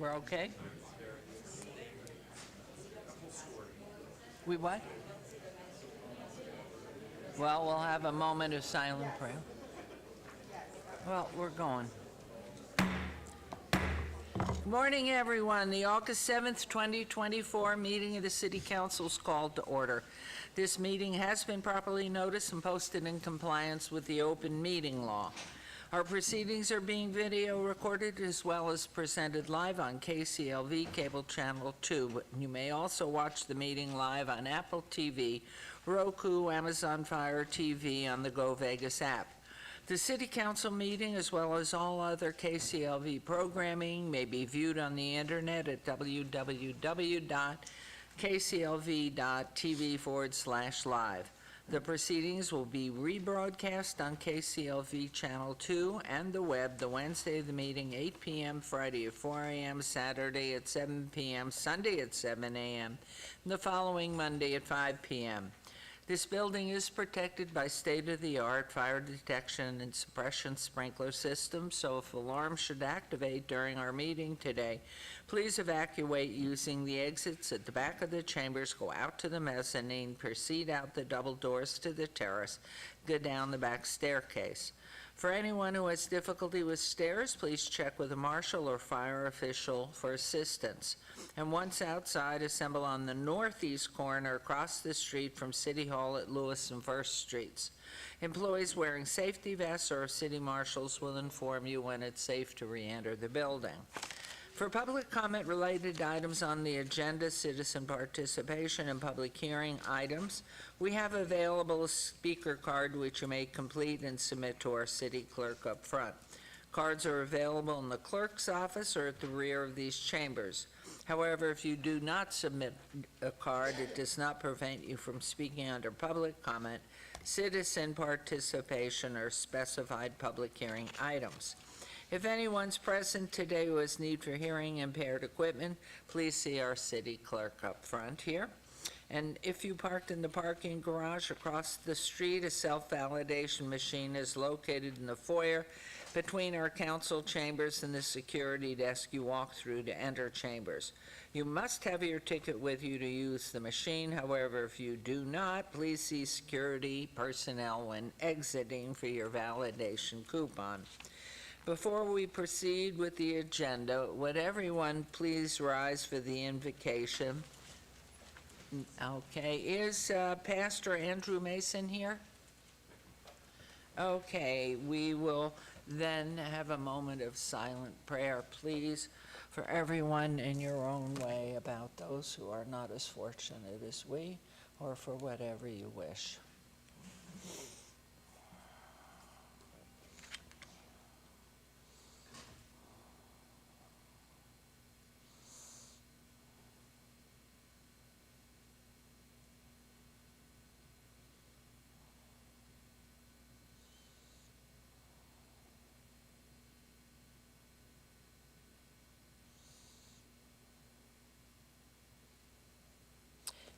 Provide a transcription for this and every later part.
We're okay? We what? Well, we'll have a moment of silent prayer. Well, we're going. Good morning, everyone. The August 7th, 2024 meeting of the City Council is called to order. This meeting has been properly noticed and posted in compliance with the open meeting law. Our proceedings are being video recorded as well as presented live on KCLV Cable Channel 2. You may also watch the meeting live on Apple TV, Roku, Amazon Fire TV, on the Go Vegas app. The City Council meeting, as well as all other KCLV programming, may be viewed on the internet at www.kclv.tv/live. The proceedings will be rebroadcast on KCLV Channel 2 and the web the Wednesday of the meeting, 8 p.m., Friday at 4 a.m., Saturday at 7 p.m., Sunday at 7 a.m., and the following Monday at 5 p.m. This building is protected by state-of-the-art fire detection and suppression sprinkler systems, so if alarms should activate during our meeting today, please evacuate using the exits at the back of the chambers, go out to the mezzanine, proceed out the double doors to the terrace, go down the back staircase. For anyone who has difficulty with stairs, please check with a marshal or fire official for assistance. And once outside, assemble on the northeast corner across the street from City Hall at Lewis and First Streets. Employees wearing safety vests or city marshals will inform you when it's safe to re-enter the building. For public comment related to items on the agenda, citizen participation, and public hearing items, we have available a speaker card which you may complete and submit to our city clerk up front. Cards are available in the clerk's office or at the rear of these chambers. However, if you do not submit a card, it does not prevent you from speaking under public comment, citizen participation, or specified public hearing items. If anyone's present today who has need for hearing impaired equipment, please see our city clerk up front here. And if you parked in the parking garage across the street, a self-validation machine is located in the foyer between our council chambers and the security desk you walk through to enter chambers. You must have your ticket with you to use the machine. However, if you do not, please see security personnel when exiting for your validation coupon. Before we proceed with the agenda, would everyone please rise for the invocation? Okay, is Pastor Andrew Mason here? Okay, we will then have a moment of silent prayer, please, for everyone in your own way, about those who are not as fortunate as we, or for whatever you wish.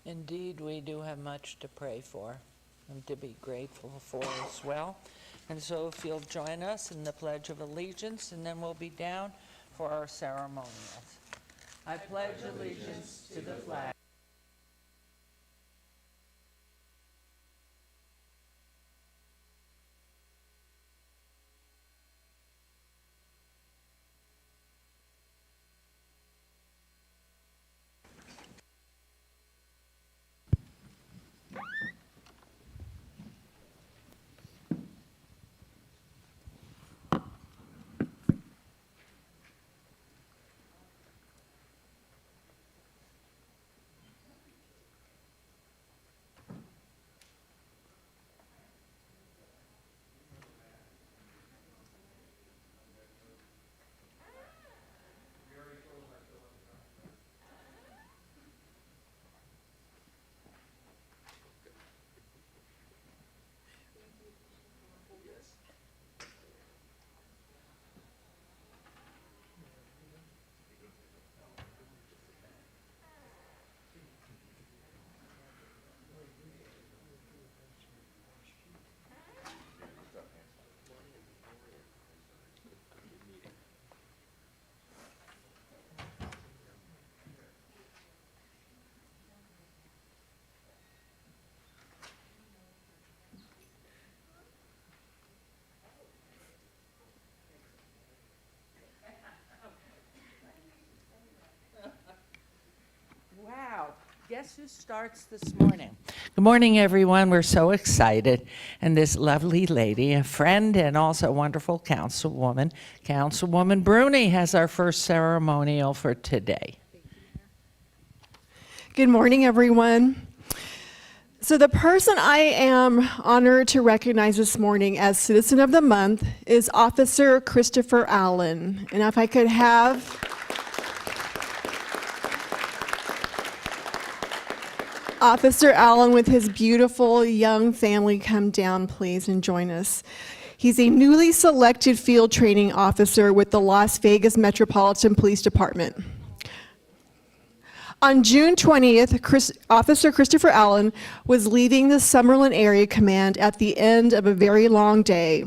Indeed, we do have much to pray for and to be grateful for as well. And so if you'll join us in the Pledge of Allegiance, and then we'll be down for our ceremonials. I pledge allegiance to the flag guess who starts this morning? Good morning, everyone. We're so excited. And this lovely lady, a friend and also a wonderful Councilwoman Bruni, has our first ceremonial for today. Good morning, everyone. So the person I am honored to recognize this morning as Citizen of the Month is Officer Christopher Allen. And if I could have Officer Allen with his beautiful young family come down, please, and join us. He's a newly selected field training officer with the Las Vegas Metropolitan Police Department. On June 20th, Officer Christopher Allen was leaving the Summerlin Area Command at the end of a very long day.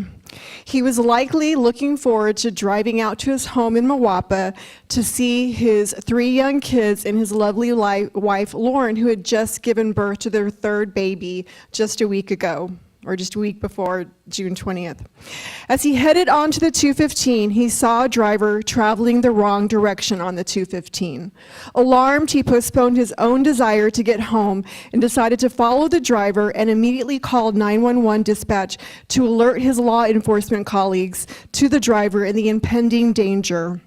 He was likely looking forward to driving out to his home in Mawapa to see his 3 young kids and his lovely wife, Lauren, who had just given birth to their 3rd baby just a week ago, or just a week before June 20th. As he headed onto the 215, he saw a driver traveling the wrong direction on the 215. Alarmed, he postponed his own desire to get home and decided to follow the driver and immediately called 911 dispatch to alert his law enforcement colleagues to the driver and the impending danger.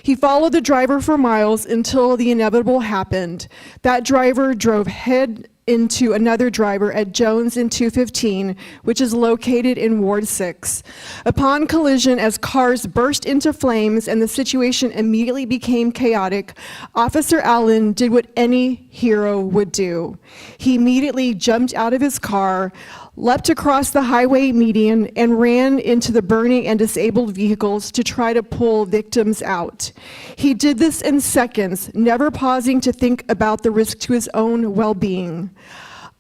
He followed the driver for miles until the inevitable happened. That driver drove head into another driver at Jones and 215, which is located in Ward 6. Upon collision, as cars burst into flames and the situation immediately became chaotic, Officer Allen did what any hero would do. He immediately jumped out of his car, leapt across the highway median, and ran into the burning and disabled vehicles to try to pull victims out. He did this in seconds, never pausing to think about the risk to his own well-being.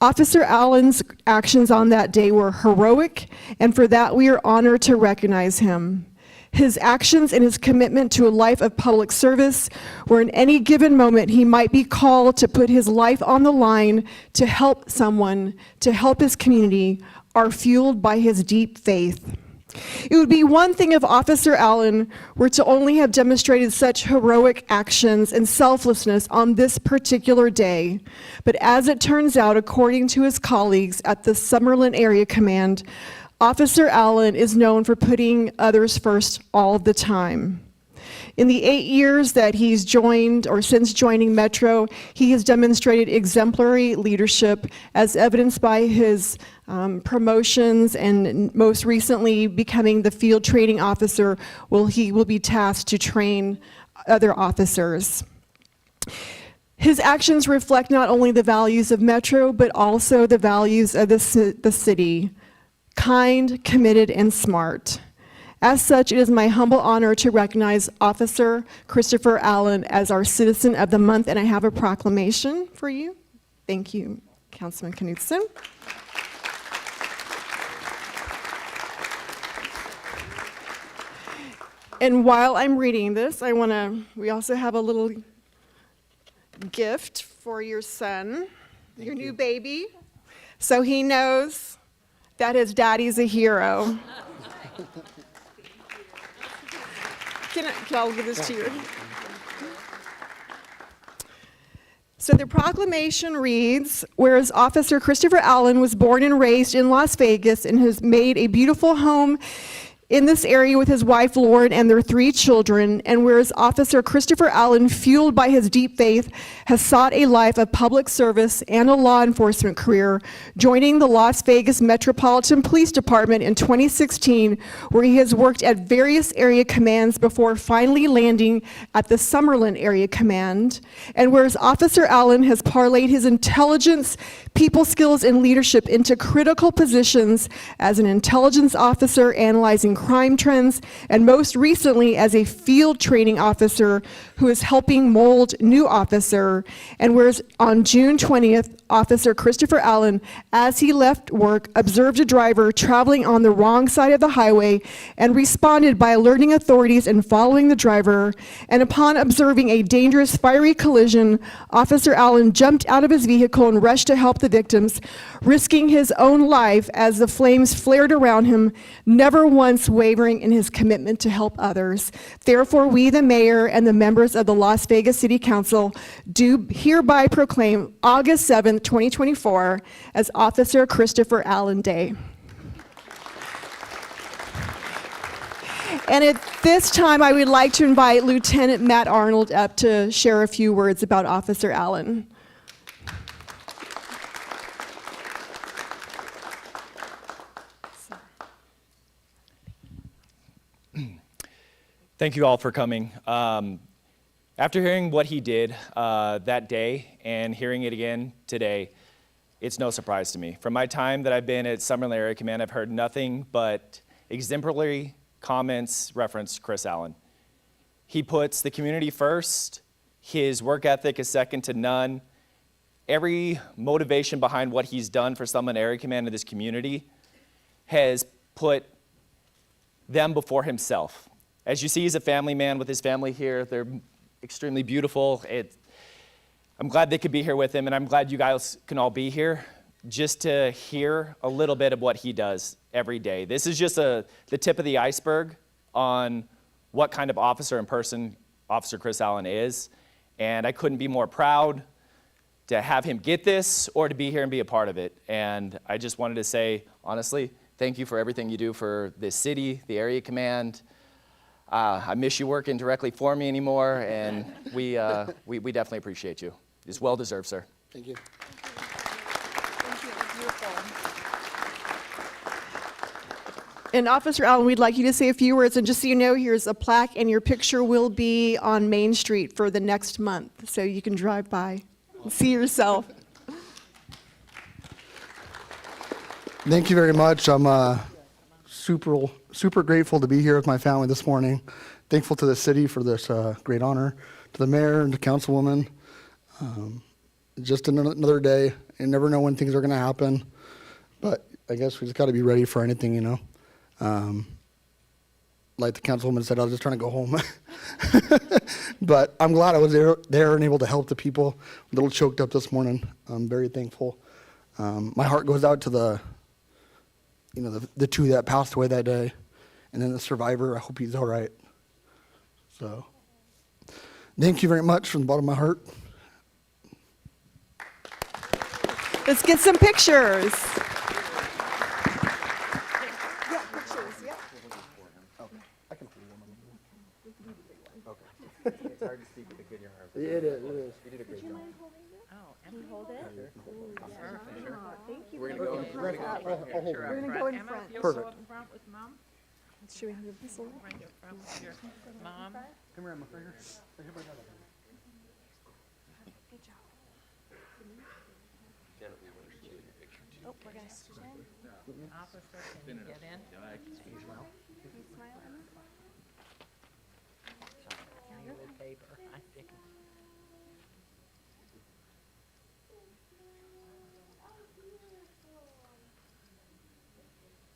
Officer Allen's actions on that day were heroic, and for that we are honored to recognize him. His actions and his commitment to a life of public service, where in any given moment he might be called to put his life on the line to help someone, to help his community, are fueled by his deep faith. It would be one thing if Officer Allen were to only have demonstrated such heroic actions and selflessness on this particular day. But as it turns out, according to his colleagues at the Summerlin Area Command, Officer Allen is known for putting others first all the time. In the 8 years that he's joined, or since joining Metro, he has demonstrated exemplary leadership as evidenced by his promotions and most recently becoming the field training officer, he will be tasked to train other officers. His actions reflect not only the values of Metro, but also the values of the city. Kind, committed, and smart. As such, it is my humble honor to recognize Officer Christopher Allen as our Citizen of the Month, and I have a proclamation for you. Thank you, Councilman Knudsen. And while I'm reading this, we also have a little gift for your son, your new baby, so he knows that his daddy's a hero. I'll give this to you. So the proclamation reads, whereas Officer Christopher Allen was born and raised in Las Vegas and has made a beautiful home in this area with his wife Lauren and their 3 children, and whereas Officer Christopher Allen, fueled by his deep faith, has sought a life of public service and a law enforcement career, joining the Las Vegas Metropolitan Police Department in 2016, where he has worked at various area commands before finally landing at the Summerlin Area Command, and whereas Officer Allen has parlayed his intelligence, people skills, and leadership into critical positions as an intelligence officer analyzing crime trends, and most recently as a field training officer who is helping mold new officer. And whereas on June 20th, Officer Christopher Allen, as he left work, observed a driver traveling on the wrong side of the highway and responded by alerting authorities and following the driver. And upon observing a dangerous fiery collision, Officer Allen jumped out of his vehicle and rushed to help the victims, risking his own life as the flames flared around him, never once once wavering in his commitment to help others. Therefore, we, the mayor and the members of the Las Vegas City Council, do hereby proclaim August 7th, 2024 as Officer Christopher Allen Day. And at this time, I would like to invite Lieutenant Matt Arnold up to share a few words about Officer Allen. Thank you all for coming. After hearing what he did that day and hearing it again today, it's no surprise to me. From my time that I've been at Summerlin Area Command, I've heard nothing but exemplary comments reference Chris Allen. He puts the community first. His work ethic is second to none. Every motivation behind what he's done for Summerlin Area Command in this community has put them before himself. As you see, he's a family man with his family here. They're extremely beautiful. I'm glad they could be here with him, and I'm glad you guys can all be here just to hear a little bit of what he does every day. This is just the tip of the iceberg on what kind of officer and person Officer Chris Allen is, and I couldn't be more proud to have him get this or to be here and be a part of it. And I just wanted to say, honestly, thank you for everything you do for this city, the area command. I miss you working directly for me anymore, and we definitely appreciate you. It's well deserved, sir. Thank you. And Officer Allen, we'd like you to say a few words, and just so you know, here's a plaque, and your picture will be on Main Street for the next month, so you can drive by and see yourself. Thank you very much. I'm super grateful to be here with my family this morning. Thankful to the city for this great honor, to the mayor and the councilwoman. Just another day. You never know when things are going to happen, but I guess we just got to be ready for anything, you know. Like the councilwoman said, I was just trying to go home. But I'm glad I was there and able to help the people. A little choked up this morning. I'm very thankful. My heart goes out to the two that passed away that day, and then the survivor. I hope he's all right. So, thank you very much from the bottom of my heart. Let's get some pictures. It's hard to speak with a kid in your arms. It is. You did a great job. Oh, and we hold it? Thank you. We're gonna go. We're gonna go in front. You'll Perfect. go up in front with mom? Should we have a whistle? Right up front with your mom? Come here, my finger. Oh, we're gonna stand. Officer, can you get in? Paper, I think.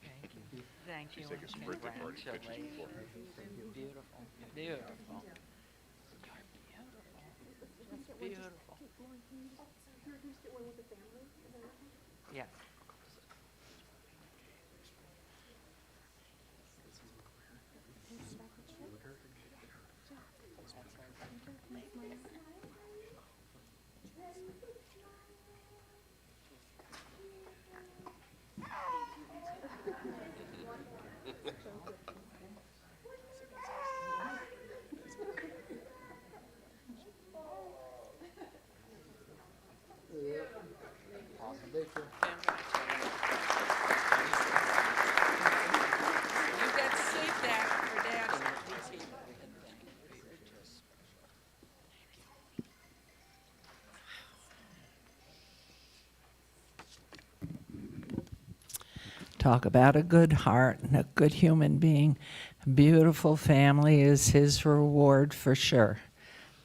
Thank you. Thank you. Congratulations. Beautiful, beautiful. Beautiful. Yes. You get to sleep there for Daddy. Talk about a good heart and a good human being. A beautiful family is his reward for sure.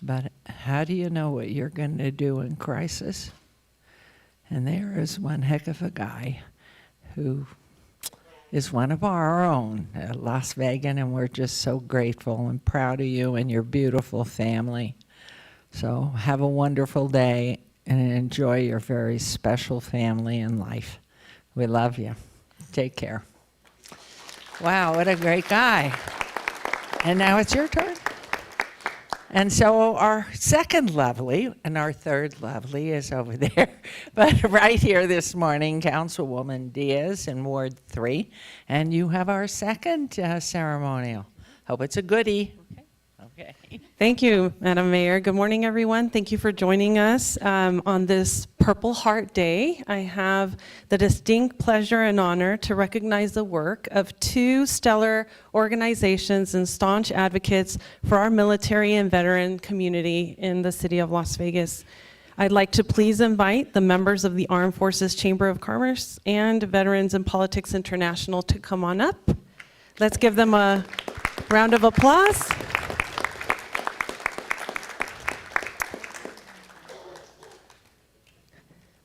But how do you know what you're going to do in crisis? And there is one heck of a guy who is one of our own, Las Vegas, and we're just so grateful and proud of you and your beautiful family. So have a wonderful day and enjoy your very special family and life. We love you. Take care. Wow, what a great guy. And now it's your turn. And so our second lovely and our third lovely is over there. But right here this morning, Councilwoman Diaz in Ward 3. And you have our second ceremonial. Hope it's a goodie. Okay. Thank you, Madam Mayor. Good morning, everyone. Thank you for joining us on this Purple Heart Day. I have the distinct pleasure and honor to recognize the work of two stellar organizations and staunch advocates for our military and veteran community in the city of Las Vegas. I'd like to please invite the members of the Armed Forces Chamber of Commerce and Veterans in Politics International to come on up. Let's give them a round of applause.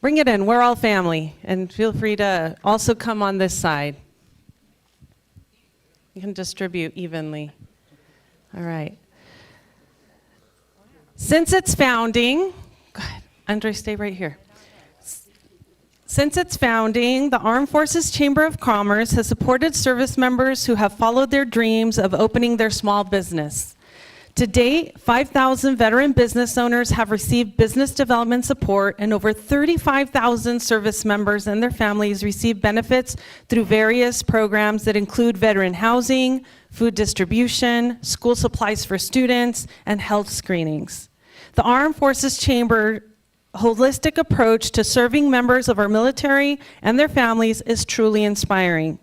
Bring it in, we're all family, and feel free to also come on this side. You can distribute evenly. All right. Since its founding, go ahead, Andre, stay right here. Since its founding, the Armed Forces Chamber of Commerce has supported service members who have followed their dreams of opening their small business. To date, 5,000 veteran business owners have received business development support, and over 35,000 service members and their families receive benefits through various programs that include veteran housing, food distribution, school supplies for students, and health screenings. The Armed Forces Chamber holistic approach to serving members of our military and their families is truly inspiring.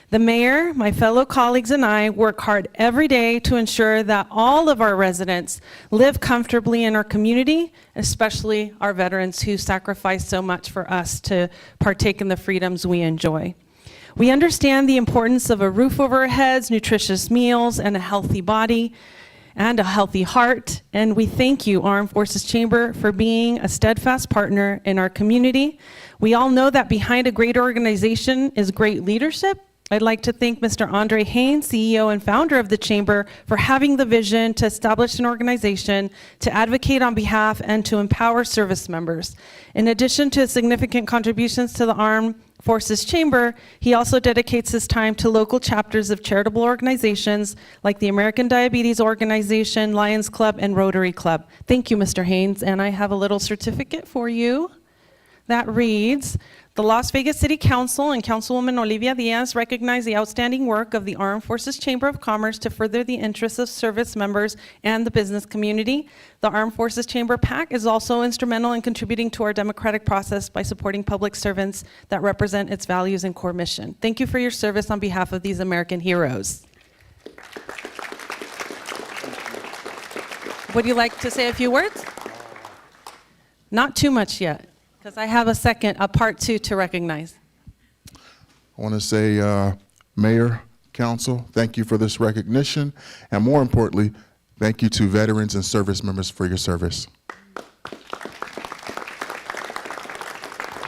The mayor, my fellow colleagues, and I work hard every day to ensure that all of our residents live comfortably in our community, especially our veterans who sacrifice so much for us to partake in the freedoms we enjoy. We understand the importance of a roof over our heads, nutritious meals, and a healthy body, and a healthy heart. And we thank you, Armed Forces Chamber, for being a steadfast partner in our community. We all know that behind a great organization is great leadership. I'd like to thank Mr. Andre Haynes, CEO and founder of the Chamber, for having the vision to establish an organization to advocate on behalf and to empower service members. In addition to his significant contributions to the Armed Forces Chamber, he also dedicates his time to local chapters of charitable organizations like the American Diabetes Organization, Lions Club, and Rotary Club. Thank you, Mr. Haynes, and I have a little certificate for you that reads, the Las Vegas City Council and Councilwoman Olivia Diaz recognize the outstanding work of the Armed Forces Chamber of Commerce to further the interests of service members and the business community. The Armed Forces Chamber PAC is also instrumental in contributing to our democratic process by supporting public servants that represent its values and core mission. Thank you for your service on behalf of these American heroes. Would you like to say a few words? Not too much yet, because I have a part two to recognize. I want to say, Mayor, Council, thank you for this recognition, and more importantly, thank you to veterans and service members for your service.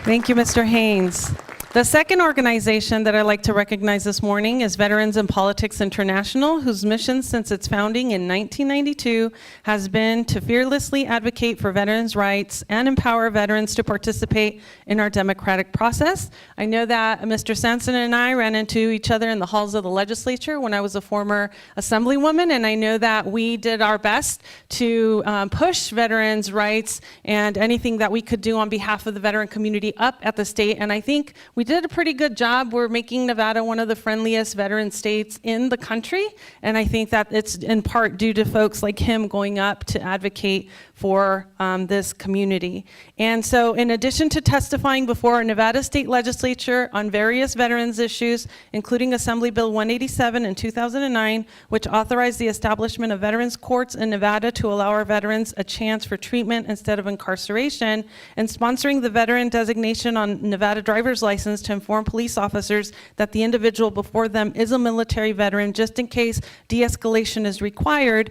Thank you, Mr. Haynes. The second organization that I'd like to recognize this morning is Veterans in Politics International, whose mission since its founding in 1992 has been to fearlessly advocate for veterans' rights and empower veterans to participate in our democratic process. I know that Mr. Sanson and I ran into each other in the halls of the legislature when I was a former assemblywoman, and I know that we did our best to push veterans' rights and anything that we could do on behalf of the veteran community up at the state, and I think we did a pretty good job. We're making Nevada one of the friendliest veteran states in the country, and I think that it's in part due to folks like him going up to advocate for this community. And so in addition to testifying before our Nevada State Legislature on various veterans issues, including Assembly Bill 187 in 2009, which authorized the establishment of veterans courts in Nevada to allow our veterans a chance for treatment instead of incarceration, and sponsoring the veteran designation on Nevada driver's license to inform police officers that the individual before them is a military veteran, just in case de-escalation is required.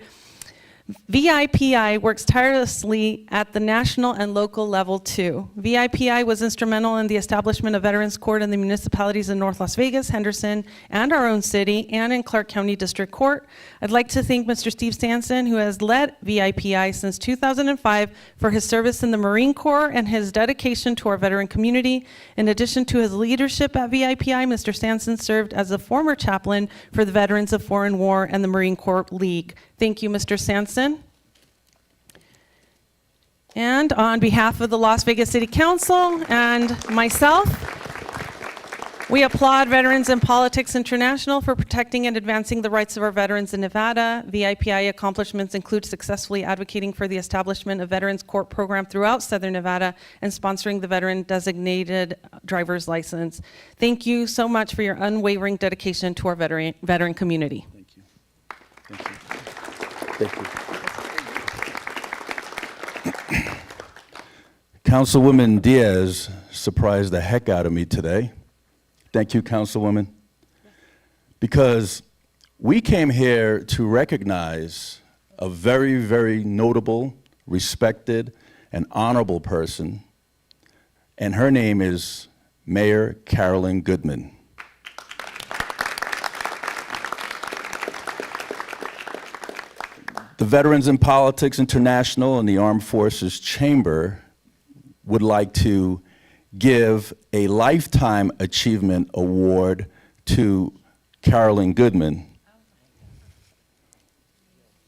VIPI works tirelessly at the national and local level too. VIPI was instrumental in the establishment of Veterans Court in the municipalities in North Las Vegas, Henderson, and our own city, and in Clark County District Court. I'd like to thank Mr. Steve Sanson, who has led VIPI since 2005, for his service in the Marine Corps and his dedication to our veteran community. In addition to his leadership at VIPI, Mr. Sanson served as a former chaplain for the Veterans of Foreign War and the Marine Corps League. Thank you, Mr. Sanson. And on behalf of the Las Vegas City Council and myself, we applaud Veterans in Politics International for protecting and advancing the rights of our veterans in Nevada. VIPI accomplishments include successfully advocating for the establishment of Veterans Court program throughout Southern Nevada and sponsoring the veteran designated driver's license. Thank you so much for your unwavering dedication to our veteran community. Thank you. Thank you. Thank you. Councilwoman Diaz surprised the heck out of me today. Thank you, Councilwoman. Because we came here to recognize a very, very notable, respected, and honorable person, and her name is Mayor Carolyn Goodman. The Veterans in Politics International and the Armed Forces Chamber would like to give a Lifetime Achievement Award to Carolyn Goodman.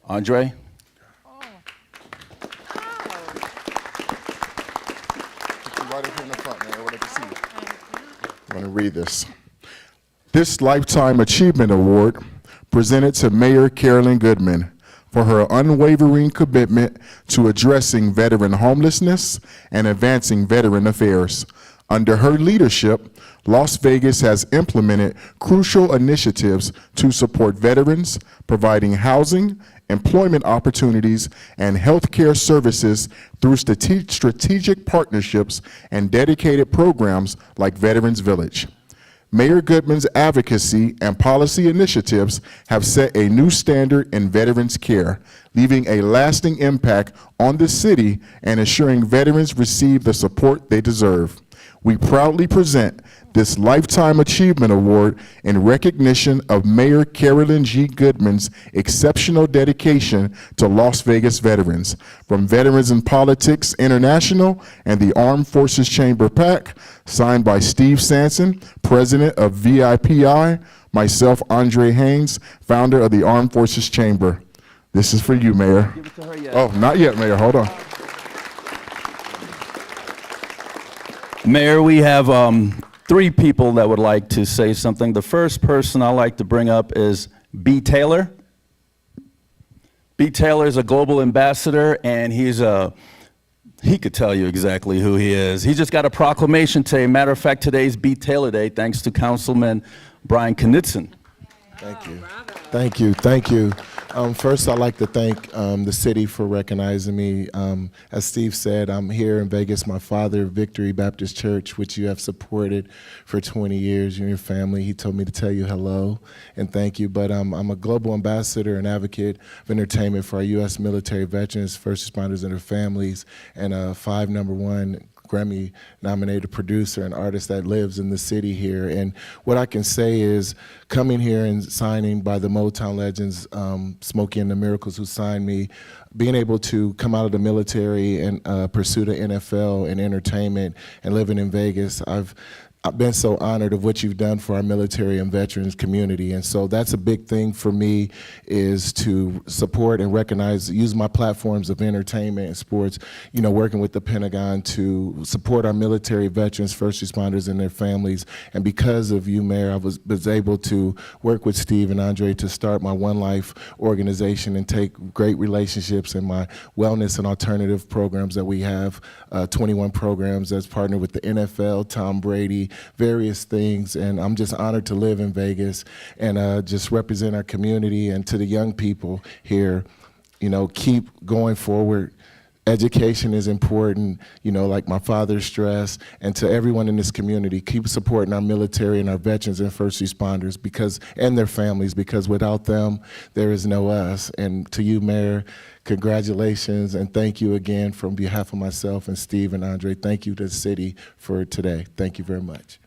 Andre? I'm going to read this. This Lifetime Achievement Award presented to Mayor Carolyn Goodman for her unwavering commitment to addressing veteran homelessness and advancing veteran affairs. Under her leadership, Las Vegas has implemented crucial initiatives to support veterans, providing housing, employment opportunities, and healthcare services through strategic partnerships and dedicated programs like Veterans Village. Mayor Goodman's advocacy and policy initiatives have set a new standard in veterans care, leaving a lasting impact on the city and ensuring veterans receive the support they deserve. We proudly present this Lifetime Achievement Award in recognition of Mayor Carolyn G. Goodman's exceptional dedication to Las Vegas veterans. From Veterans in Politics International and the Armed Forces Chamber PAC, signed by Steve Sanson, President of VIPI, myself, Andre Haynes, founder of the Armed Forces Chamber. This is for you, Mayor. Give it to her yet. Oh, not yet, Mayor, hold on. Mayor, we have three people that would like to say something. The first person I'd like to bring up is B. Taylor. B. Taylor is a global ambassador, and he could tell you exactly who he is. He just got a proclamation today. Matter of fact, today's B. Taylor Day, thanks to Councilman Brian Knudsen. Thank you. Thank you. Thank you. First, I'd like to thank the city for recognizing me. As Steve said, I'm here in Vegas. My father, Victory Baptist Church, which you have supported for 20 years, you and your family. He told me to tell you hello and thank you. But I'm a global ambassador and advocate of entertainment for our U.S. military veterans, first responders, and their families, and a 5 #1 Grammy-nominated producer and artist that lives in the city here. And what I can say is coming here and signing by the Motown legends, Smokey and the Miracles, who signed me, being able to come out of the military and pursue the NFL and entertainment and living in Vegas, I've been so honored of what you've done for our military and veterans community. And so that's a big thing for me, is to support and recognize, use my platforms of entertainment and sports, you know, working with the Pentagon to support our military veterans, first responders, and their families. And because of you, Mayor, I was able to work with Steve and Andre to start my One Life organization and take great relationships in my wellness and alternative programs that we have, 21 programs that's partnered with the NFL, Tom Brady, various things, and I'm just honored to live in Vegas and just represent our community. And to the young people here, you know, keep going forward. education is important, you know, like my father stressed, and to everyone in this community, keep supporting our military and our veterans and first responders and their families, because without them, there is no us. And to you, Mayor, congratulations, and thank you again from behalf of myself and Steve and Andre. Thank you to the city for today. Thank you very much.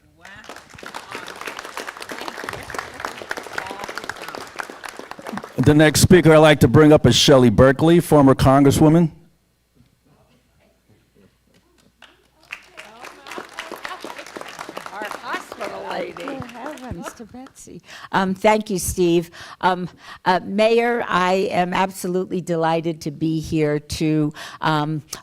The next speaker I'd like to bring up is Shelley Berkeley, former Congresswoman. Our hospital lady. Oh, heavens to Betsy. Thank you, Steve. Mayor, I am absolutely delighted to be here to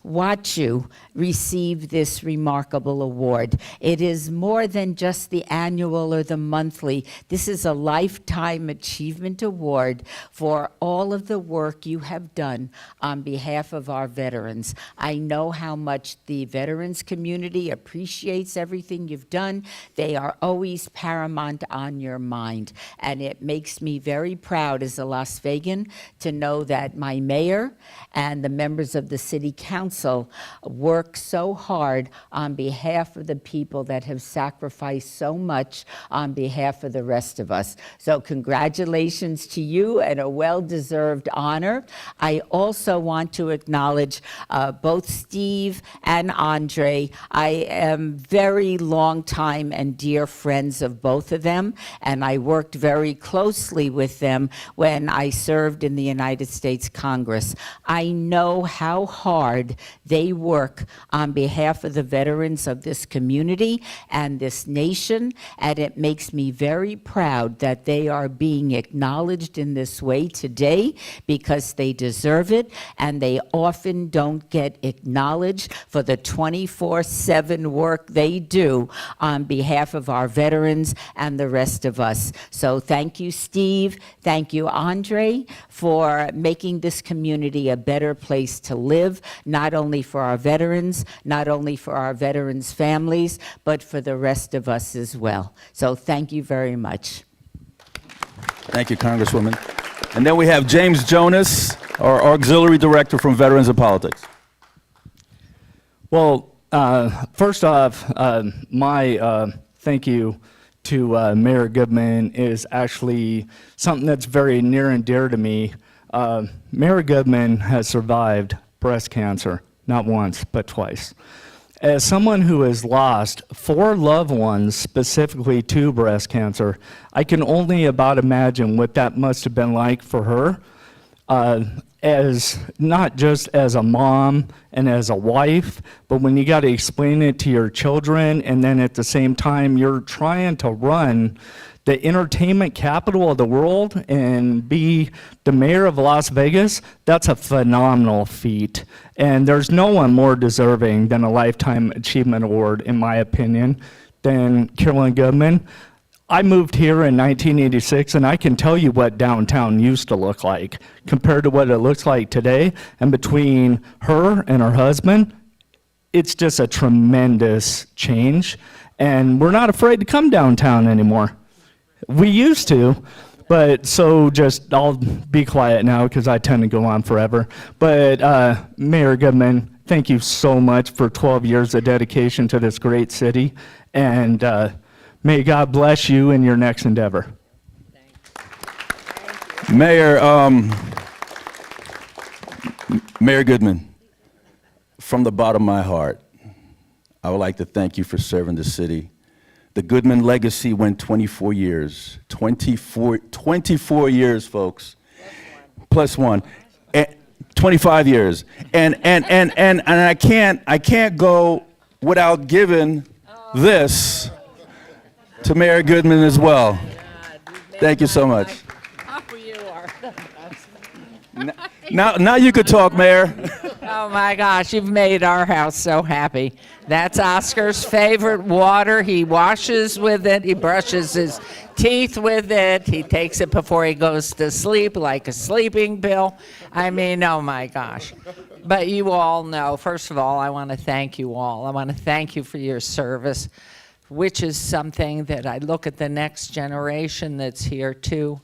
watch you receive this remarkable award. It is more than just the annual or the monthly. This is a Lifetime Achievement Award for all of the work you have done on behalf of our veterans. I know how much the veterans community appreciates everything you've done. They are always paramount on your mind. And it makes me very proud as a Las Vegan to know that my mayor and the members of the city council work so hard on behalf of the people that have sacrificed so much on behalf of the rest of us. So congratulations to you, and a well-deserved honor. I also want to acknowledge both Steve and Andre. I am very long time and dear friends of both of them, and I worked very closely with them when I served in the United States Congress. I know how hard they work on behalf of the veterans of this community and this nation, and it makes me very proud that they are being acknowledged in this way today, because they deserve it, and they often don't get acknowledged for the 24/7 work they do on behalf of our veterans and the rest of us. So thank you, Steve. Thank you, Andre, for making this community a better place to live, not only for our veterans, not only for our veterans' families, but for the rest of us as well. So thank you very much. Thank you, Congresswoman. And then we have James Jonas, our Auxiliary Director from Veterans and Politics. Well, first off, my thank you to Mayor Goodman is actually something that's very near and dear to me. Mayor Goodman has survived breast cancer, not once, but twice. As someone who has lost 4 loved ones specifically to breast cancer, I can only about imagine what that must have been like for her, as not just as a mom and as a wife, but when you got to explain it to your children, and then at the same time you're trying to run the entertainment capital of the world and be the mayor of Las Vegas. That's a phenomenal feat. And there's no one more deserving than a Lifetime Achievement Award, in my opinion, than Carolyn Goodman. I moved here in 1986, and I can tell you what downtown used to look like compared to what it looks like today. And between her and her husband, it's just a tremendous change. And we're not afraid to come downtown anymore. We used to, but so just, I'll be quiet now because I tend to go on forever. But Mayor Goodman, thank you so much for 12 years of dedication to this great city. And may God bless you in your next endeavor. Mayor, Mayor Goodman, from the bottom of my heart, I would like to thank you for serving the city. The Goodman legacy went 24 years. 24 years, folks. Plus one. 25 years. And I can't go without giving this to Mayor Goodman as well. Thank you so much. Now you could talk, Mayor. Oh my gosh, you've made our house so happy. That's Oscar's favorite water. He washes with it. He brushes his teeth with it. He takes it before he goes to sleep like a sleeping pill. I mean, oh my gosh. But you all know, first of all, I want to thank you all. I want to thank you for your service, which is something that I look at the next generation that's here too.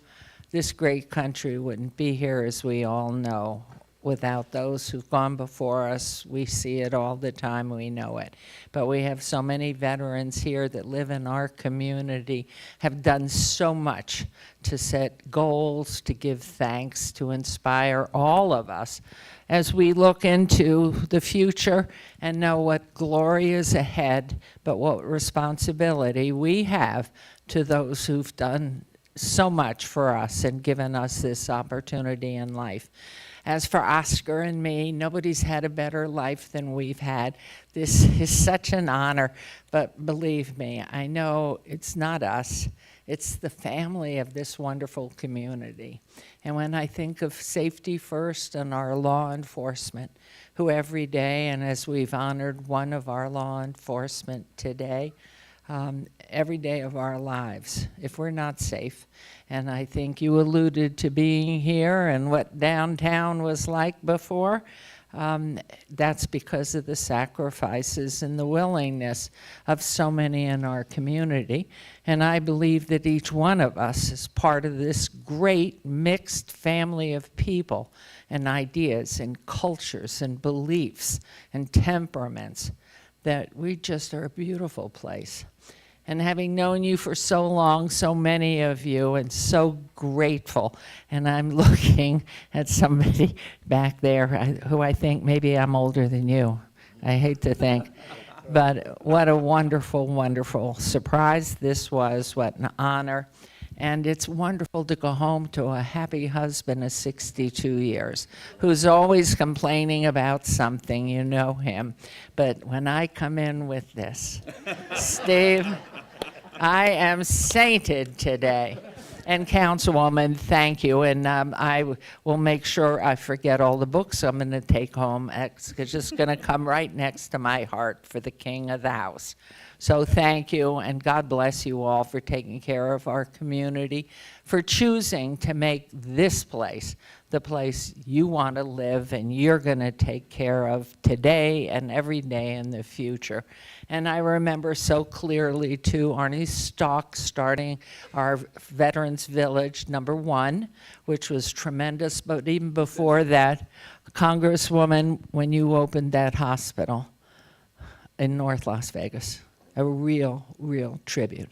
This great country wouldn't be here, as we all know, without those who've gone before us. We see it all the time, we know it. But we have so many veterans here that live in our community, have done so much to set goals, to give thanks, to inspire all of us as we look into the future and know what glory is ahead, but what responsibility we have to those who've done so much for us and given us this opportunity in life. As for Oscar and me, nobody's had a better life than we've had. This is such an honor, but believe me, I know it's not us. It's the family of this wonderful community. And when I think of safety first and our law enforcement, who every day, and as we've honored one of our law enforcement today, every day of our lives, if we're not safe. And I think you alluded to being here and what downtown was like before. That's because of the sacrifices and the willingness of so many in our community. And I believe that each one of us is part of this great mixed family of people and ideas and cultures and beliefs and temperaments, that we just are a beautiful place. And having known you for so long, so many of you, and so grateful, and I'm looking at somebody back there who I think maybe I'm older than you. I hate to think. But what a wonderful, wonderful surprise this was, what an honor. And it's wonderful to go home to a happy husband of 62 years, who's always complaining about something, you know him. But when I come in with this, Steve, I am sainted today. And Councilwoman, thank you. And I will make sure I forget all the books I'm going to take home. It's just going to come right next to my heart for the king of the house. So thank you, and God bless you all for taking care of our community, for choosing to make this place the place you want to live and you're going to take care of today and every day in the future. And I remember so clearly, too, Arnie Stock starting our Veterans Village #1, which was tremendous. But even before that, Congresswoman, when you opened that hospital in North Las Vegas, a real, real tribute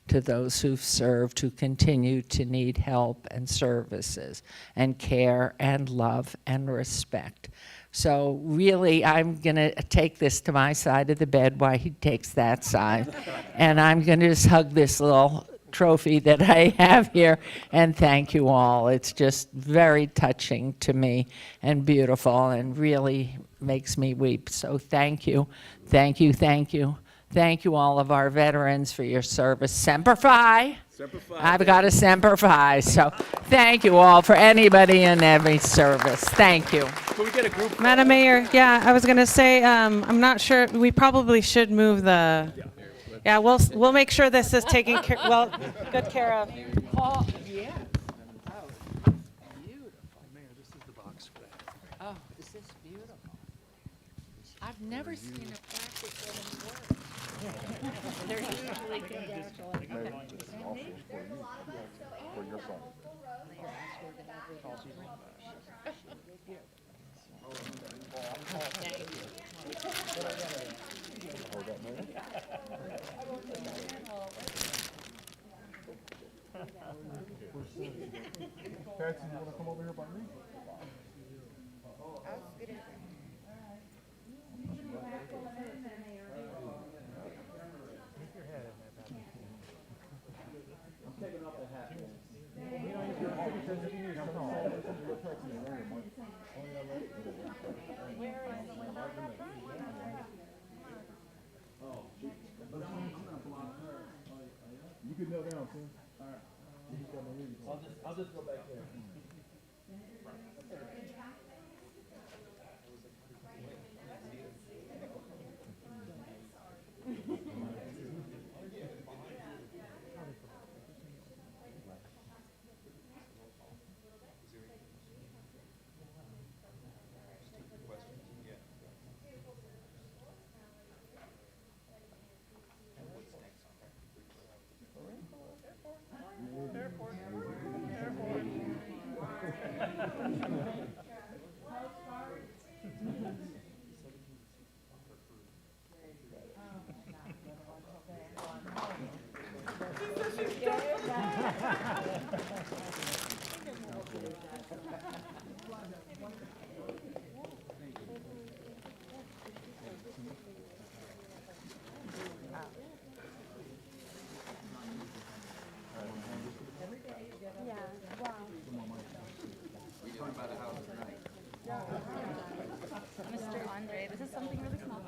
to those who've served, who continue to need help and services and care and love and respect. So really, I'm going to take this to my side of the bed while he takes that side. And I'm going to just hug this little trophy that I have here and thank you all. It's just very touching to me and beautiful and really makes me weep. So thank you, thank you, thank you. Thank you, all of our veterans, for your service. Semper Fi. Semper Fi. I've got a Semper Fi. So thank you all for anybody in every service. Thank you. Can we get a group? Madam Mayor, yeah, I was going to say, I'm not sure, we probably should move the, yeah, we'll make sure this is taken care, well, good care of. Oh, yeah. Oh, beautiful. Mayor, this is the box for that. Oh, is this beautiful? I've never seen a plastic one work. They're usually congratulations. I'll just go back there. Mr. Andre, this is something really small.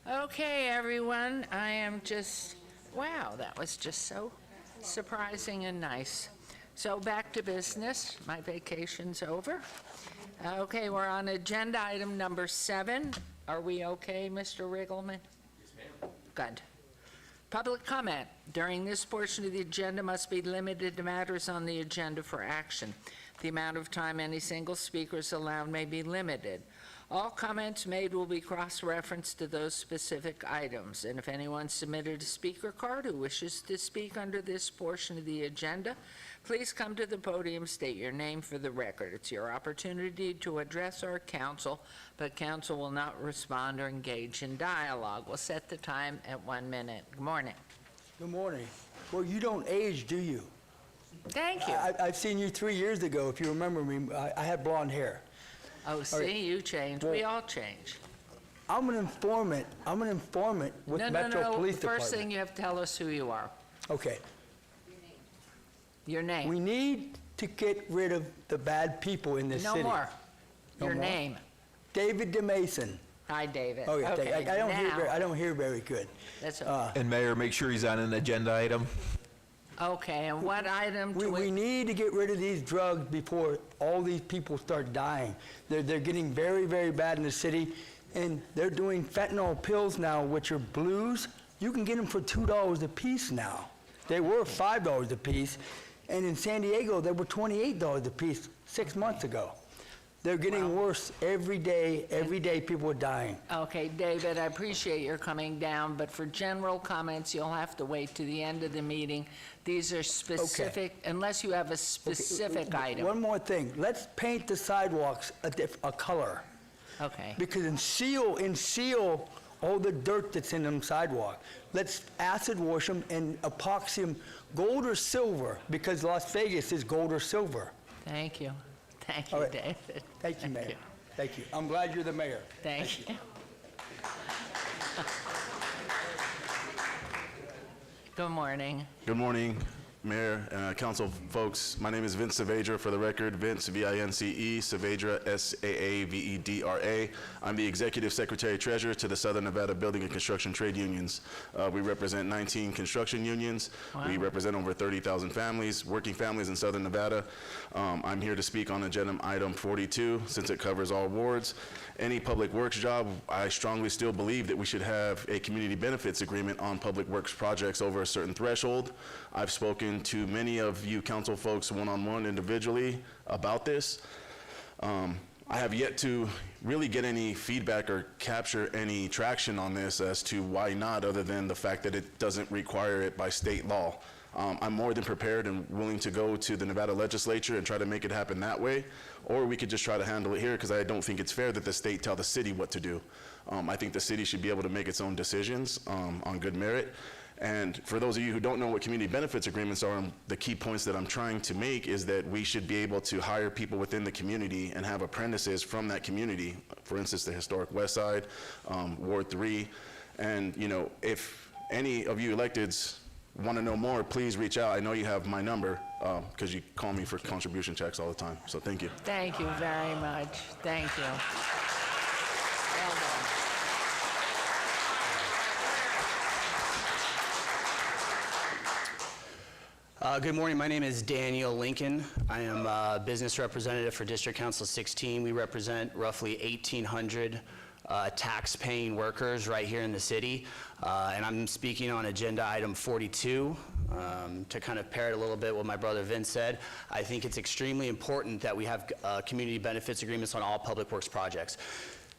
Okay, everyone, I am just, wow, that was just so surprising and nice. So back to business. My vacation's over. Okay, we're on agenda item number 7. Are we okay, Mr. Riggleman? Yes, ma'am. Good. Public comment during this portion of the agenda must be limited to matters on the agenda for action. The amount of time any single speaker is allowed may be limited. All comments made will be cross-referenced to those specific items, and if anyone submitted a speaker card who wishes to speak under this portion of the agenda, please come to the podium, state your name for the record. It's your opportunity to address our council, but council will not respond or engage in dialogue. We'll set the time at 1 minute. Good morning. Good morning. Well, you don't age, do you? Thank you. I've seen you 3 years ago, if you remember me. I had blonde hair. Oh, see, you changed. We all change. I'm an informant. With Metro Police Department. First thing you have to tell us who you are. Okay. Your name. We need to get rid of the bad people in this city. No more. No Your more? name. David DeMason. Hi, David. Oh, yeah, Okay, I don't hear very good. That's okay. And Mayor, make sure he's on an agenda item. Okay, and what item do We need to get rid of these drugs before all these people start dying. They're getting very, very bad in the city, and they're doing fentanyl pills now, which are blues. You can get them for $2 a piece now. They were $5 a piece, and in San Diego, they were $28 a piece 6 months ago. They're getting worse every day. Every day, people are dying. Okay, David, I appreciate your coming down, but for general comments, you'll have to wait to the end of the meeting. These are specific, unless you have a specific item. One more thing. Let's paint the sidewalks a color. Okay. Because in seal all the dirt that's in them sidewalk. Let's acid wash them and epoxy them gold or silver, because Las Vegas is gold or silver. Thank you. Thank All you, right. David. Thank you, Mayor. Thank you. I'm glad you're the mayor. Thank you. Good morning. Good morning, Mayor, Council folks. My name is Vince Saavedra, for the record, Vince, V-I-N-C-E, Saavedra, S-A-A-V-E-D-R-A. I'm the Executive Secretary Treasurer to the Southern Nevada Building and Construction Trade Unions. We represent 19 construction unions. Wow. We represent over 30,000 families, working families in Southern Nevada. I'm here to speak on agenda item 42, since it covers all wards. Any public works job, I strongly still believe that we should have a community benefits agreement on public works projects over a certain threshold. I've spoken to many of you council folks one-on-one individually about this. I have yet to really get any feedback or capture any traction on this as to why not, other than the fact that it doesn't require it by state law. I'm more than prepared and willing to go to the Nevada legislature and try to make it happen that way, or we could just try to handle it here, because I don't think it's fair that the state tell the city what to do. I think the city should be able to make its own decisions on good merit. And for those of you who don't know what community benefits agreements are, the key points that I'm trying to make is that we should be able to hire people within the community and have apprentices from that community. For instance, the historic West Side, Ward 3. And if any of you electeds want to know more, please reach out. I know you have my number, because you call me for contribution checks all the time. So thank you. Thank you very much. Thank you. Well done. Good morning. My name is Daniel Lincoln. I am a business representative for District Council 16. We represent roughly 1,800 tax-paying workers right here in the city. And I'm speaking on agenda item 42. To kind of pair it a little bit what my brother Vince said, I think it's extremely important that we have community benefits agreements on all public works projects.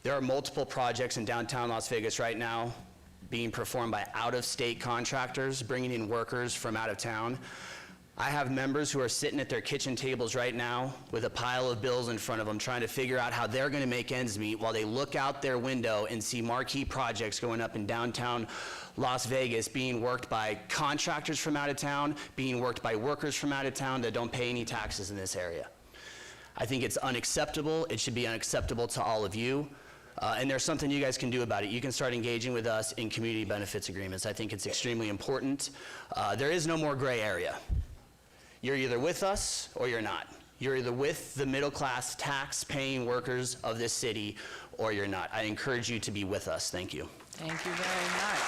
There are multiple projects in downtown Las Vegas right now being performed by out-of-state contractors, bringing in workers from out of town. I have members who are sitting at their kitchen tables right now with a pile of bills in front of them, trying to figure out how they're going to make ends meet while they look out their window and see marquee projects going up in downtown Las Vegas being worked by contractors from out of town, being worked by workers from out of town that don't pay any taxes in this area. I think it's unacceptable. It should be unacceptable to all of you. And there's something you guys can do about it. You can start engaging with us in community benefits agreements. I think it's extremely important. There is no more gray area. You're either with us or you're not. You're either with the middle-class tax-paying workers of this city or you're not. I encourage you to be with us. Thank you. Thank you very much.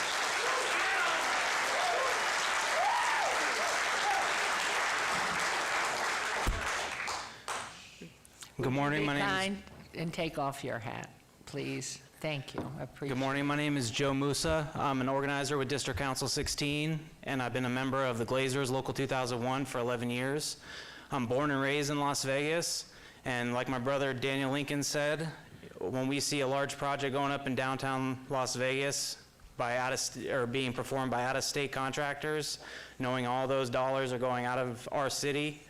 Good morning. My Be name is kind and take off your hat, please. Thank you. I appreciate Good morning. My name is Joe Musa. I'm an organizer with District Council 16, and I've been a member of the Glazers Local 2001 for 11 years. I'm born and raised in Las Vegas, and like my brother Daniel Lincoln said, when we see a large project going up in downtown Las Vegas being performed by out-of-state contractors, knowing all those dollars are going out of our city,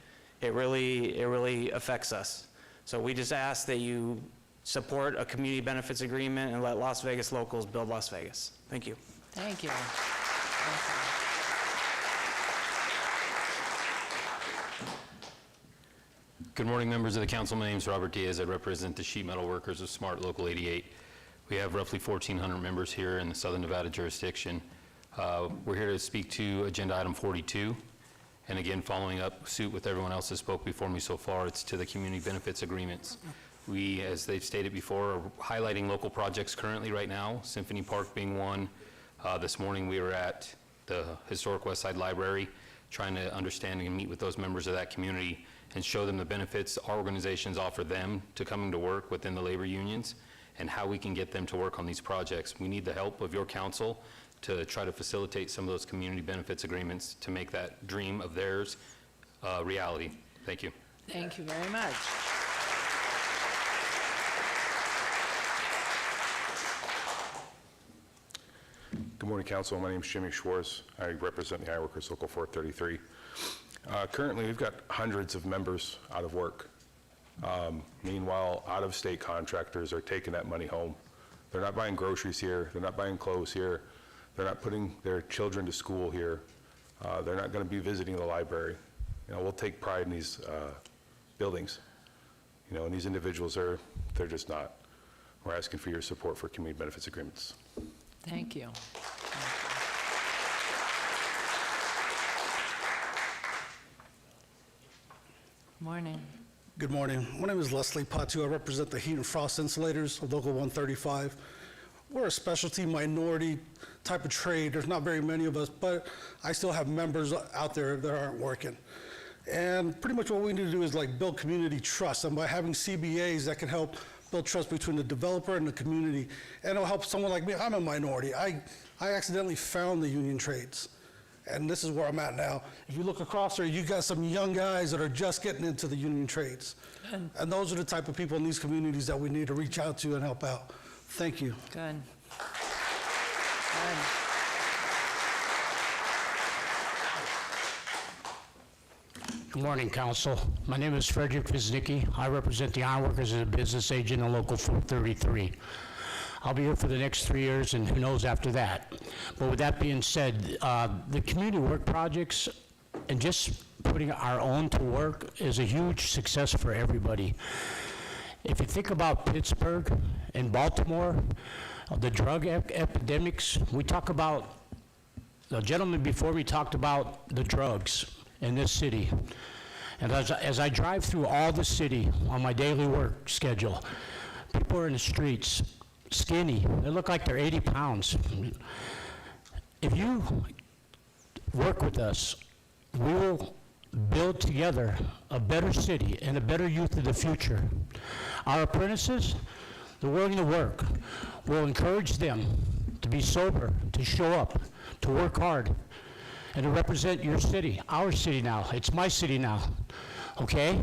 it really affects us. So we just ask that you support a community benefits agreement and let Las Vegas locals build Las Vegas. Thank you. Thank you. Good morning, members of the council. My name is Robert Diaz. I represent the sheet metal workers of Smart Local 88. We have roughly 1,400 members here in the Southern Nevada jurisdiction. We're here to speak to agenda item 42. And again, following up suit with everyone else that spoke before me so far, it's to the community benefits agreements. We, as they've stated before, are highlighting local projects currently right now, Symphony Park being one. This morning we were at the Historic West Side Library trying to understand and meet with those members of that community and show them the benefits our organizations offer them to coming to work within the labor unions and how we can get them to work on these projects. We need the help of your council to try to facilitate some of those community benefits agreements to make that dream of theirs reality. Thank you. Thank you very much. Good morning, Council. My name is Jimmy Schwartz. I represent the Ironworkers Local 433. Currently, we've got hundreds of members out of work. Meanwhile, out-of-state contractors are taking that money home. They're not buying groceries here. They're not buying clothes here. They're not putting their children to school here. They're not going to be visiting the library. You know, we'll take pride in these buildings. You know, and these individuals they're just not. We're asking for your support for community benefits agreements. Thank you. Morning. Good morning. My name is Leslie Patu. I represent the Heat and Frost Insulators of Local 135. We're a specialty minority type of trade. There's not very many of us, but I still have members out there that aren't working. And pretty much what we need to do is like build community trust. And by having CBAs that can help build trust between the developer and the community. And it'll help someone like me. I'm a minority. I accidentally found the union trades. And this is where I'm at now. If you look across there, you got some young guys that are just getting into the union trades. And those are the type of people in these communities that we need to reach out to and help out. Thank you. Good. Good morning, Council. My name is Frederick Viznicki. I represent the Ironworkers as a business agent in Local 433. I'll be here for the next 3 years, and who knows after that. But with that being said, the community work projects and just putting our own to work is a huge success for everybody. If you think about Pittsburgh and Baltimore, the drug epidemics, we talk about, the gentleman before me talked about the drugs in this city. And as I drive through all the city on my daily work schedule, people are in the streets, skinny. They look like they're 80 pounds. If you work with us, we will build together a better city and a better youth of the future. Our apprentices, they're willing to work. We'll encourage them to be sober, to show up, to work hard, and to represent your city, our city now. It's my city now, okay?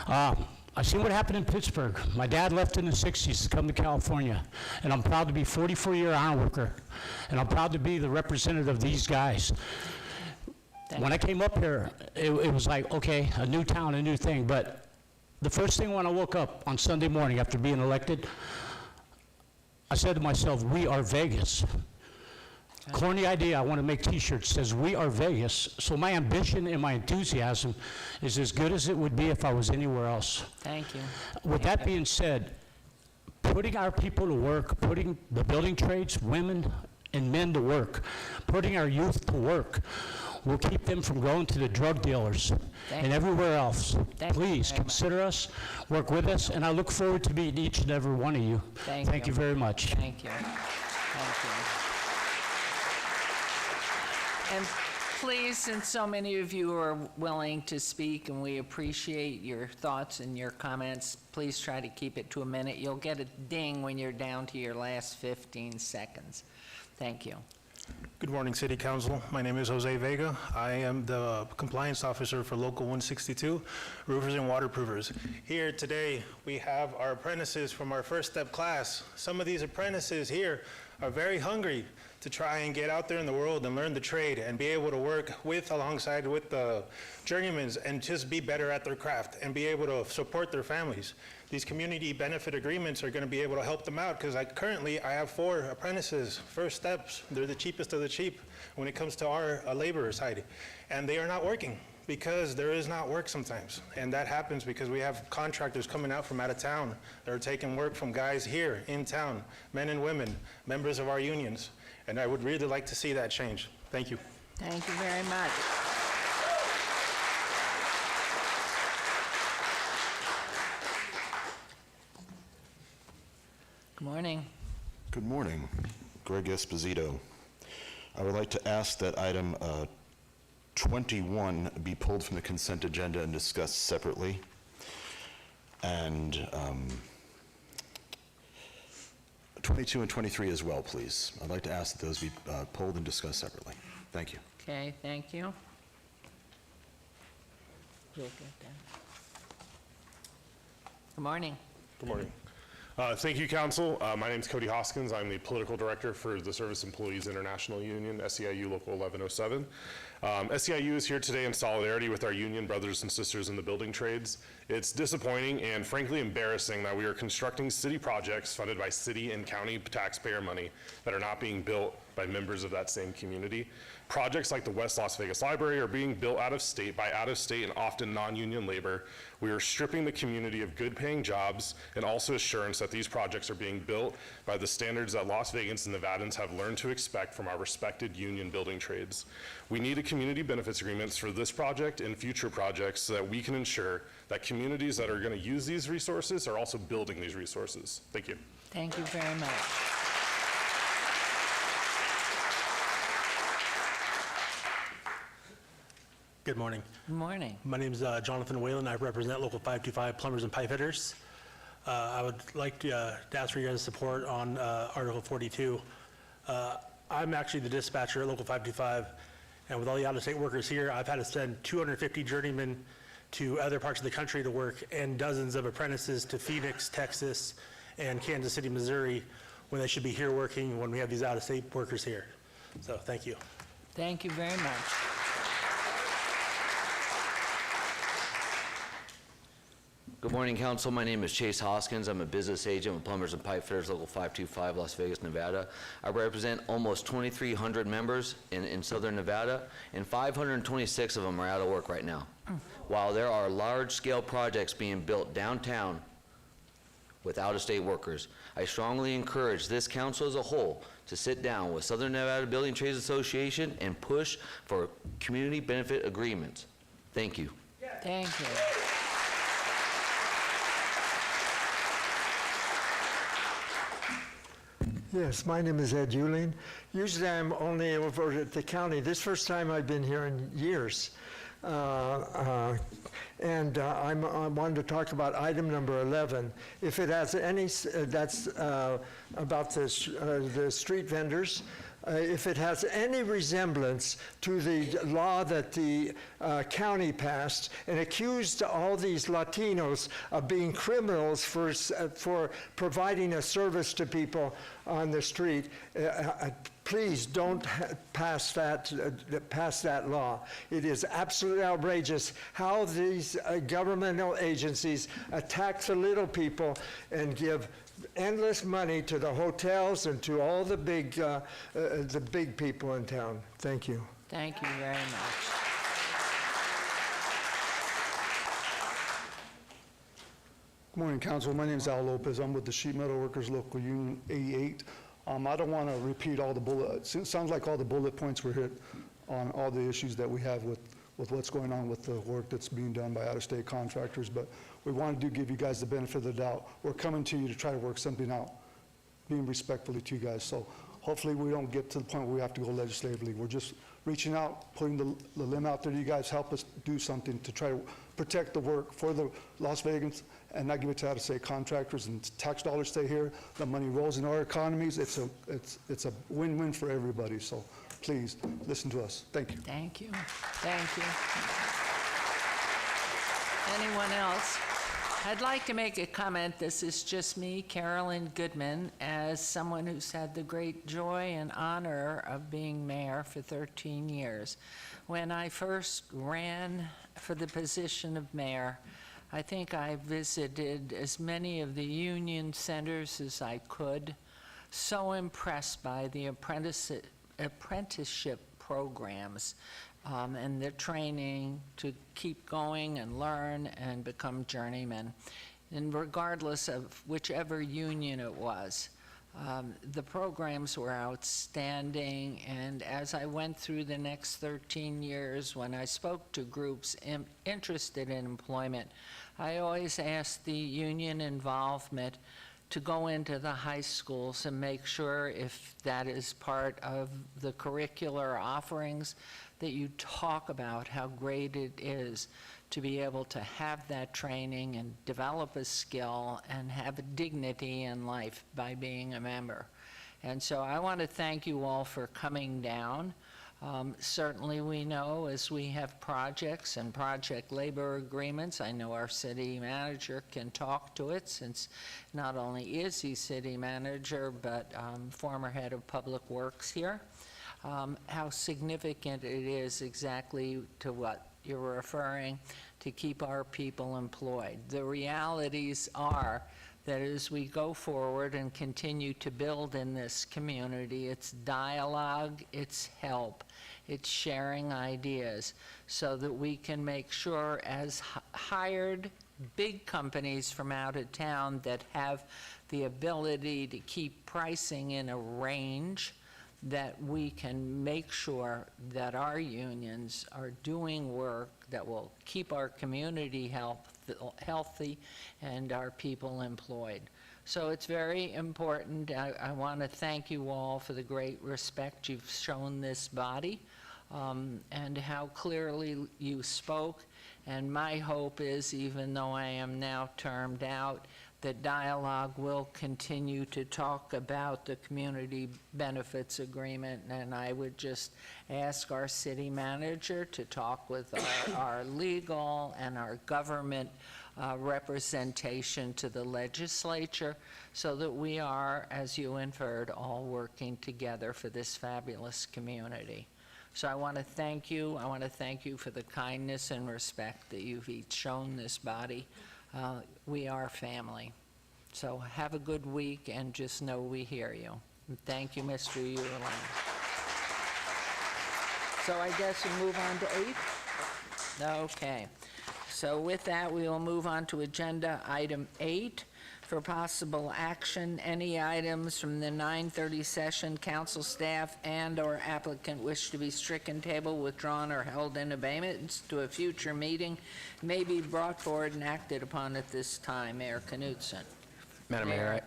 I've seen what happened in Pittsburgh. My dad left in the 60s to come to California, and I'm proud to be a 44-year iron worker, and I'm proud to be the representative of these guys. When I came up here, it was like, okay, a new town, a new thing, but the first thing when I woke up on Sunday morning after being elected, I said to myself, we are Vegas. Corny idea, I want to make t-shirts says we are Vegas. So my ambition and my enthusiasm is as good as it would be if I was anywhere else. Thank you. With that being said, putting our people to work, putting the building trades, women and men to work, putting our youth to work, will keep them from going to the drug dealers and everywhere else. Please consider us, work with us, and I look forward to meeting each and every one of you. Thank you very much. Thank you. Thank you. And please, since so many of you are willing to speak and we appreciate your thoughts and your comments, please try to keep it to a minute. You'll get a ding when you're down to your last 15 seconds. Thank you. Good morning, City Council. My name is Jose Vega. I am the Compliance Officer for Local 162, Roofers and Waterproofers. Here today, we have our apprentices from our first step class. Some of these apprentices here are very hungry to try and get out there in the world and learn the trade and be able to work alongside with the journeymans and just be better at their craft and be able to support their families. These community benefit agreements are going to be able to help them out because currently I have 4 apprentices, first steps. They're the cheapest of the cheap when it comes to our laborer side. And they are not working because there is not work sometimes. And that happens because we have contractors coming out from out of town that are taking work from guys here in town, men and women, members of our unions. And I would really like to see that change. Thank you. Thank you very much. Good morning. Good morning. Greg Esposito. I would like to ask that item 21 be pulled from the consent agenda and discussed separately. And 22 and 23 as well, please. I'd like to ask that those be pulled and discussed separately. Thank you. Okay, thank you. You'll get that. Good morning. Good morning. Thank you, Council. My name is Cody Hoskins. I'm the Political Director for the Service Employees International Union, SEIU Local 1107. SEIU is here today in solidarity with our union brothers and sisters in the building trades. It's disappointing and frankly embarrassing that we are constructing city projects funded by city and county taxpayer money that are not being built by members of that same community. Projects like the West Las Vegas Library are being built out of state by out of state and often non-union labor. We are stripping the community of good paying jobs and also assurance that these projects are being built by the standards that Las Vegans and Nevadans have learned to expect from our respected union building trades. We need a community benefits agreements for this project and future projects so that we can ensure that communities that are going to use these resources are also building these resources. Thank you. Thank you very much. Good morning. Good morning. My name is Jonathan Whalen. I represent Local 525 Plumbers and Pipe Fitters. I would like to ask for your guys' support on Article 42. I'm actually the dispatcher at Local 525, and with all the out-of-state workers here, I've had to send 250 journeymen to other parts of the country to work and dozens of apprentices to Phoenix, Texas, and Kansas City, Missouri, when they should be here working when we have these out-of-state workers here. So thank you. Thank you very much. Good morning, Council. My name is Chase Hoskins. I'm a business agent with Plumbers and Pipe Fitters, Local 525, Las Vegas, Nevada. I represent almost 2,300 members in Southern Nevada, and 526 of them are out of work right now. While there are large-scale projects being built downtown with out-of-state workers, I strongly encourage this council as a whole to sit down with Southern Nevada Building Trades Association and push for community benefit agreements. Thank you. Thank you. Yes, my name is Ed Euling. Usually I'm only over at the county. This first time I've been here in years. I wanted to talk about item number 11. If it has any, that's about the street vendors. If it has any resemblance to the law that the county passed and accused all these Latinos of being criminals for providing a service to people on the street, please don't pass that law. It is absolutely outrageous how these governmental agencies attack the little people and give endless money to the hotels and to all the big people in town. Thank you. Thank you very much. Good morning, Council. My name is Al Lopez. I'm with the Sheet Metal Workers Local Union 88. I don't want to repeat all the bullets. It sounds like all the bullet points were hit on all the issues that we have with what's going on with the work that's being done by out-of-state contractors, but we want to give you guys the benefit of the doubt. We're coming to you to try to work something out, being respectfully to you guys. So hopefully we don't get to the point where we have to go legislatively. We're just reaching out, putting the limb out there to you guys, help us do something to try to protect the work for the Las Vegans and not give it to out-of-state contractors, and tax dollars stay here, the money rolls in our economies. It's a win-win for everybody. So please listen to us. Thank you. Thank you. Thank you. Anyone else? I'd like to make a comment. This is just me, Carolyn Goodman, as someone who's had the great joy and honor of being mayor for 13 years. When I first ran for the position of mayor, I think I visited as many of the union centers as I could. So impressed by the apprenticeship programs and their training to keep going and learn and become journeymen. And regardless of whichever union it was, the programs were outstanding. And as I went through the next 13 years, when I spoke to groups interested in employment, I always asked the union involvement to go into the high schools and make sure, if that is part of the curricular offerings, that you talk about how great it is to be able to have that training and develop a skill and have a dignity in life by being a member. And so I want to thank you all for coming down. Certainly we know as we have projects and project labor agreements, I know our city manager can talk to it, since not only is he city manager, but former head of public works here, how significant it is exactly to what you're referring to keep our people employed. The realities are that as we go forward and continue to build in this community, it's dialogue, it's help, it's sharing ideas, so that we can make sure, as hired big companies from out of town that have the ability to keep pricing in a range, that we can make sure that our unions are doing work that will keep our community healthy and our people employed. So it's very important. I want to thank you all for the great respect you've shown this body, and how clearly you spoke. And my hope is, even though I am now termed out, that dialogue will continue to talk about the community benefits agreement. And I would just ask our city manager to talk with our legal and our government representation to the legislature, so that we are, as you inferred, all working together for this fabulous community. So I want to thank you. I want to thank you for the kindness and respect that you've each shown this body. We are family. So have a good week, and just know we hear you. And thank you, Mr. Uerlein. So I guess we move on to 8? Okay. So with that, we will move on to agenda item 8. For possible action, any items from the 9:30 session, council staff and/or applicant wish to be stricken, table, withdrawn, or held in abeyance to a future meeting may be brought forward and acted upon at this time. Mayor Knutson. Madam Mayor,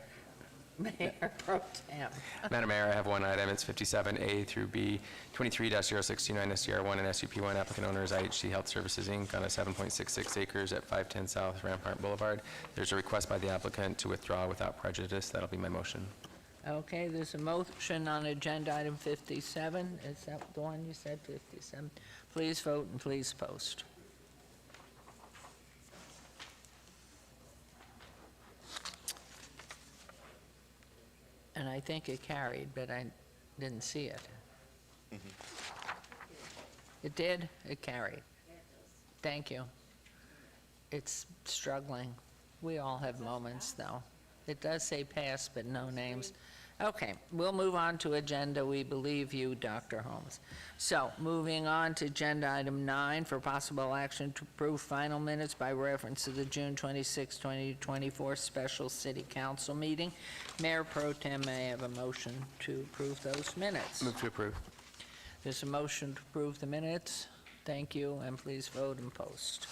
Mayor Pro Tem. Madam Mayor, I have one item. It's 57A through B, 23-0629 SDR1 and SUP1. Applicant owner is IHC Health Services, Inc. on a 7.66 acres at 510 South Rampart Boulevard. There's a request by the applicant to withdraw without prejudice. That'll be my motion. Okay, there's a motion on agenda item 57. Is that the one you said, 57? Please vote and please post. And I think it carried, but I didn't see it. It did? It carried. Thank you. It's struggling. We all have moments, though. It does say pass, but no names. Okay, we'll move on to agenda. We believe you, Dr. Holmes. So, moving on to agenda item 9 for possible action to approve final minutes by reference to the June 26, 2024 special city council meeting. Mayor Pro Tem, may I have a motion to approve those minutes? Move to approve. There's a motion to approve the minutes. Thank you, and please vote and post.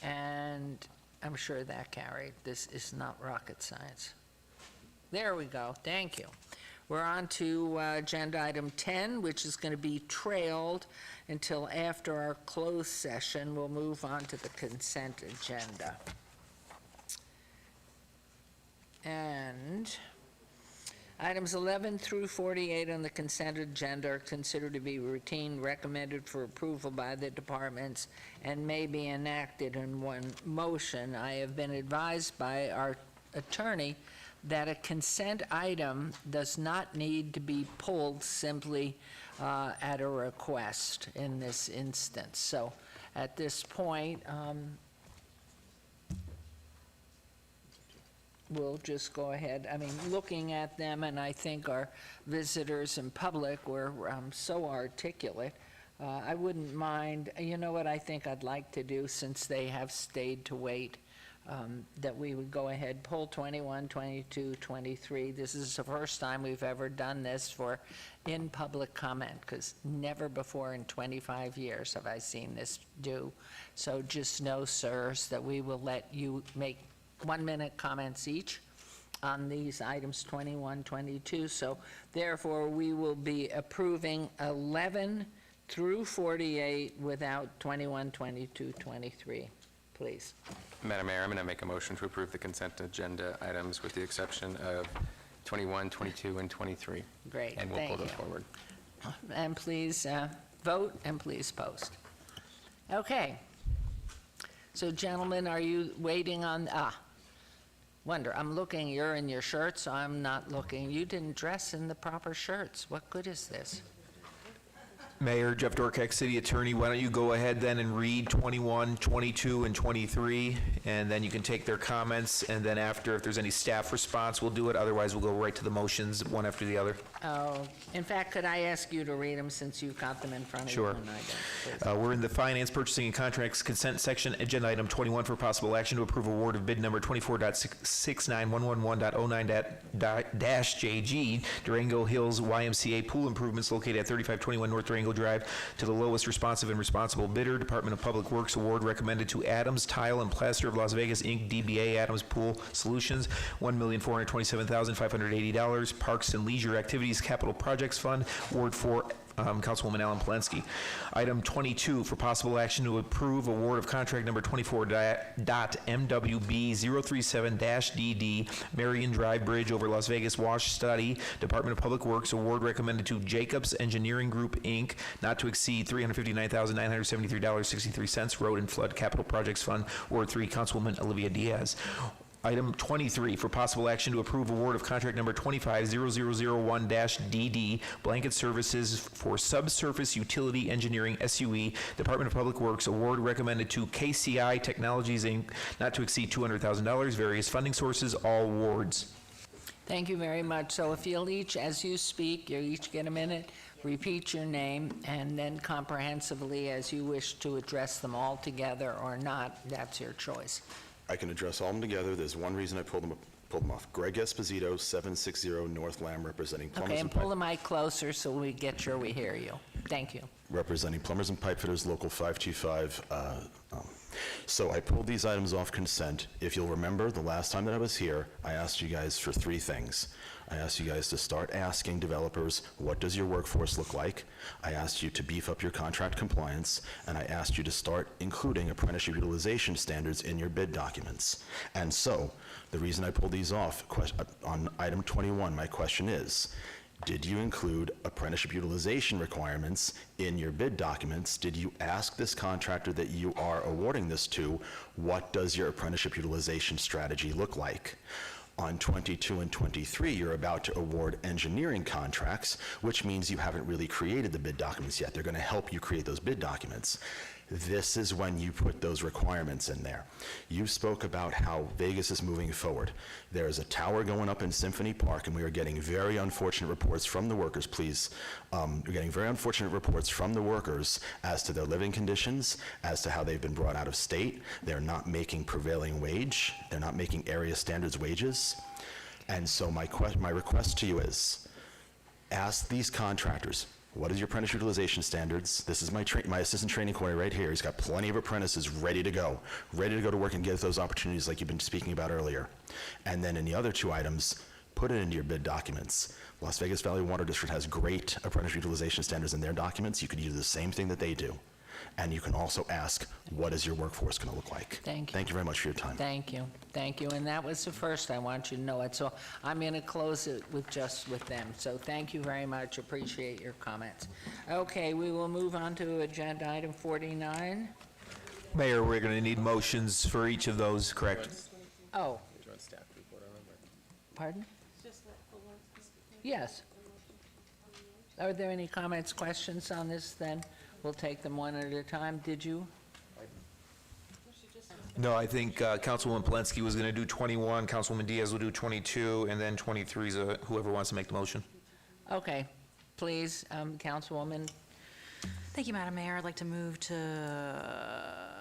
And I'm sure that carried. This is not rocket science. There we go. Thank you. We're on to agenda item 10, which is going to be trailed until after our closed session. We'll move on to the consent agenda. And items 11 through 48 on the consent agenda are considered to be routine, recommended for approval by the departments, and may be enacted in one motion. I have been advised by our attorney that a consent item does not need to be pulled simply at a request in this instance. So at this point, we'll just go ahead. I mean, looking at them, and I think our visitors in public were so articulate, I wouldn't mind, you know what I think I'd like to do, since they have stayed to wait, that we would go ahead, pull 21, 22, 23. This is the first time we've ever done this for in-public comment, because never before in 25 years have I seen this do. So just know, sirs, that we will let you make 1-minute comments each on these items 21, 22. So therefore, we will be approving 11 through 48 without 21, 22, 23. Please. Madam Mayor, I'm going to make a motion to approve the consent agenda items with the exception of 21, 22, and 23. Great, And we'll thank pull those you. forward. And please vote and please post. Okay. So gentlemen, are you waiting on, wonder, I'm looking, you're in your shirts, so I'm not looking. You didn't dress in the proper shirts. What good is this? Mayor, Jeff Dorkek, City Attorney, why don't you go ahead then and read 21, 22, and 23, and then you can take their comments, and then after, if there's any staff response, we'll do it. Otherwise, we'll go right to the motions, one after the other. Oh, in fact, could I ask you to read them since you've got them in front of you? Sure. and I don't, please? We're in the Finance, Purchasing, and Contracts Consent section, agenda item 21 for possible action to approve award of bid number 24.69111.09-JG, Durango Hills YMCA Pool Improvements located at 3521 North Durango Drive to the lowest responsive and responsible bidder, Department of Public Works award recommended to Adams Tile and Plaster of Las Vegas, Inc., DBA Adams Pool Solutions, $1,427,580. Parks and Leisure Activities Capital Projects Fund, award for Councilwoman Alan Palensky. Item 22 for possible action to approve award of contract number 24.MWB037-DD Marion Drive Bridge over Las Vegas Wash Study, Department of Public Works, award recommended to Jacobs Engineering Group, Inc., not to exceed $359,973.63, Road and Flood Capital Projects Fund, Ward 3, Councilwoman Olivia Diaz. Item 23 for possible action to approve award of contract number 250001-DD Blanket Services for Subsurface Utility Engineering SUE, Department of Public Works, award recommended to KCI Technologies, Inc., not to exceed $200,000, various funding sources, all wards. Thank you very much. So if you'll each, as you speak, you each get a minute, repeat your name, and then comprehensively as you wish to address them all together or not, that's your choice. I can address all of them together. There's one reason I pulled them off. Greg Esposito, 760 North Lamb, representing Plumbers Okay, and and pull Pipe. the mic closer so we get sure we hear you. Thank you. Representing Plumbers and Pipe Fitters, Local 525. So I pulled these items off consent. If you'll remember, the last time that I was here, I asked you guys for 3 things. I asked you guys to start asking developers, what does your workforce look like? I asked you to beef up your contract compliance, and I asked you to start including apprenticeship utilization standards in your bid documents. And so, the reason I pulled these off, on item 21, my question is, did you include apprenticeship utilization requirements in your bid documents? Did you ask this contractor that you are awarding this to, what does your apprenticeship utilization strategy look like? On 22 and 23, you're about to award engineering contracts, which means you haven't really created the bid documents yet. They're going to help you create those bid documents. This is when you put those requirements in there. You spoke about how Vegas is moving forward. There is a tower going up in Symphony Park, and we are getting very unfortunate reports from the workers, please. We're getting very unfortunate reports from the workers as to their living conditions, as to how they've been brought out of state. They're not making prevailing wage. They're not making area standards wages. And so my request to you is, ask these contractors, what is your apprentice utilization standards? This is my assistant training coordinator right here. He's got plenty of apprentices ready to go to work and get those opportunities like you've been speaking about earlier. And then in the other 2 items, put it into your bid documents. Las Vegas Valley Water District has great apprentice utilization standards in their documents. You could do the same thing that they do. And you can also ask, what is your workforce going to look like? Thank you. Thank you very much for your time. Thank you. Thank you. And that was the first. I want you to know it. So I'm going to close it with them. So thank you very much. Appreciate your comments. Okay, we will move on to agenda item 49. Mayor, we're going to need motions for each of those, correct? Oh. Pardon? Yes. Are there any comments, questions on this then? We'll take them one at a time. Did you? No, I think Councilwoman Palensky was going to do 21, Councilwoman Diaz will do 22, and then 23 is whoever wants to make the motion. Okay. Please, Councilwoman. Thank you, Madam Mayor. I'd like to move to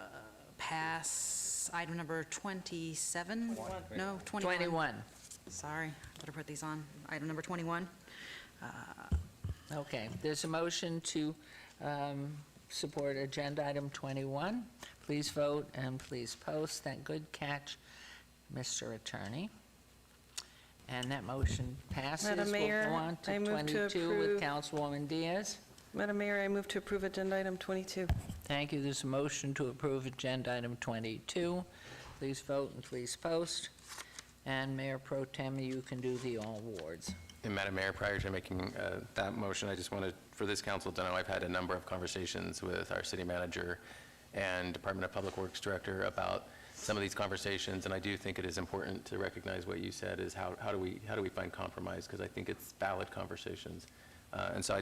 pass item number 27. No, 21. 21. Sorry, better put these on. Item number 21. Okay. There's a motion to support agenda item 21. Please vote and please post. That good catch. Mr. Attorney. And that motion passes. Madam Mayor, We'll go on to I move to 22 with approve. Councilwoman Diaz. Madam Mayor, I move to approve agenda item 22. Thank you. There's a motion to approve agenda item 22. Please vote and please post. And Mayor Pro Tem, you can do the all wards. And Madam Mayor, prior to making that motion, I just wanted, for this council to know, I've had a number of conversations with our city manager and Department of Public Works Director about some of these conversations, and I do think it is important to recognize what you said is how do we find compromise, because I think it's valid conversations. And so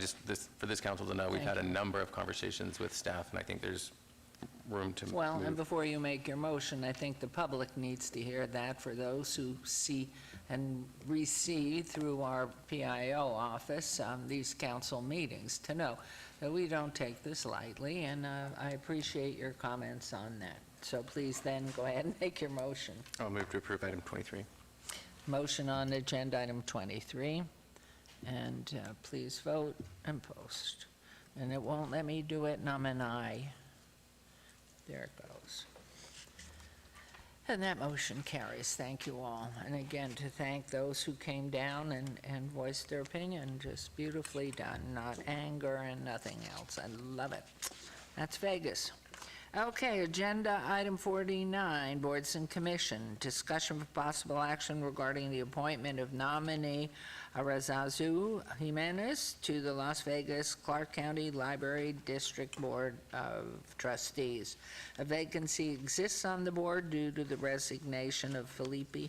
for this council to know, we've had a number of conversations with staff, and I think there's room to Well, and move. before you make your motion, I think the public needs to hear that for those who see and receive through our PIO office these council meetings, to know that we don't take this lightly, and I appreciate your comments on that. So please then go ahead and make your motion. I'll move to approve item 23. Motion on agenda item 23, and please vote and post. And it won't let me do it, and I'm an aye. There it goes. And that motion carries. Thank you all. And again, to thank those who came down and voiced their opinion. Just beautifully done, not anger and nothing else. I love it. That's Vegas. Okay, agenda item 49, boards and commission. Discussion for possible action regarding the appointment of nominee Arazazu Jimenez to the Las Vegas Clark County Library District Board of Trustees. A vacancy exists on the board due to the resignation of Felipe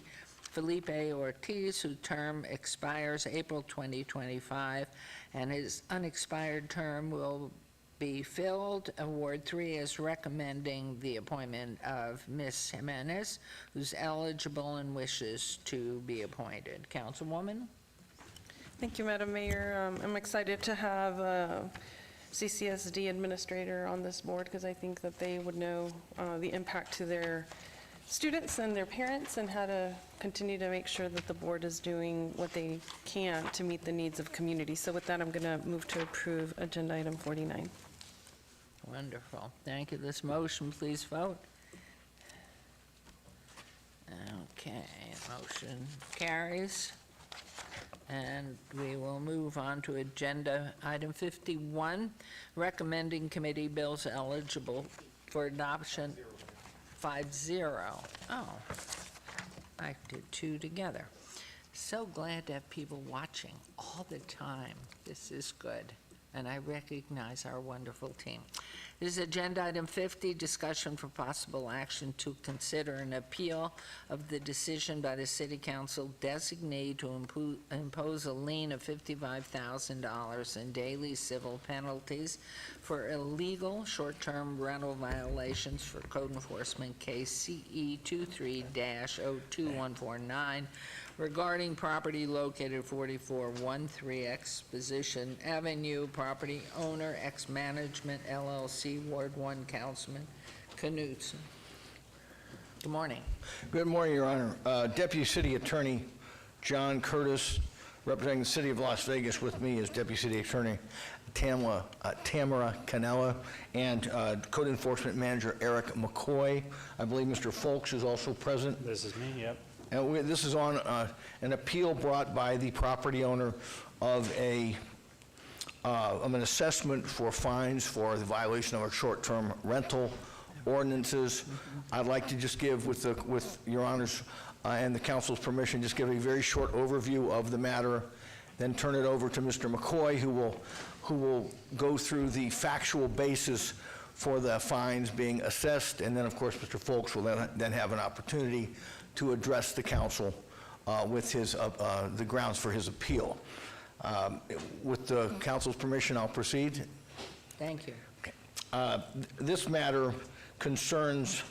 Ortiz, whose term expires April 2025, and his unexpired term will be filled. Ward 3 is recommending the appointment of Ms. Jimenez, who's eligible and wishes to be appointed. Councilwoman? Thank you, Madam Mayor. I'm excited to have a CCSD administrator on this board because I think that they would know the impact to their students and their parents and how to continue to make sure that the board is doing what they can to meet the needs of community. So with that, I'm going to move to approve agenda item 49. Wonderful. Thank you. This motion, please vote. Okay, motion carries. And we will move on to agenda item 51, recommending committee bills eligible for adoption. 5-0. Oh, I did two together. So glad to have people watching all the time. This is good. And I recognize our wonderful team. This is agenda item 50, discussion for possible action to consider an appeal of the decision by the City Council designee to impose a lien of $55,000 in daily civil penalties for illegal short-term rental violations for Code Enforcement Case CE 23-02149 regarding property located 4413 Exposition Avenue, property owner, X-Management LLC, Ward 1, Councilman Knutson. Good morning. Good morning, Your Honor. Deputy City Attorney John Curtis, representing the City of Las Vegas. With me is Deputy City Attorney Tamara Canella and Code Enforcement Manager Eric McCoy. I believe Mr. Folks is also present. This is me, yep. And this is on an appeal brought by the property owner of an assessment for fines for the violation of our short-term rental ordinances. I'd like to just give, with Your Honor's and the council's permission, just give a very short overview of the matter, then turn it over to Mr. McCoy, who will go through the factual basis for the fines being assessed, and then, of course, Mr. Folks will then have an opportunity to address the council with the grounds for his appeal. With the council's permission, I'll proceed. Thank you. Okay. This matter concerns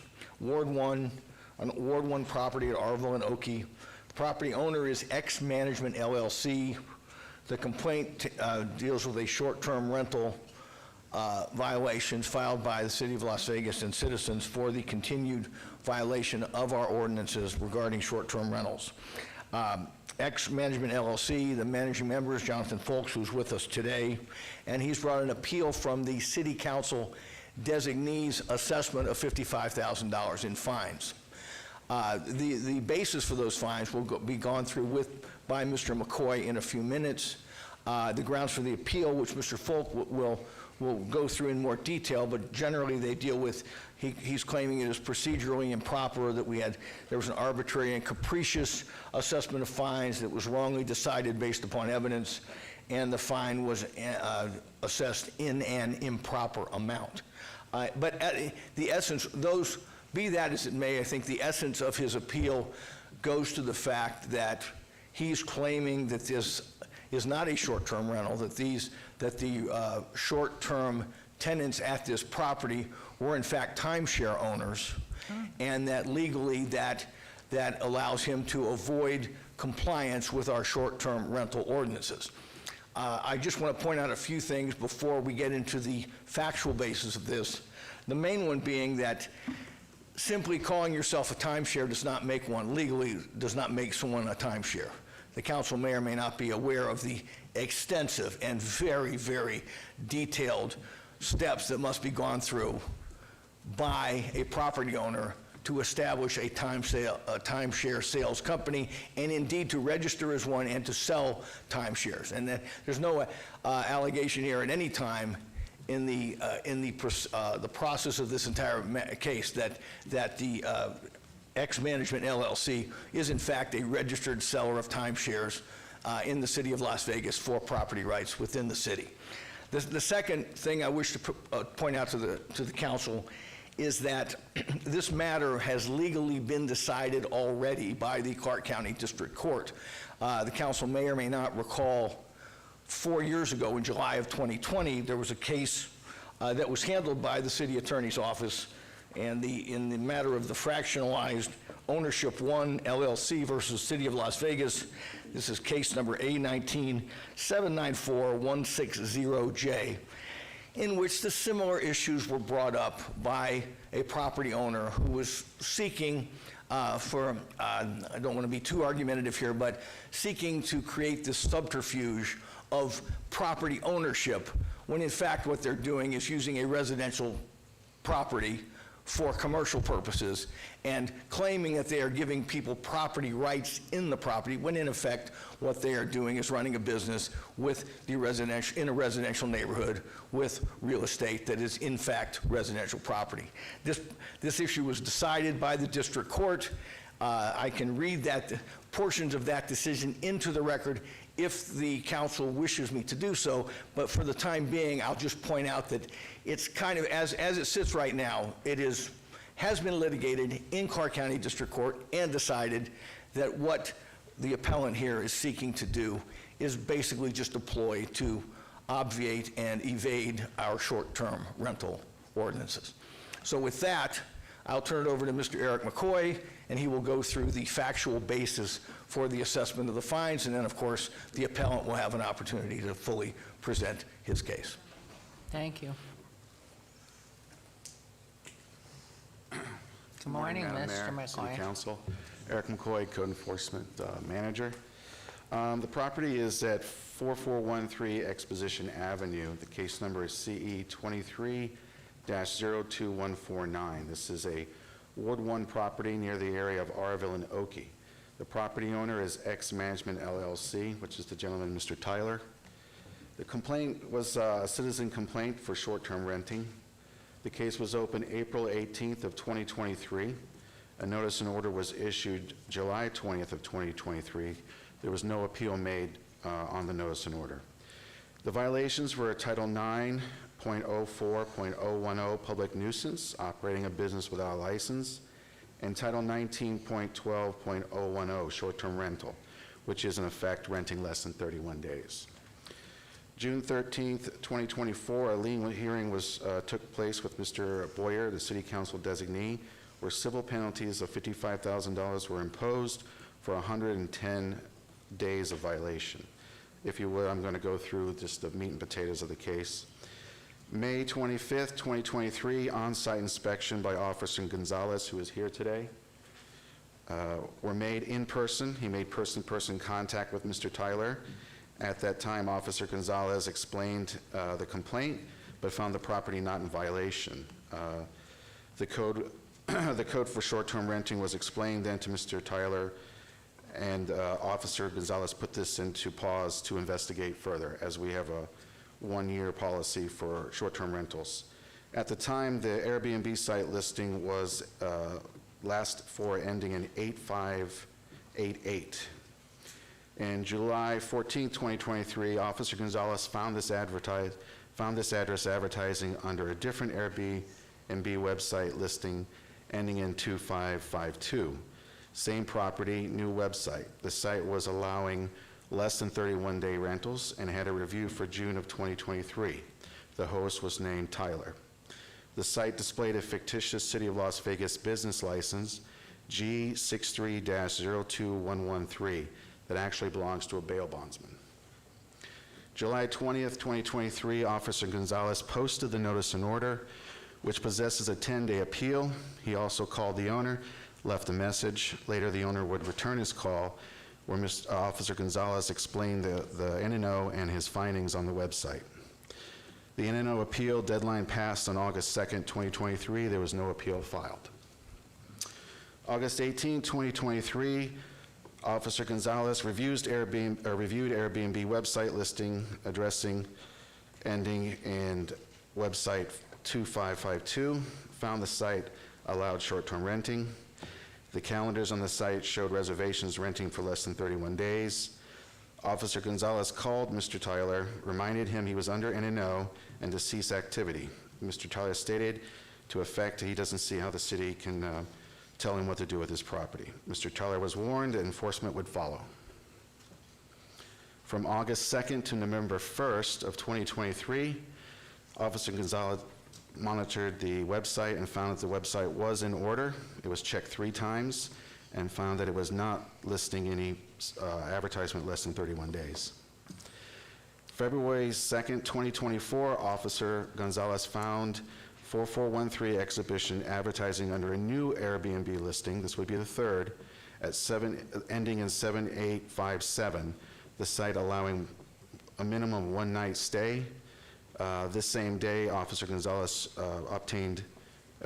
Ward 1, an Ward 1 property at Arville and Oakey. The property owner is X-Management LLC. The complaint deals with a short-term rental violations filed by the City of Las Vegas and citizens for the continued violation of our ordinances regarding short-term rentals. X-Management LLC, the managing member is Jonathan Folks, who's with us today, and he's brought an appeal from the City Council designee's assessment of $55,000 in fines. The basis for those fines will be gone through by Mr. McCoy in a few minutes. The grounds for the appeal, which Mr. Folk will go through in more detail, but generally they deal with, he's claiming it is procedurally improper, that there was an arbitrary and capricious assessment of fines that was wrongly decided based upon evidence, and the fine was assessed in an improper amount. But the essence, be that as it may, I think the essence of his appeal goes to the fact that he's claiming that this is not a short-term rental, that the short-term tenants at this property were in fact timeshare owners, and that legally that allows him to avoid compliance with our short-term rental ordinances. I just want to point out a few things before we get into the factual basis of this. The main one being that simply calling yourself a timeshare does not make one, legally does not make someone a timeshare. The council may or may not be aware of the extensive and very, very detailed steps that must be gone through by a property owner to establish a timeshare sales company, and indeed to register as one and to sell timeshares. And that there's no allegation here at any time in the process of this entire case that the X Management LLC is in fact a registered seller of timeshares in the city of Las Vegas for property rights within the city. The second thing I wish to point out to the council is that this matter has legally been decided already by the Clark County District Court. The council may or may not recall 4 years ago in July of 2020, there was a case that was handled by the city attorney's office, and in the matter of the fractionalized Ownership One LLC versus City of Las Vegas. This is case number A19-794-160J, in which the similar issues were brought up by a property owner who was seeking I don't want to be too argumentative here, but seeking to create this subterfuge of property ownership, when in fact what they're doing is using a residential property for commercial purposes and claiming that they are giving people property rights in the property, when in effect what they are doing is running a business in a residential neighborhood with real estate that is in fact residential property. This issue was decided by the district court. I can read portions of that decision into the record if the council wishes me to do so, but for the time being, I'll just point out that it's kind of, as it sits right now, has been litigated in Clark County District Court and decided that what the appellant here is seeking to do is basically just a ploy to obviate and evade our short-term rental ordinances. So with that, I'll turn it over to Mr. Eric McCoy, and he will go through the factual basis for the assessment of the fines, and then, of course, the appellant will have an opportunity to fully present his case. Thank you. Good morning, Mr. Mayor, City McCoy. Council. Eric McCoy, Code Enforcement Manager. The property is at 4413 Exposition Avenue. The case number is CE 23-02149. This is a Ward 1 property near the area of Arville and Oakey. The property owner is X Management LLC, which is the gentleman, Mr. Tyler. The complaint was a citizen complaint for short-term renting. The case was opened April 18th of 2023. A notice and order was issued July 20th of 2023. There was no appeal made on the notice and order. The violations were Title 9.04.010, public nuisance, operating a business without a license, and Title 19.12.010, short-term rental, which is in effect renting less than 31 days. June 13th, 2024, a lien hearing took place with Mr. Boyer, the City Council designee, where civil penalties of $55,000 were imposed for 110 days of violation. If you would, I'm going to go through just the meat and potatoes of the case. May 25th, 2023, on-site inspection by Officer Gonzalez, who is here today, were made in person. He made person-to-person contact with Mr. Tyler. At that time, Officer Gonzalez explained the complaint, but found the property not in violation. The code the code for short-term renting was explained then to Mr. Tyler, and Officer Gonzalez put this into pause to investigate further, as we have a one-year policy for short-term rentals. At the time, the Airbnb site listing was last four ending in 8588. In July 14, 2023, Officer Gonzalez found this address advertising under a different Airbnb website listing ending in 2552. Same property, new website. The site was allowing less than 31-day rentals and had a review for June of 2023. The host was named Tyler. The site displayed a fictitious City of Las Vegas business license, G63-02113, that actually belongs to a bail bondsman. July 20th, 2023, Officer Gonzalez posted the notice and order, which possesses a 10-day appeal. He also called the owner, left a message. Later, the owner would return his call, where Officer Gonzalez explained the NNO and his findings on the website. The NNO appeal deadline passed on August 2nd, 2023. There was no appeal filed. August 18, 2023, Officer Gonzalez reviewed Airbnb website listing, addressing, ending, and website 2552, found the site allowed short-term renting. The calendars on the site showed reservations renting for less than 31 days. Officer Gonzalez called Mr. Tyler, reminded him he was under NNO and to cease activity. Mr. Tyler stated to effect he doesn't see how the city can tell him what to do with his property. Mr. Tyler was warned that enforcement would follow. From August 2nd to November 1st of 2023, Officer Gonzalez monitored the website and found that the website was in order. It was checked 3 times and found that it was not listing any advertisement less than 31 days. February 2nd, 2024, Officer Gonzalez found 4413 exhibition advertising under a new Airbnb listing. This would be the third, at ending in 7857, the site allowing a minimum one-night stay. This same day, Officer Gonzalez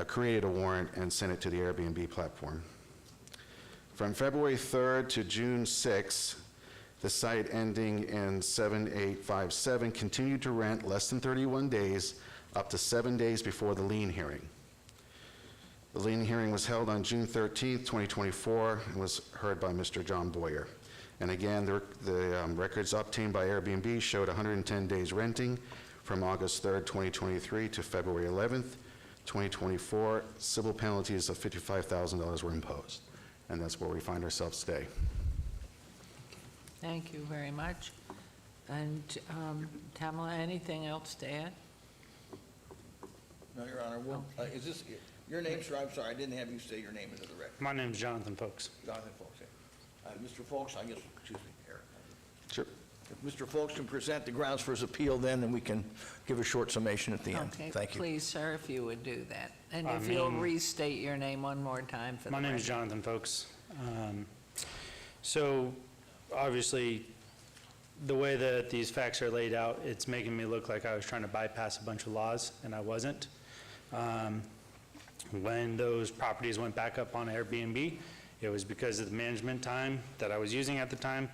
created a warrant and sent it to the Airbnb platform. From February 3rd to June 6th, the site ending in 7857 continued to rent less than 31 days, up to 7 days before the lien hearing. The lien hearing was held on June 13th, 2024, and was heard by Mr. John Boyer. And again, the records obtained by Airbnb showed 110 days renting from August 3rd, 2023 to February 11th, 2024. Civil penalties of $55,000 were imposed. And that's where we find ourselves today. Thank you very much. And Tamala, anything else to add? No, Your Honor. Well, is this your name, sir? I'm sorry, I didn't have you say your name into the record. My name's Jonathan Folks. Jonathan Folks. Mr. Folks, I guess, excuse me, Eric. Sure. If Mr. Folks can present the grounds for his appeal, then we can give a short summation at the end. Okay, Thank you. please, sir, if you would do that. And if you'll restate your name one more time for the My name is record. Jonathan Folks. So, obviously, the way that these facts are laid out, it's making me look like I was trying to bypass a bunch of laws, and I wasn't. When those properties went back up on Airbnb, it was because of the management time that I was using at the time.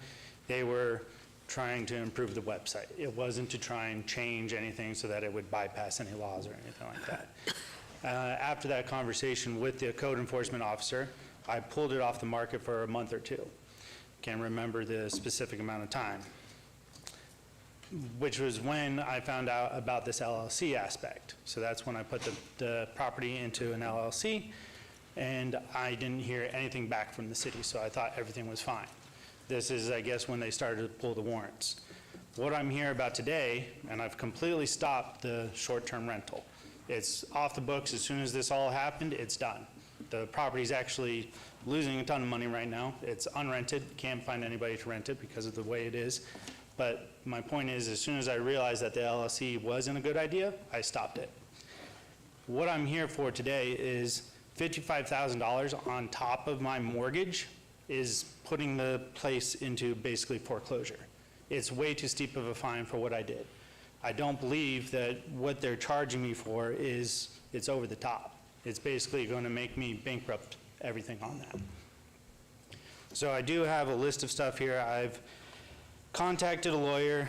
They were trying to improve the website. It wasn't to try and change anything so that it would bypass any laws or anything like that. After that conversation with the code enforcement officer, I pulled it off the market for a month or 2. Can't remember the specific amount of time, which was when I found out about this LLC aspect. So that's when I put the property into an LLC, and I didn't hear anything back from the city, so I thought everything was fine. This is, I guess, when they started to pull the warrants. What I'm here about today, and I've completely stopped the short-term rental. It's off the books. As soon as this all happened, it's done. The property's actually losing a ton of money right now. It's unrented, can't find anybody to rent it because of the way it is. But my point is, as soon as I realized that the LLC wasn't a good idea, I stopped it. What I'm here for today is $55,000 on top of my mortgage is putting the place into basically foreclosure. It's way too steep of a fine for what I did. I don't believe that what they're charging me for it's over the top. it's basically going to make me bankrupt everything on that. So I do have a list of stuff here. I've contacted a lawyer.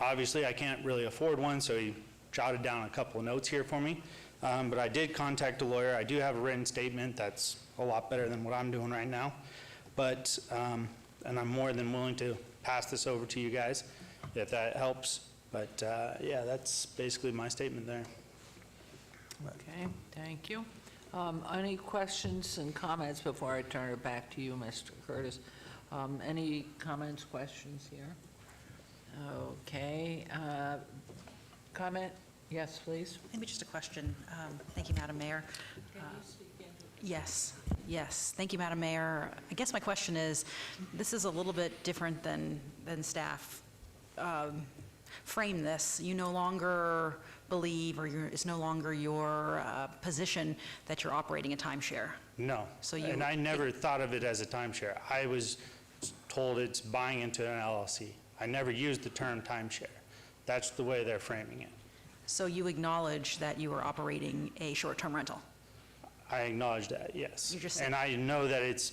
Obviously, I can't really afford one, so he jotted down a couple of notes here for me. But I did contact a lawyer. I do have a written statement that's a lot better than what I'm doing right now. But, and I'm more than willing to pass this over to you guys if that helps. But yeah, that's basically my statement there. Okay, thank you. Any questions and comments before I turn it back to you, Mr. Curtis? Any comments, questions here? Okay, comment? Yes, please. Maybe just a question. Thank you, Madam Mayor. Yes, yes. Thank you, Madam Mayor. I guess my question is, this is a little bit different than staff frame this. You no longer believe, or it's no longer your position that you're operating a timeshare. No, So you- and I never thought of it as a timeshare. I was told it's buying into an LLC. I never used the term timeshare. That's the way they're framing it. So you acknowledge that you are operating a short-term rental? I acknowledge that, yes. You just said- And I know that it's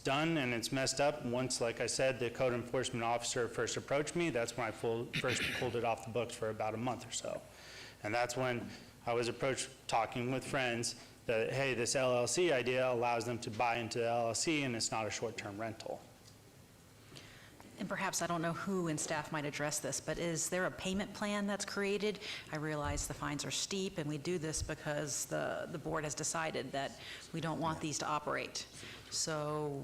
done and it's messed up. Once, like I said, the code enforcement officer first approached me, that's when I first pulled it off the books for about a month or so. And that's when I was approached talking with friends that, hey, this LLC idea allows them to buy into the LLC and it's not a short-term rental. And perhaps, I don't know who in staff might address this, but is there a payment plan that's created? I realize the fines are steep, and we do this because the board has decided that we don't want these to operate. So,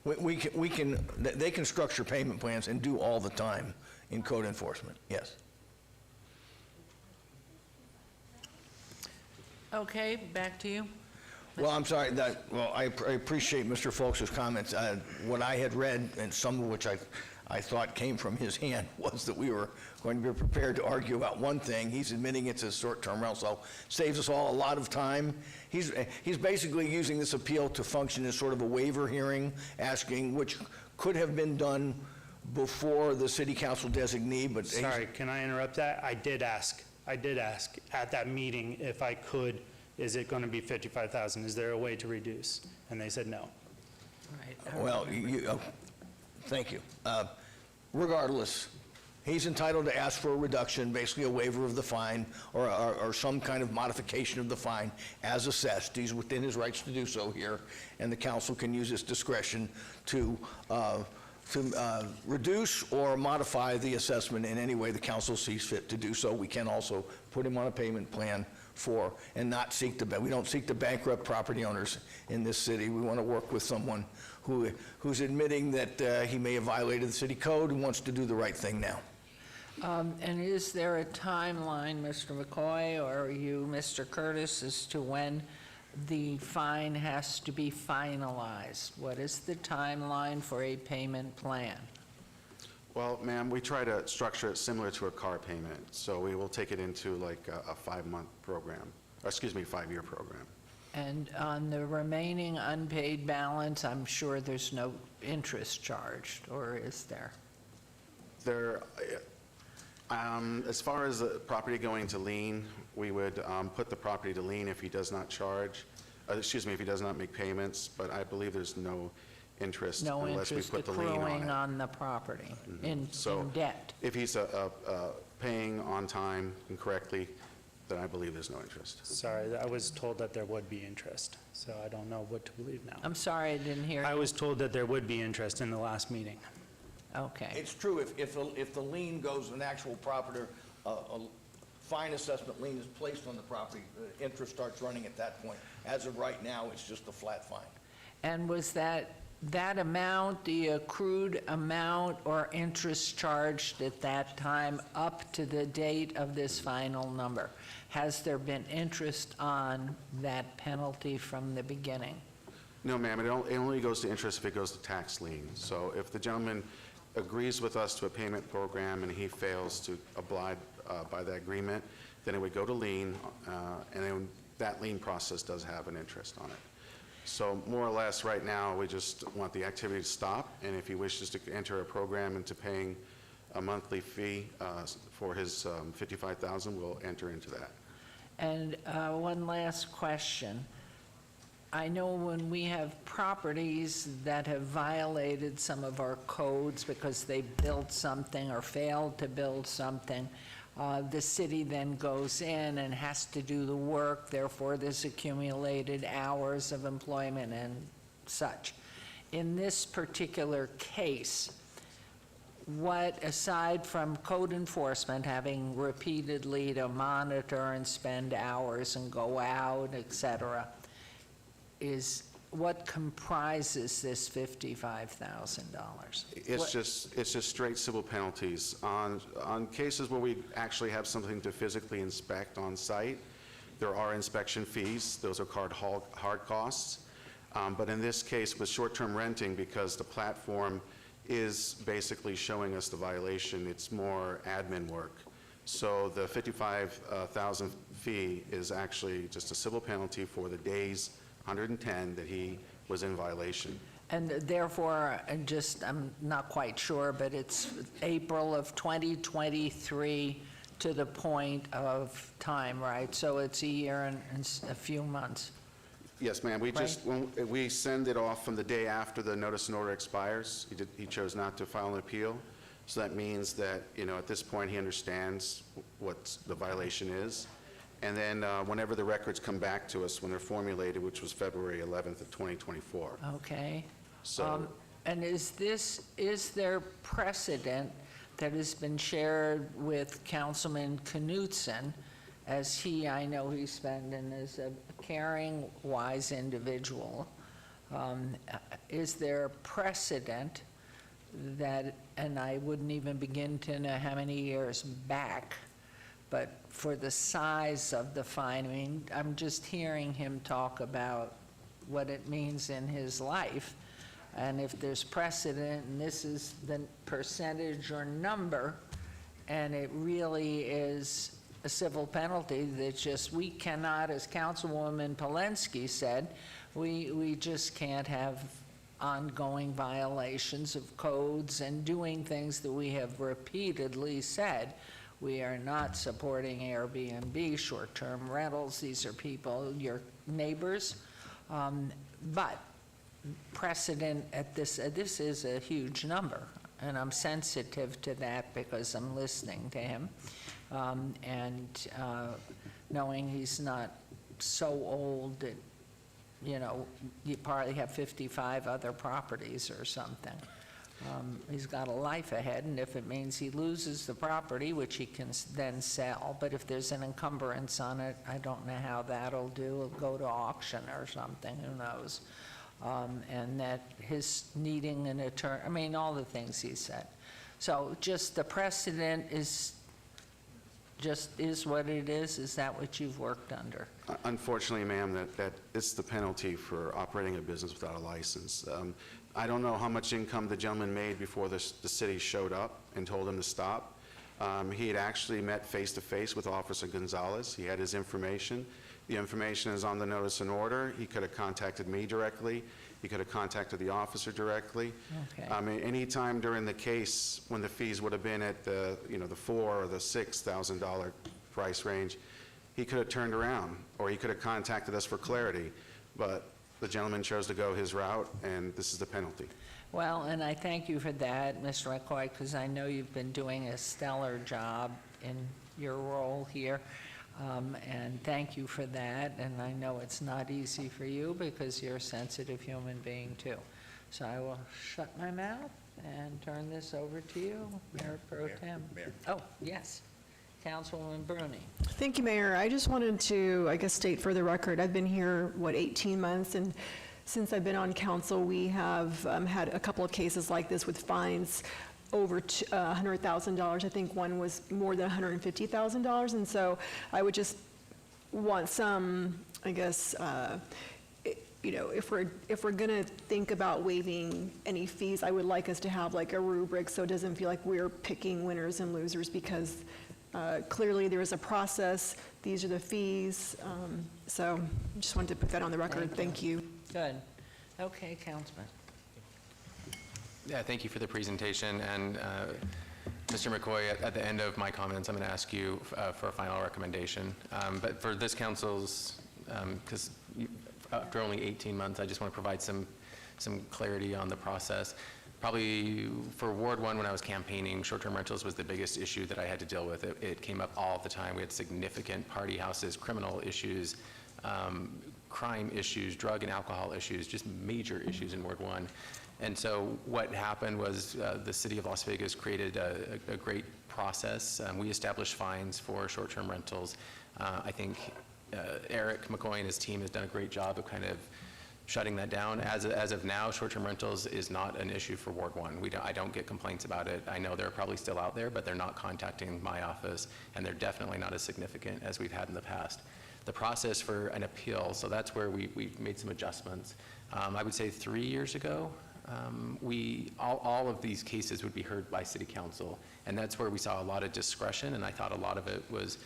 They can structure payment plans and do all the time in code enforcement, yes. Okay, back to you. Well, I'm sorry, I appreciate Mr. Folks' comments. What I had read, and some of which I thought came from his hand, was that we were going to be prepared to argue about one thing. He's admitting it's a short-term rental, so saves us all a lot of time. He's basically using this appeal to function as sort of a waiver hearing, asking which could have been done before the city council designee, but... Sorry, can I interrupt that? I did ask at that meeting if I could. Is it going to be $55,000? Is there a way to reduce? And they said no. Well, thank you. Regardless, he's entitled to ask for a reduction, basically a waiver of the fine, or some kind of modification of the fine as assessed. He's within his rights to do so here, and the council can use its discretion to reduce or modify the assessment in any way the council sees fit to do so. We can also put him on a payment plan and not seek we don't seek to bankrupt property owners in this city. We want to work with someone who's admitting that he may have violated the city code and wants to do the right thing now. And is there a timeline, Mr. McCoy, or you, Mr. Curtis, as to when the fine has to be finalized? What is the timeline for a payment plan? Well, ma'am, we try to structure it similar to a car payment. So we will take it into like a 5-month program, or excuse me, 5-year program. And on the remaining unpaid balance, I'm sure there's no interest charged, or is there? As far as the property going to lien, we would put the property to lien if he does not charge, if he does not make payments, but I believe there's no interest unless we put the lien on it. No interest accruing on the property in debt. If he's paying on time and correctly, then I believe there's no interest. Sorry, I was told that there would be interest, so I don't know what to believe now. I'm sorry, I didn't hear. I was told that there would be interest in the last meeting. Okay. It's true, if the lien goes an actual property, a fine assessment lien is placed on the property, the interest starts running at that point. As of right now, it's just a flat fine. And was that amount, the accrued amount or interest charged at that time up to the date of this final number? Has there been interest on that penalty from the beginning? No, ma'am, it only goes to interest if it goes to tax lien. So if the gentleman agrees with us to a payment program and he fails to abide by that agreement, then it would go to lien, and then that lien process does have an interest on it. So more or less, right now, we just want the activity to stop, and if he wishes to enter a program into paying a monthly fee for his $55,000, we'll enter into that. And one last question. I know when we have properties that have violated some of our codes because they built something or failed to build something, the city then goes in and has to do the work, therefore there's accumulated hours of employment and such. In this particular case, what, aside from code enforcement having repeatedly to monitor and spend hours and go out, et cetera, is what comprises this $55,000? It's just straight civil penalties. On cases where we actually have something to physically inspect on site, there are inspection fees. Those are called hard costs. But in this case, with short-term renting, because the platform is basically showing us the violation, it's more admin work. So the $55,000 fee is actually just a civil penalty for the days, 110, that he was in violation. And therefore, I'm not quite sure, but it's April of 2023 to the point of time, right? So it's a year and a few months. Yes, ma'am. We send it off from the day after the notice and order expires. He chose not to file an appeal. So that means that, at this point, he understands what the violation is. And then whenever the records come back to us, when they're formulated, which was February 11th of 2024. Okay. So, And is there precedent that has been shared with Councilman Knutson, as I know he's been and is a caring, wise individual? Is there precedent that, and I wouldn't even begin to know how many years back, but for the size of the fine? I mean, I'm just hearing him talk about what it means in his life. And if there's precedent, and this is the percentage or number, and it really is a civil penalty that just, we cannot, as Councilwoman Polensky said, we just can't have ongoing violations of codes and doing things that we have repeatedly said. We are not supporting Airbnb, short-term rentals. These are people, your neighbors. But precedent at this is a huge number, and I'm sensitive to that because I'm listening to him. And knowing he's not so old that, you probably have 55 other properties or something. He's got a life ahead, and if it means he loses the property, which he can then sell, but if there's an encumbrance on it, I don't know how that'll do. It'll go to auction or something, who knows? And that his needing an attorney, I mean, all the things he said. So just the precedent is what it is? Is that what you've worked under? unfortunately, ma'am, that it's the penalty for operating a business without a license. I don't know how much income the gentleman made before the city showed up and told him to stop. He had actually met face-to-face with Officer Gonzalez. He had his information. The information is on the notice and order. He could have contacted me directly. He could have contacted the officer directly. Okay. Any time during the case when the fees would have been at the $4,000 or the $6,000 price range, he could have turned around, or he could have contacted us for clarity. But the gentleman chose to go his route, and this is the penalty. Well, and I thank you for that, Mr. McCoy, because I know you've been doing a stellar job in your role here. And thank you for that. And I know it's not easy for you because you're a sensitive human being too. So I will shut my mouth and turn this over to you, Mayor Pro Tem. Oh, yes. Councilwoman Bruni. Thank you, Mayor. I just wanted to, state for the record, I've been here, 18 months, and since I've been on council, we have had a couple of cases like this with fines over $100,000. I think one was more than $150,000, and so I would just want some, if we're going to think about waiving any fees, I would like us to have like a rubric so it doesn't feel like we're picking winners and losers, because clearly there is a process. These are the fees. So I just wanted to put that on the record. Thank you. Good. Okay, Councilman. Yeah, thank you for the presentation, and Mr. McCoy, at the end of my comments, I'm going to ask you for a final recommendation. But for this council's, because after only 18 months, I just want to provide some clarity on the process. Probably for Ward 1, when I was campaigning, short-term rentals was the biggest issue that I had to deal with. It came up all the time. We had significant party houses, criminal issues, crime issues, drug and alcohol issues, just major issues in Ward 1. And so what happened was the city of Las Vegas created a great process. We established fines for short-term rentals. I think Eric McCoy and his team has done a great job of kind of shutting that down. As of now, short-term rentals is not an issue for Ward 1. I don't get complaints about it. I know they're probably still out there, but they're not contacting my office, and they're definitely not as significant as we've had in the past. The process for an appeal, so that's where we've made some adjustments. I would say 3 years ago, all of these cases would be heard by city council, and that's where we saw a lot of discretion, and I thought a lot of it was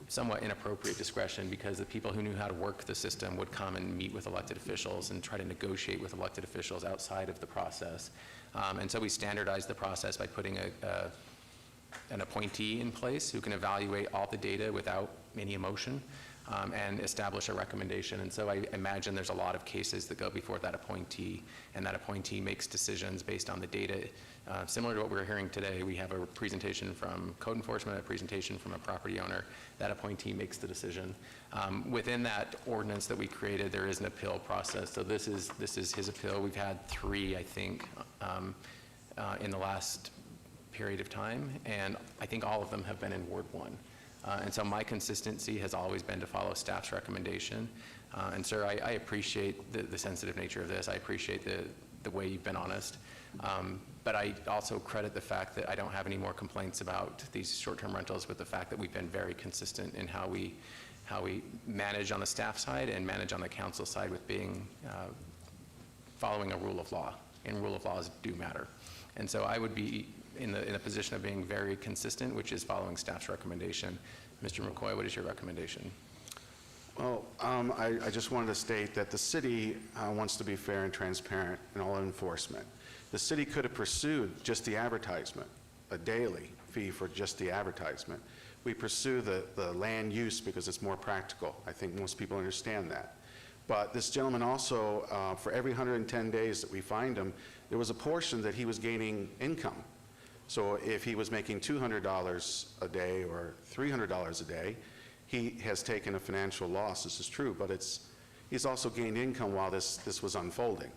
somewhat inappropriate discretion because the people who knew how to work the system would come and meet with elected officials and try to negotiate with elected officials outside of the process. And so we standardized the process by putting an appointee in place who can evaluate all the data without any emotion and establish a recommendation. And so I imagine there's a lot of cases that go before that appointee, and that appointee makes decisions based on the data. Similar to what we're hearing today, we have a presentation from code enforcement, a presentation from a property owner. That appointee makes the decision. Within that ordinance that we created, there is an appeal process. So this is his appeal. We've had 3, I think, in the last period of time, and I think all of them have been in Ward 1. And so my consistency has always been to follow staff's recommendation. And sir, I appreciate the sensitive nature of this. I appreciate the way you've been honest. But I also credit the fact that I don't have any more complaints about these short-term rentals with the fact that we've been very consistent in how we manage on the staff side and manage on the council side with being following a rule of law, and rule of laws do matter. And so I would be in a position of being very consistent, which is following staff's recommendation. Mr. McCoy, what is your recommendation? Well, I just wanted to state that the city wants to be fair and transparent in all enforcement. The city could have pursued just the advertisement, a daily fee for just the advertisement. We pursue the land use because it's more practical. I think most people understand that. But this gentleman also, for every 110 days that we fined him, there was a portion that he was gaining income. So if he was making $200 a day or $300 a day, he has taken a financial loss. This is true, but he's also gained income while this was unfolding.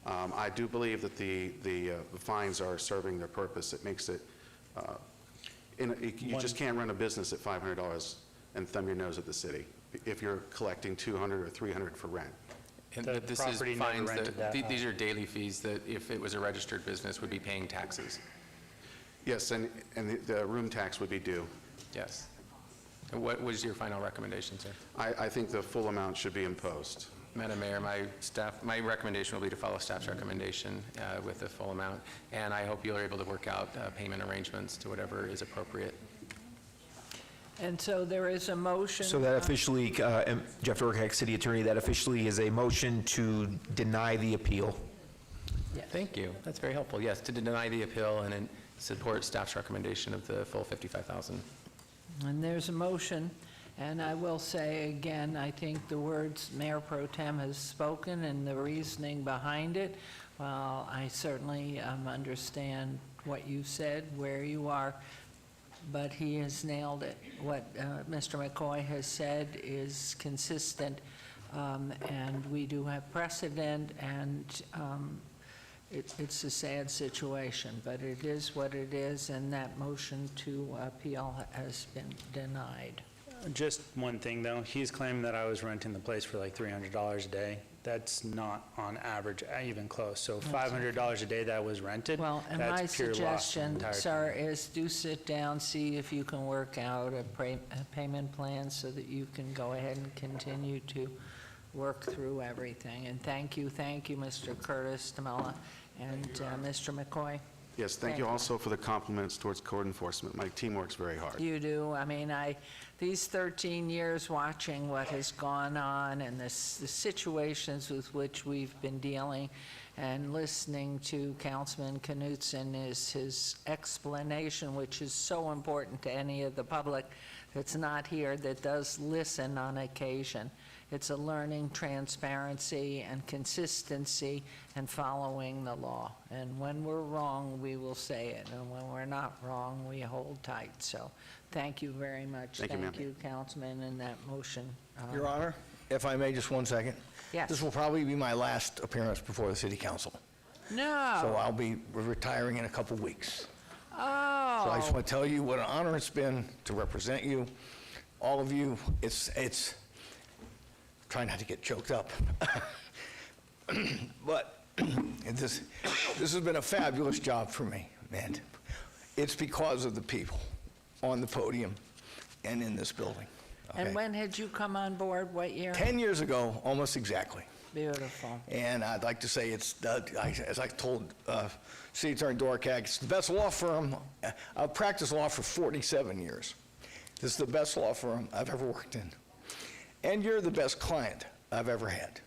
I do believe that the fines are serving their purpose. It makes it, you just can't run a business at $500 and thumb your nose at the city if you're collecting $200 or $300 for rent. And this is fines these are daily fees that if it was a registered business would be paying taxes. Yes, and the room tax would be due. Yes. And what was your final recommendation, sir? I think the full amount should be imposed. Madam Mayor, my recommendation will be to follow staff's recommendation with the full amount, and I hope you're able to work out payment arrangements to whatever is appropriate. And so there is a motion. So that officially, Jeff Dorkak, City Attorney, that officially is a motion to deny the appeal. Yes. Thank you. That's very helpful. Yes, to deny the appeal and support staff's recommendation of the full $55,000. And there's a motion, and I will say again, I think the words Mayor Pro Tem has spoken and the reasoning behind it, well, I certainly understand what you said, where you are, but he has nailed it. What Mr. McCoy has said is consistent, and we do have precedent, and it's a sad situation, but it is what it is, and that motion to appeal has been denied. Just one thing, though. He's claiming that I was renting the place for like $300 a day. That's not on average even close. So $500 a day that was rented, well, and that's my pure loss. suggestion, sir, is do sit down, see if you can work out a payment plan so that you can go ahead and continue to work through everything. And thank you, Mr. Curtis, Tamela, and Mr. McCoy. Yes, thank you also for the compliments towards code enforcement. My team works very hard. You do. I mean, these 13 years watching what has gone on and the situations with which we've been dealing and listening to Councilman Knutson is his explanation, which is so important to any of the public that's not here that does listen on occasion. It's a learning transparency and consistency and following the law. And when we're wrong, we will say it. And when we're not wrong, we hold tight. So thank you very much. Thank you, ma'am. Thank you, Councilman, in that motion. Your Honor, if I may, just 1 second. Yes. This will probably be my last appearance before the city council. No. So I'll be retiring in a couple weeks. Oh. So I just want to tell you what an honor it's been to represent you, all of you. It's try not to get choked up. But this has been a fabulous job for me, man. It's because of the people on the podium and in this building. And okay? when had you come on board? What year? 10 years ago, almost exactly. Beautiful. And I'd like to say it's, as I told City Attorney Dorcak, it's the best law firm. I've practiced law for 47 years. This is the best law firm I've ever worked in. And you're the best client I've ever had.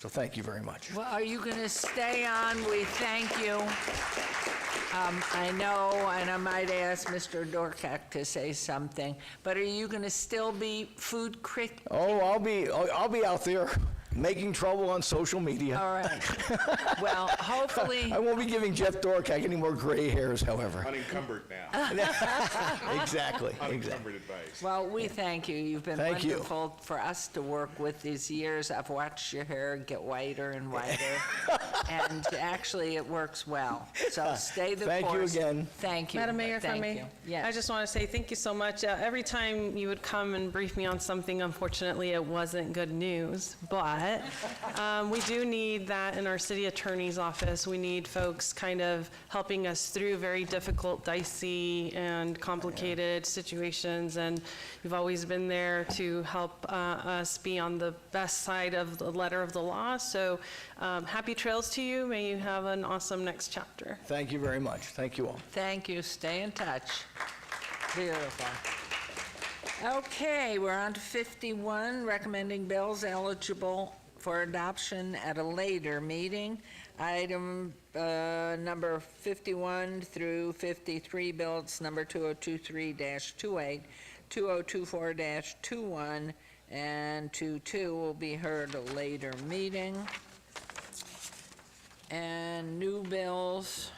So thank you very much. Well, are you going to stay on? We thank you. I know, and I might ask Mr. Dorcak to say something, but are you going to still be food critic? Oh, I'll be out there making trouble on social media. All right. Well, hopefully. I won't be giving Jeff Dorcak any more gray hairs, however. Unencumbered now. Exactly. Unencumbered advice. Well, we thank you. You've been Thank you. wonderful for us to work with these years. I've watched your hair get whiter and whiter, and actually it works well. So stay the Thank you course. again. Thank you. Madam Mayor, if I Thank may, you. Yes. I just want to say thank you so much. Every time you would come and brief me on something, unfortunately, it wasn't good news, but we do need that in our city attorney's office. We need folks kind of helping us through very difficult, dicey, and complicated situations, and you've always been there to help us be on the best side of the letter of the law. So happy trails to you. May you have an awesome next chapter. Thank you very much. Thank you all. Thank you. Stay in touch. Beautiful. Okay, we're on to 51, recommending bills eligible for adoption at a later meeting. Item number 51 through 53, bills number 2023-28, 2024-21, and 22 will be heard at a later meeting. And new bills.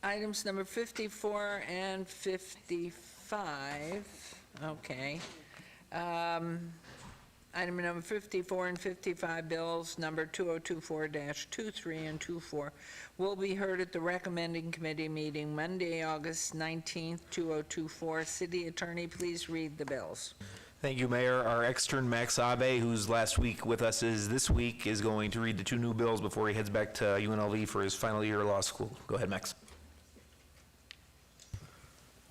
Items number 54 and 55, okay. Item number 54 and 55, bills number 2024-23 and 24 will be heard at the recommending committee meeting Monday, August 19th, 2024. City Attorney, please read the bills. Thank you, Mayor. Our extern, Max Abe, who's last week with us is this week, is going to read the two new bills before he heads back to UNLV for his final year of law school. Go ahead, Max.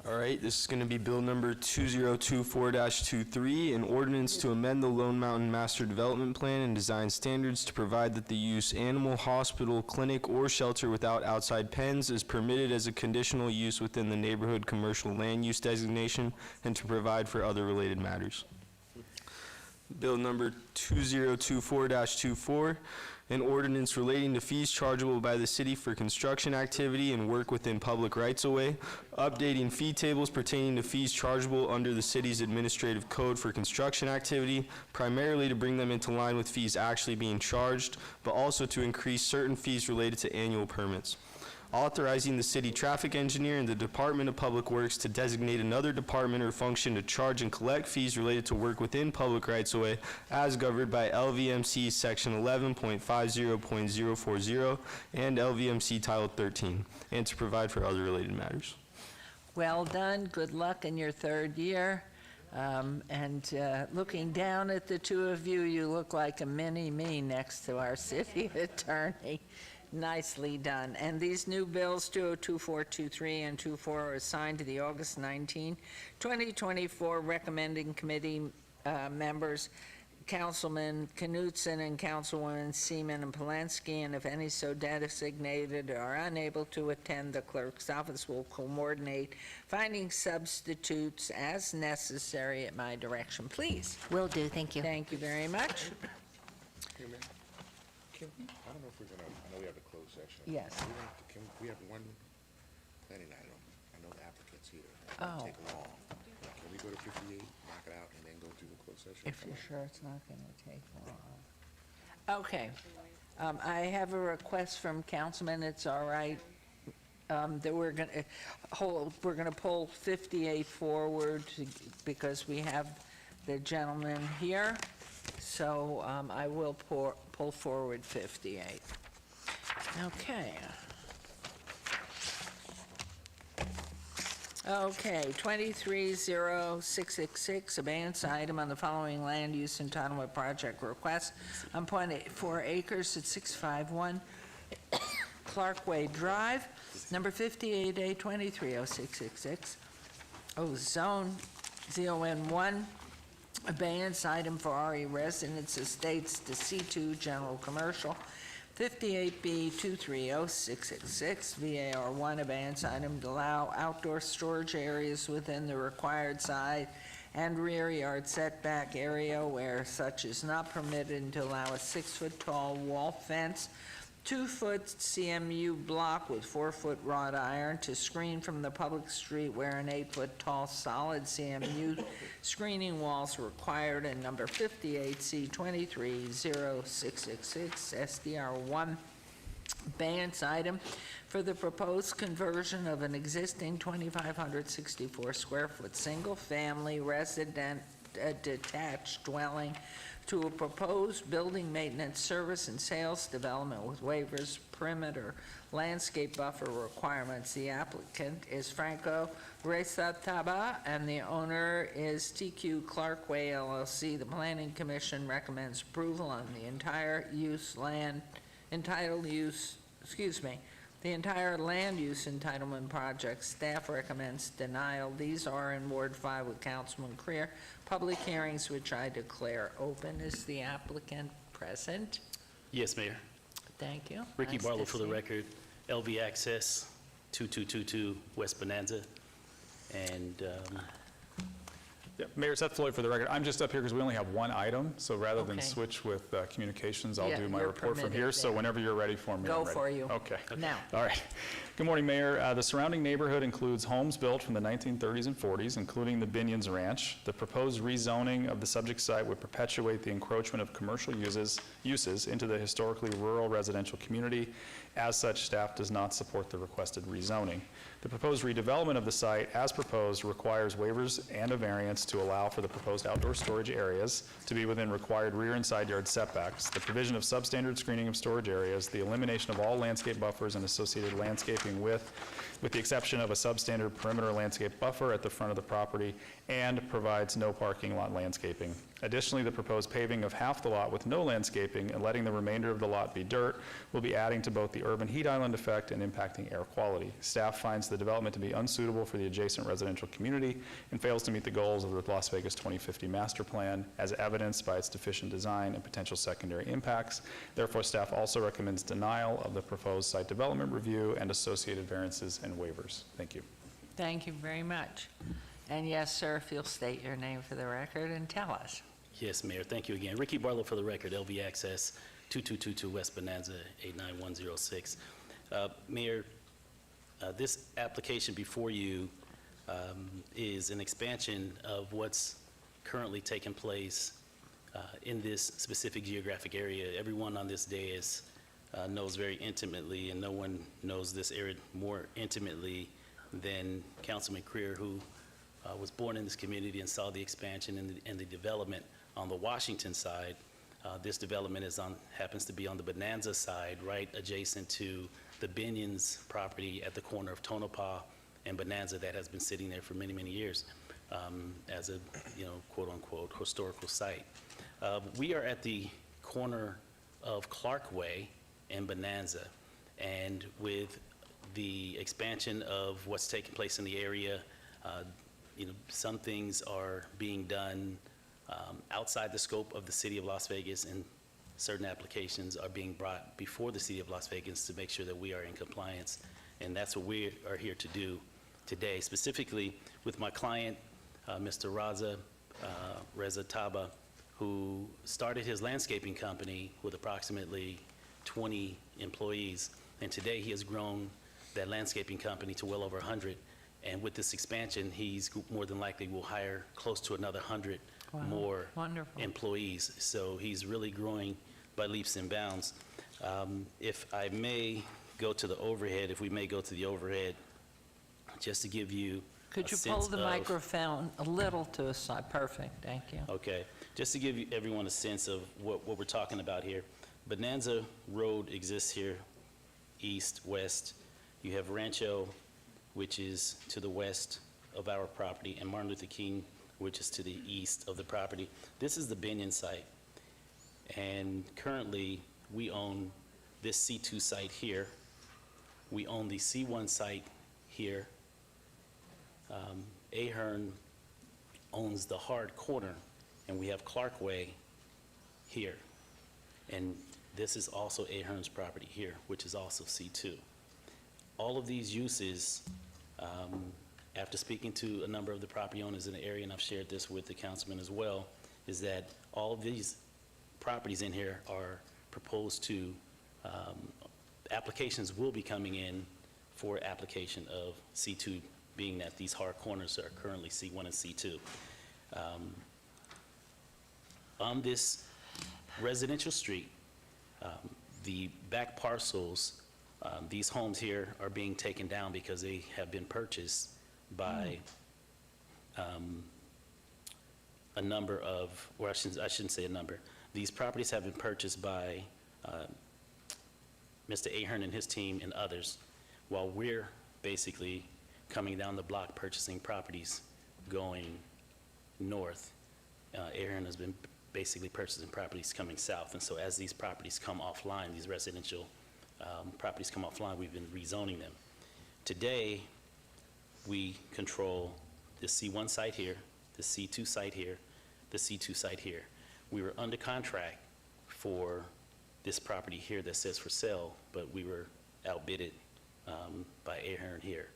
All right, this is going to be bill number 2024-23, an ordinance to amend the Lone Mountain Master Development Plan and design standards to provide that the use animal hospital, clinic, or shelter without outside pens is permitted as a conditional use within the neighborhood commercial land use designation and to provide for other related matters. Bill number 2024-24, an ordinance relating to fees chargeable by the city for construction activity and work within public rights-of-way, updating fee tables pertaining to fees chargeable under the city's administrative code for construction activity, primarily to bring them into line with fees actually being charged, but also to increase certain fees related to annual permits. Authorizing the city traffic engineer and the Department of Public Works to designate another department or function to charge and collect fees related to work within public rights-of-way as governed by LVMC Section 11.50.040 and LVMC Title 13, and to provide for other related matters. Well done. Good luck in your third year. Looking down at the two of you, you look like a mini-me next to our city attorney. Nicely done. And these new bills, 2024-23 and 24, are assigned to the August 19, 2024 recommending committee members. Councilman Knutson and Councilwoman Seaman and Polensky, and if any so designated are unable to attend, the clerk's office will coordinate finding substitutes as necessary at my direction. Please. Will do, thank you. Thank you very much. Hey, man, I don't know if we're gonna, I know we have a closed session. Yes. Can we have one planning item? I know the applicant's here. It Oh. won't take long. Can we go to 58, knock it out, and then go to the closed session? If you're sure it's not going to take long. Okay. I have a request from Councilman, it's all right, that we're going to pull 58 forward because we have the gentleman here. So I will pull forward 58. Okay. Okay, 230666, abeyance item on the following land use entitlement project request on .4 acres at 651 Clarkway Drive, number 58A 230666. Zone ZON1, abeyance item for RE Residence Estates to C2 General Commercial, 58B 230666, VAR1, abeyance item to allow outdoor storage areas within the required side and rear yard setback area where such is not permitted and to allow a 6-foot-tall wall fence, 2-foot CMU block with 4-foot wrought iron to screen from the public street where an 8-foot-tall solid CMU screening walls required, and number 58C 230666 SDR1 abeyance item for the proposed conversion of an existing 2,564 square foot single-family resident detached dwelling to a proposed building maintenance service and sales development with waivers, perimeter, landscape buffer requirements. The applicant is Franco Rezataba, and the owner is TQ Clarkway LLC. The Planning Commission recommends approval on the entire the entire land use entitlement project. Staff recommends denial. These are in Ward 5 with Councilman Creer. Public hearings, which I declare open. Is the applicant present? Yes, Mayor. Thank you. Ricky Nice Barlow to for the see you. record. LV Access, 2222 West Bonanza. And Yeah, Mayor Seth Floyd for the record. I'm just up here because we only have one item, so rather than Okay. switch with communications, I'll Yeah, do my you're report from here. permitted So there. whenever you're ready for me, Go I'm ready. for you. Okay. Now. All right. Good morning, Mayor. The surrounding neighborhood includes homes built from the 1930s and 40s, including the Binions Ranch. The proposed rezoning of the subject site would perpetuate the encroachment of commercial uses into the historically rural residential community. As such, staff does not support the requested rezoning. The proposed redevelopment of the site, as proposed, requires waivers and a variance to allow for the proposed outdoor storage areas to be within required rear and side yard setbacks, the provision of substandard screening of storage areas, the elimination of all landscape buffers and associated landscaping with the exception of a substandard perimeter landscape buffer at the front of the property, and provides no parking lot landscaping. Additionally, the proposed paving of half the lot with no landscaping and letting the remainder of the lot be dirt will be adding to both the urban heat island effect and impacting air quality. Staff finds the development to be unsuitable for the adjacent residential community and fails to meet the goals of the Las Vegas 2050 master plan, as evidenced by its deficient design and potential secondary impacts. Therefore, staff also recommends denial of the proposed site development review and associated variances and waivers. Thank you. Thank you very much. And yes, sir, if you'll state your name for the record and tell us. yes, Mayor, thank you again. Ricky Barlow for the record. LV Access, 2222 West Bonanza, 89106. Mayor, this application before you is an expansion of what's currently taking place in this specific geographic area. Everyone on this dais knows very intimately, and no one knows this area more intimately than Councilman Creer, who was born in this community and saw the expansion and the development on the Washington side. This development happens to be on the Bonanza side, right adjacent to the Binions property at the corner of Tonopah and Bonanza that has been sitting there for many, many years as a, quote-unquote, historical site. We are at the corner of Clarkway and Bonanza, and with the expansion of what's taking place in the area, some things are being done outside the scope of the city of Las Vegas, and certain applications are being brought before the city of Las Vegas to make sure that we are in compliance. And that's what we are here to do today, specifically with my client, Mr. Reza Taba, who started his landscaping company with approximately 20 employees. And today he has grown that landscaping company to well over 100. And with this expansion, he's more than likely will hire close to another 100 Wow, more wonderful. employees. So he's really growing by leaps and bounds. If I may go to the overhead, if we may go to the overhead, just to give you Could a you pull sense the of- microphone a little to the side? Perfect, thank you. Okay, just to give everyone a sense of what we're talking about here. Bonanza Road exists here, east, west. You have Rancho, which is to the west of our property, and Martin Luther King, which is to the east of the property. This is the Binion site. And currently, we own this C2 site here. We own the C1 site here. Ahern owns the hard corner, and we have Clarkway here. And this is also Ahern's property here, which is also C2. All of these uses, after speaking to a number of the property owners in the area, and I've shared this with the councilman as well, is that all of these properties in here are proposed to, applications will be coming in for application of C2, being that these hard corners are currently C1 and C2. On this residential street, the back parcels, these homes here are being taken down because they have been purchased by a number of, or I shouldn't say a number. These properties have been purchased by Mr. Ahern and his team and others, while we're basically coming down the block purchasing properties going north. Ahern has been basically purchasing properties coming south, and so as these properties come offline, these residential properties come offline, we've been rezoning them. Today, we control the C1 site here, the C2 site here, the C2 site here. We were under contract for this property here that says for sale, but we were outbidded by Ahern here.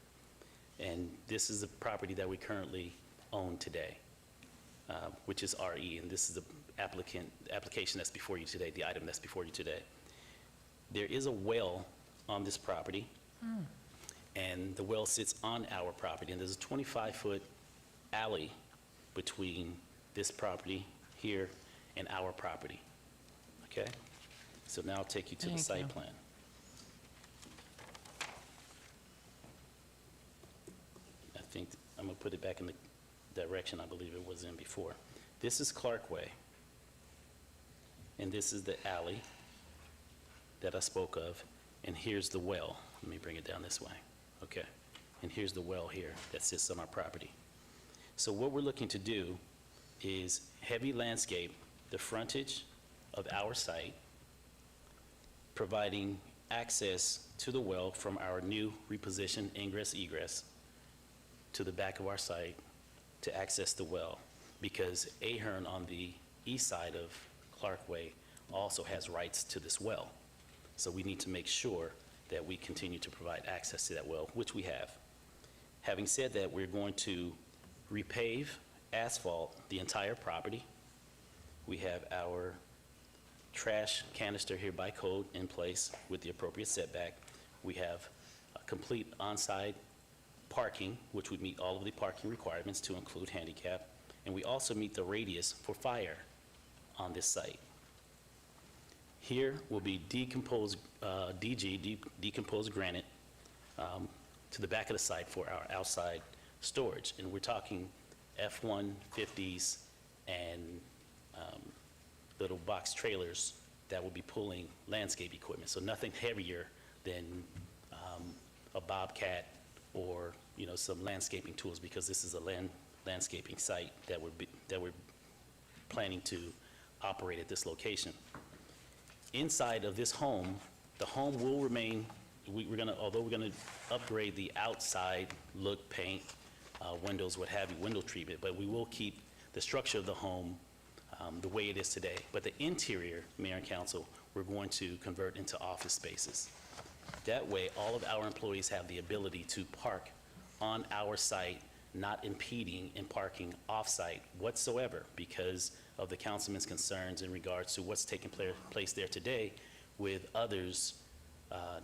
And this is the property that we currently own today, which is RE, and this is the application that's before you today, the item that's before you today. There is a well on this property, and the well sits on our property, and there's a 25-foot alley between this property here and our property, okay? So now I'll take you to the Thank site you. plan. I think I'm gonna put it back in the direction I believe it was in before. This is Clarkway, and this is the alley that I spoke of, and here's the well. Let me bring it down this way, okay? And here's the well here that sits on our property. So what we're looking to do is heavy landscape the frontage of our site, providing access to the well from our new repositioned ingress-egress to the back of our site to access the well, because Ahern on the east side of Clarkway also has rights to this well. So we need to make sure that we continue to provide access to that well, which we have. Having said that, we're going to repave, asphalt the entire property. We have our trash canister here by code in place with the appropriate setback. We have a complete on-site parking, which would meet all of the parking requirements to include handicap, and we also meet the radius for fire on this site. Here will be decomposed decomposed granite to the back of the site for our outside storage, and we're talking F-150s and little box trailers that will be pulling landscape equipment, so nothing heavier than a Bobcat or, you know, some landscaping tools, because this is a landscaping site that we're planning to operate at this location. Inside of this home, the home will remain, although we're gonna upgrade the outside look, paint, windows, what have you, window treatment, but we will keep the structure of the home the way it is today. But the interior, Mayor and Council, we're going to convert into office spaces. That way, all of our employees have the ability to park on our site, not impeding in parking off-site whatsoever because of the councilman's concerns in regards to what's taking place there today with others,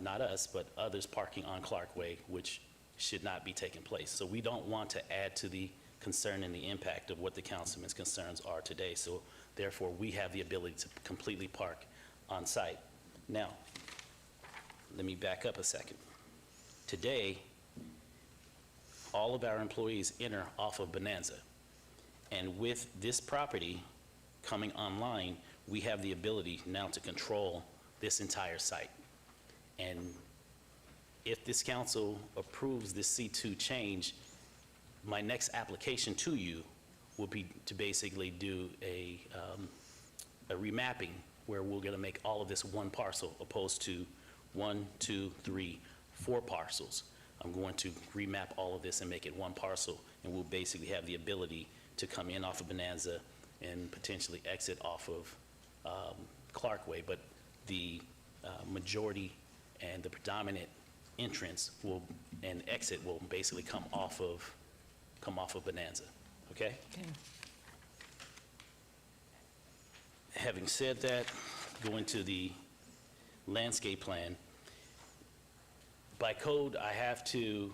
not us, but others parking on Clark Way, which should not be taking place. So we don't want to add to the concern and the impact of what the councilman's concerns are today. So therefore, we have the ability to completely park on site. Now, let me back up a second. Today, all of our employees enter off of Bonanza. And with this property coming online, we have the ability now to control this entire site. And if this council approves this C2 change, my next application to you will be to basically do a remapping where we're gonna make all of this one parcel opposed to 1, 2, 3, 4 parcels. I'm going to remap all of this and make it one parcel, and we'll basically have the ability to come in off of Bonanza and potentially exit off of Clark Way, but the majority and the predominant entrance will and exit will basically come off of Bonanza. Okay? Okay. Having said that, going to the landscape plan, by code, I have to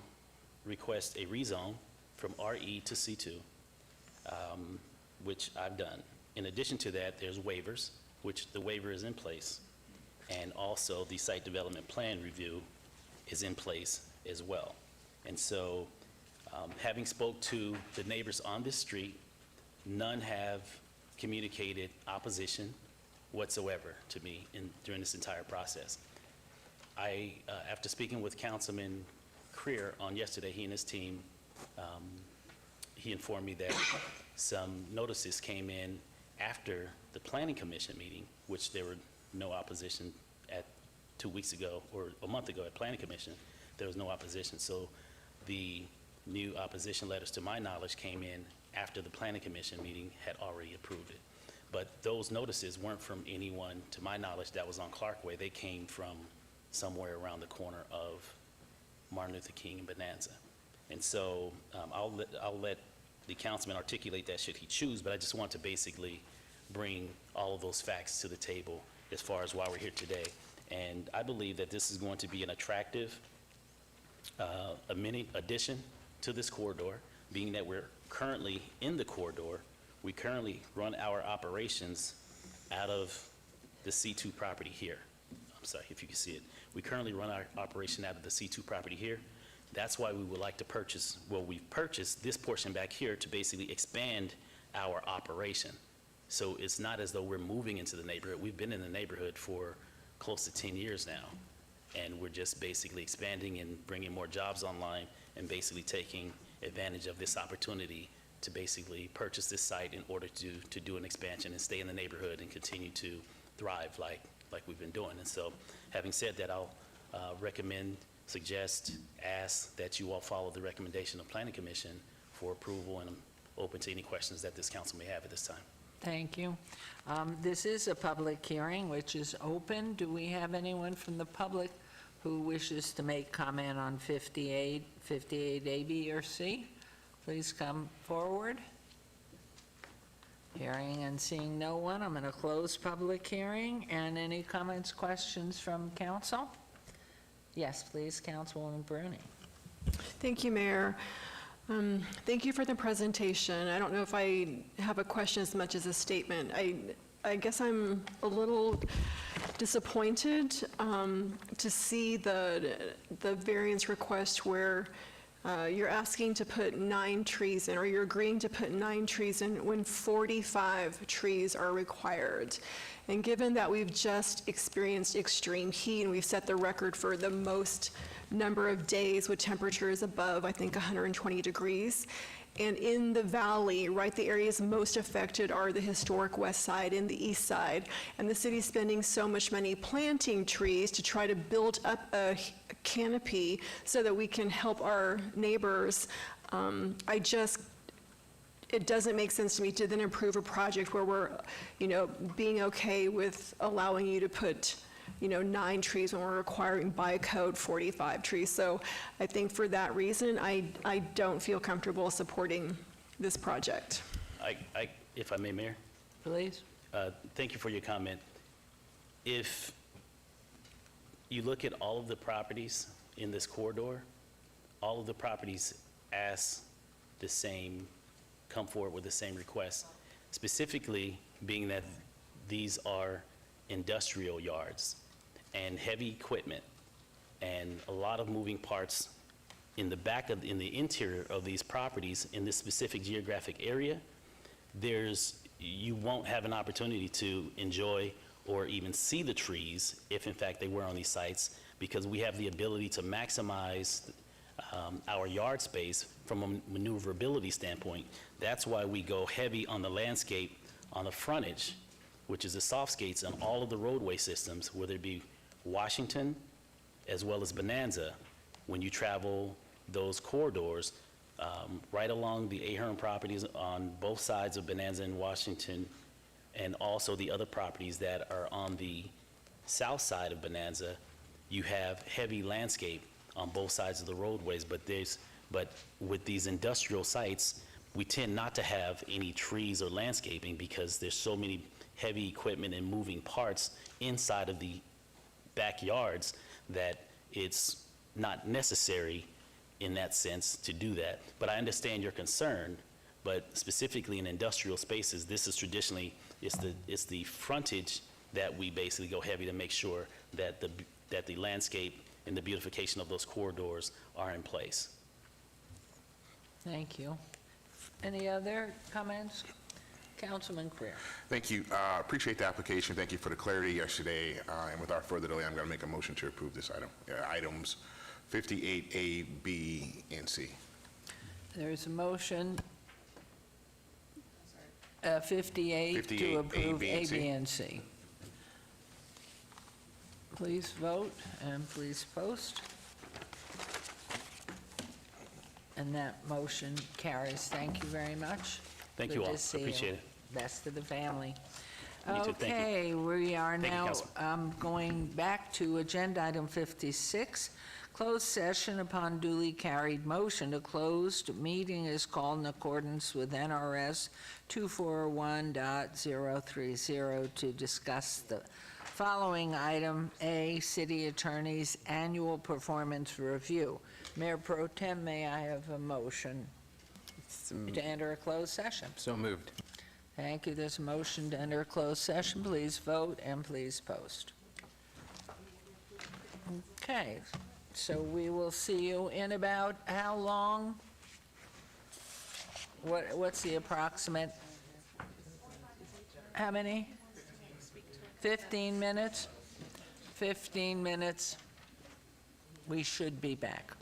request a rezone from RE to C2, which I've done. In addition to that, there's waivers, which the waiver is in place, and also the site development plan review is in place as well. And so, having spoke to the neighbors on this street, none have communicated opposition whatsoever to me during this entire process. After speaking with Councilman Creer on yesterday, he and his team, he informed me that some notices came in after the Planning Commission meeting, which there were no opposition at 2 weeks ago, or a month ago at Planning Commission, there was no opposition. So the new opposition letters, to my knowledge, came in after the Planning Commission meeting had already approved it. But those notices weren't from anyone, to my knowledge, that was on Clark Way. They came from somewhere around the corner of Martin Luther King and Bonanza. And so I'll let the councilman articulate that should he choose, but I just want to basically bring all of those facts to the table as far as why we're here today. And I believe that this is going to be an attractive, a mini addition to this corridor, being that we're currently in the corridor. We currently run our operations out of the C2 property here. I'm sorry if you can see it. We currently run our operation out of the C2 property here. That's why we would like to purchase, well, we've purchased this portion back here to basically expand our operation. So it's not as though we're moving into the neighborhood. We've been in the neighborhood for close to 10 years now. And we're just basically expanding and bringing more jobs online and basically taking advantage of this opportunity to basically purchase this site in order to do an expansion and stay in the neighborhood and continue to thrive like we've been doing. And so, having said that, I'll recommend, suggest, ask that you all follow the recommendation of Planning Commission for approval, and I'm open to any questions that this council may have at this time. Thank you. This is a public hearing, which is open. Do we have anyone from the public who wishes to make comment on 58A, B, or C? Please come forward. Hearing and seeing no one, I'm going to close public hearing. And any comments, questions from council? Yes, please, Councilwoman Bruni. Thank you, Mayor. Thank you for the presentation. I don't know if I have a question as much as a statement. I guess I'm a little disappointed to see the variance request where you're asking to put 9 trees in, or you're agreeing to put 9 trees in when 45 trees are required. And given that we've just experienced extreme heat and we've set the record for the most number of days with temperatures above, I think, 120 degrees, and in the valley, right, the areas most affected are the historic west side and the east side, and the city's spending so much money planting trees to try to build up a canopy so that we can help our neighbors. it doesn't make sense to me to then approve a project where we're, being okay with allowing you to put, 9 trees when we're requiring by code 45 trees. So I think for that reason, I don't feel comfortable supporting this project. If I may, Mayor? Please. Thank you for your comment. If you look at all of the properties in this corridor, all of the properties come forward with the same request, specifically being that these are industrial yards and heavy equipment and a lot of moving parts in the interior of these properties in this specific geographic area. You won't have an opportunity to enjoy or even see the trees if in fact they were on these sites, because we have the ability to maximize our yard space from a maneuverability standpoint. That's why we go heavy on the landscape on the frontage, which is the soft skates on all of the roadway systems, whether it be Washington as well as Bonanza. When you travel those corridors, right along the Ahern properties on both sides of Bonanza and Washington, and also the other properties that are on the south side of Bonanza, you have heavy landscape on both sides of the roadways, but with these industrial sites, we tend not to have any trees or landscaping because there's so many heavy equipment and moving parts inside of the backyards that it's not necessary in that sense to do that. But I understand your concern, but specifically in industrial spaces, this is traditionally, it's the frontage that we basically go heavy to make sure that the landscape and the beautification of those corridors are in place. Thank you. Any other comments? Councilman Creer. Thank you. Appreciate the application. Thank you for the clarity yesterday. And without further delay, I'm going to make a motion to approve this item. Items 58A, B, and C. There's a motion, 58, to approve A, B, and C. Please vote and please post. And that motion carries. Thank you very much. Thank you all. Good to see you. Appreciate it. Best to the family. You too. Thank you. Okay, we are Thank you, now Council. going back to agenda item 56. Closed session upon duly carried motion. A closed meeting is called in accordance with NRS 241.030 to discuss the following item: A, City Attorney's Annual Performance Review. Mayor Pro Tem, may I have a motion to enter a closed session? So moved. Thank you. There's a motion to enter a closed session. Please vote and please post. Okay, so we will see you in about how long? What's the approximate? How many? 15 minutes? 15 minutes. We should be back.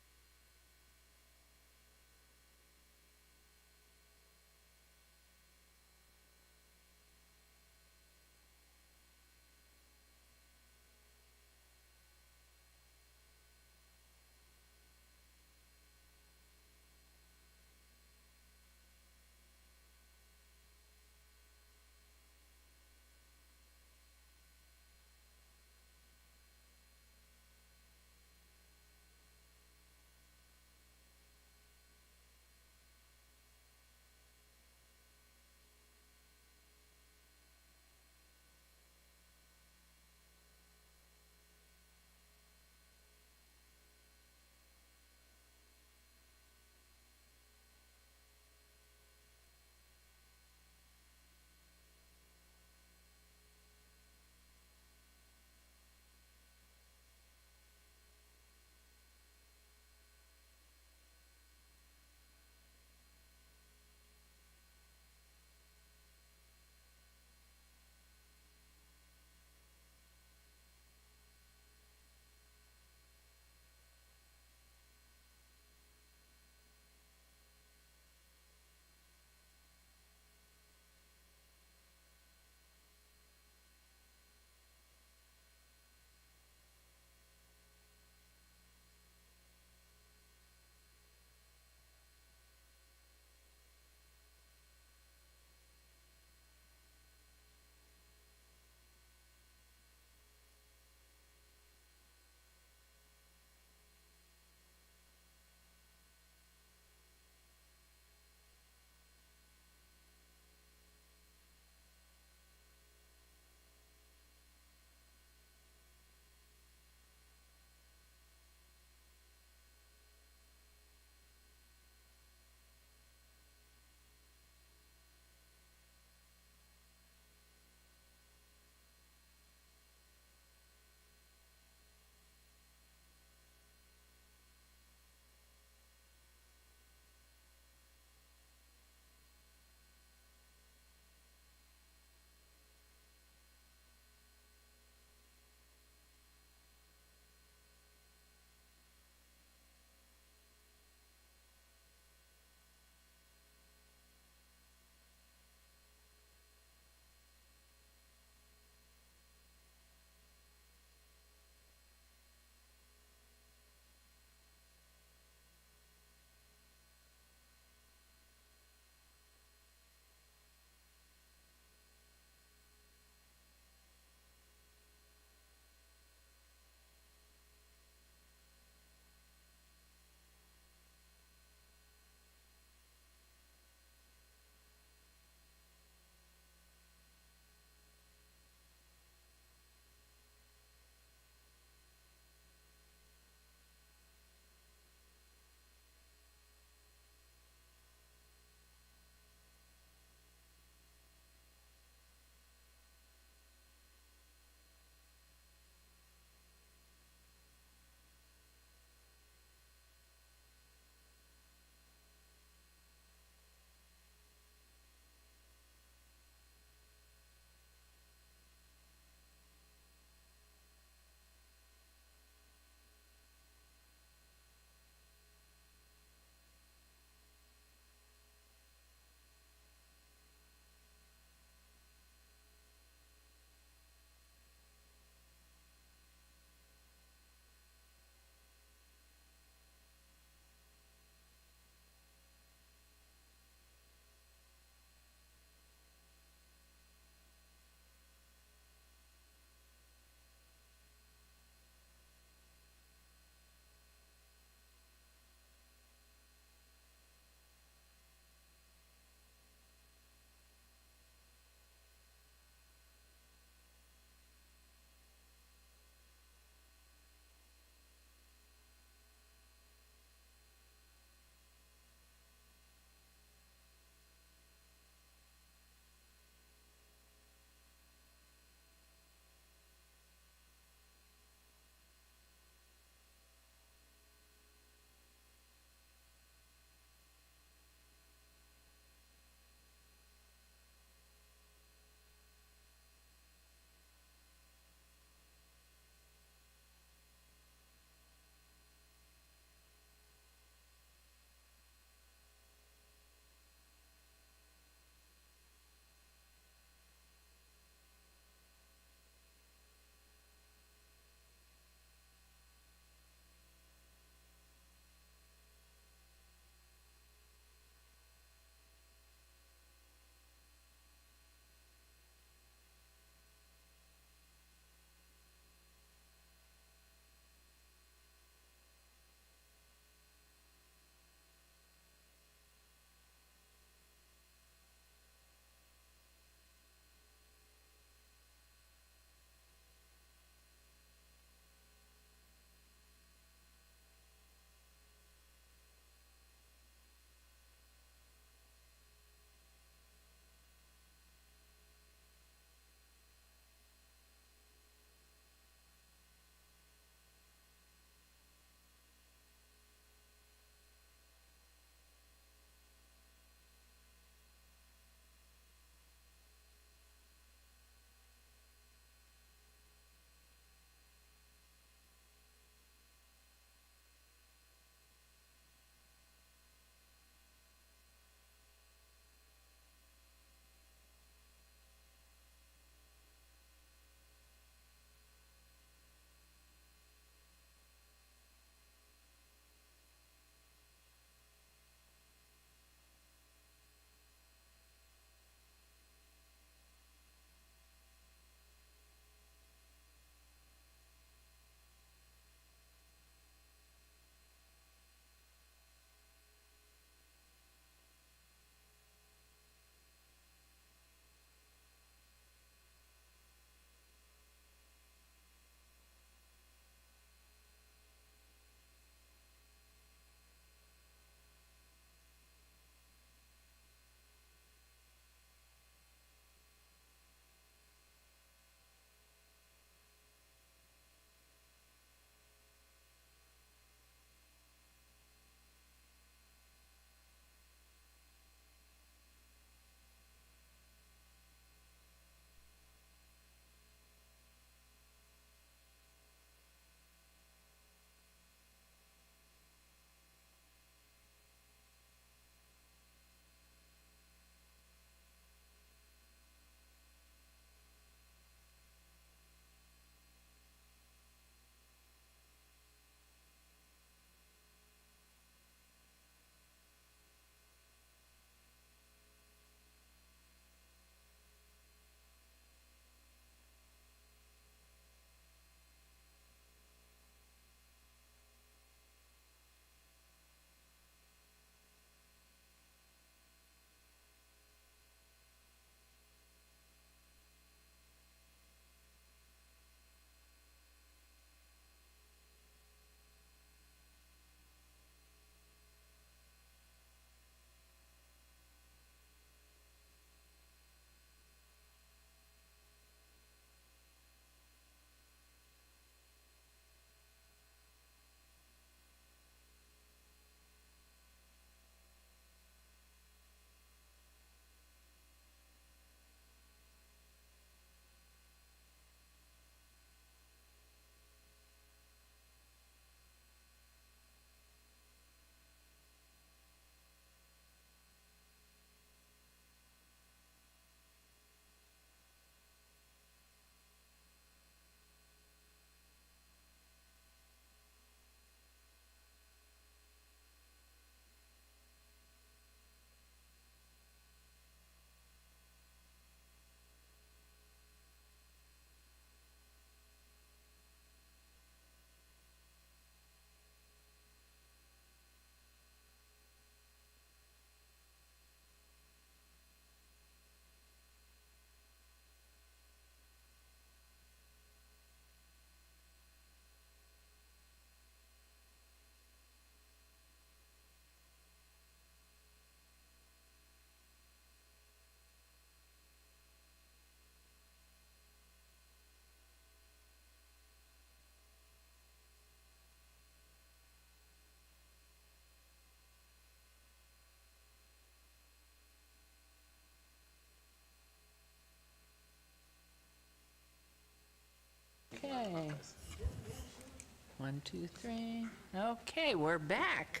1, 2, 3. Okay, we're back.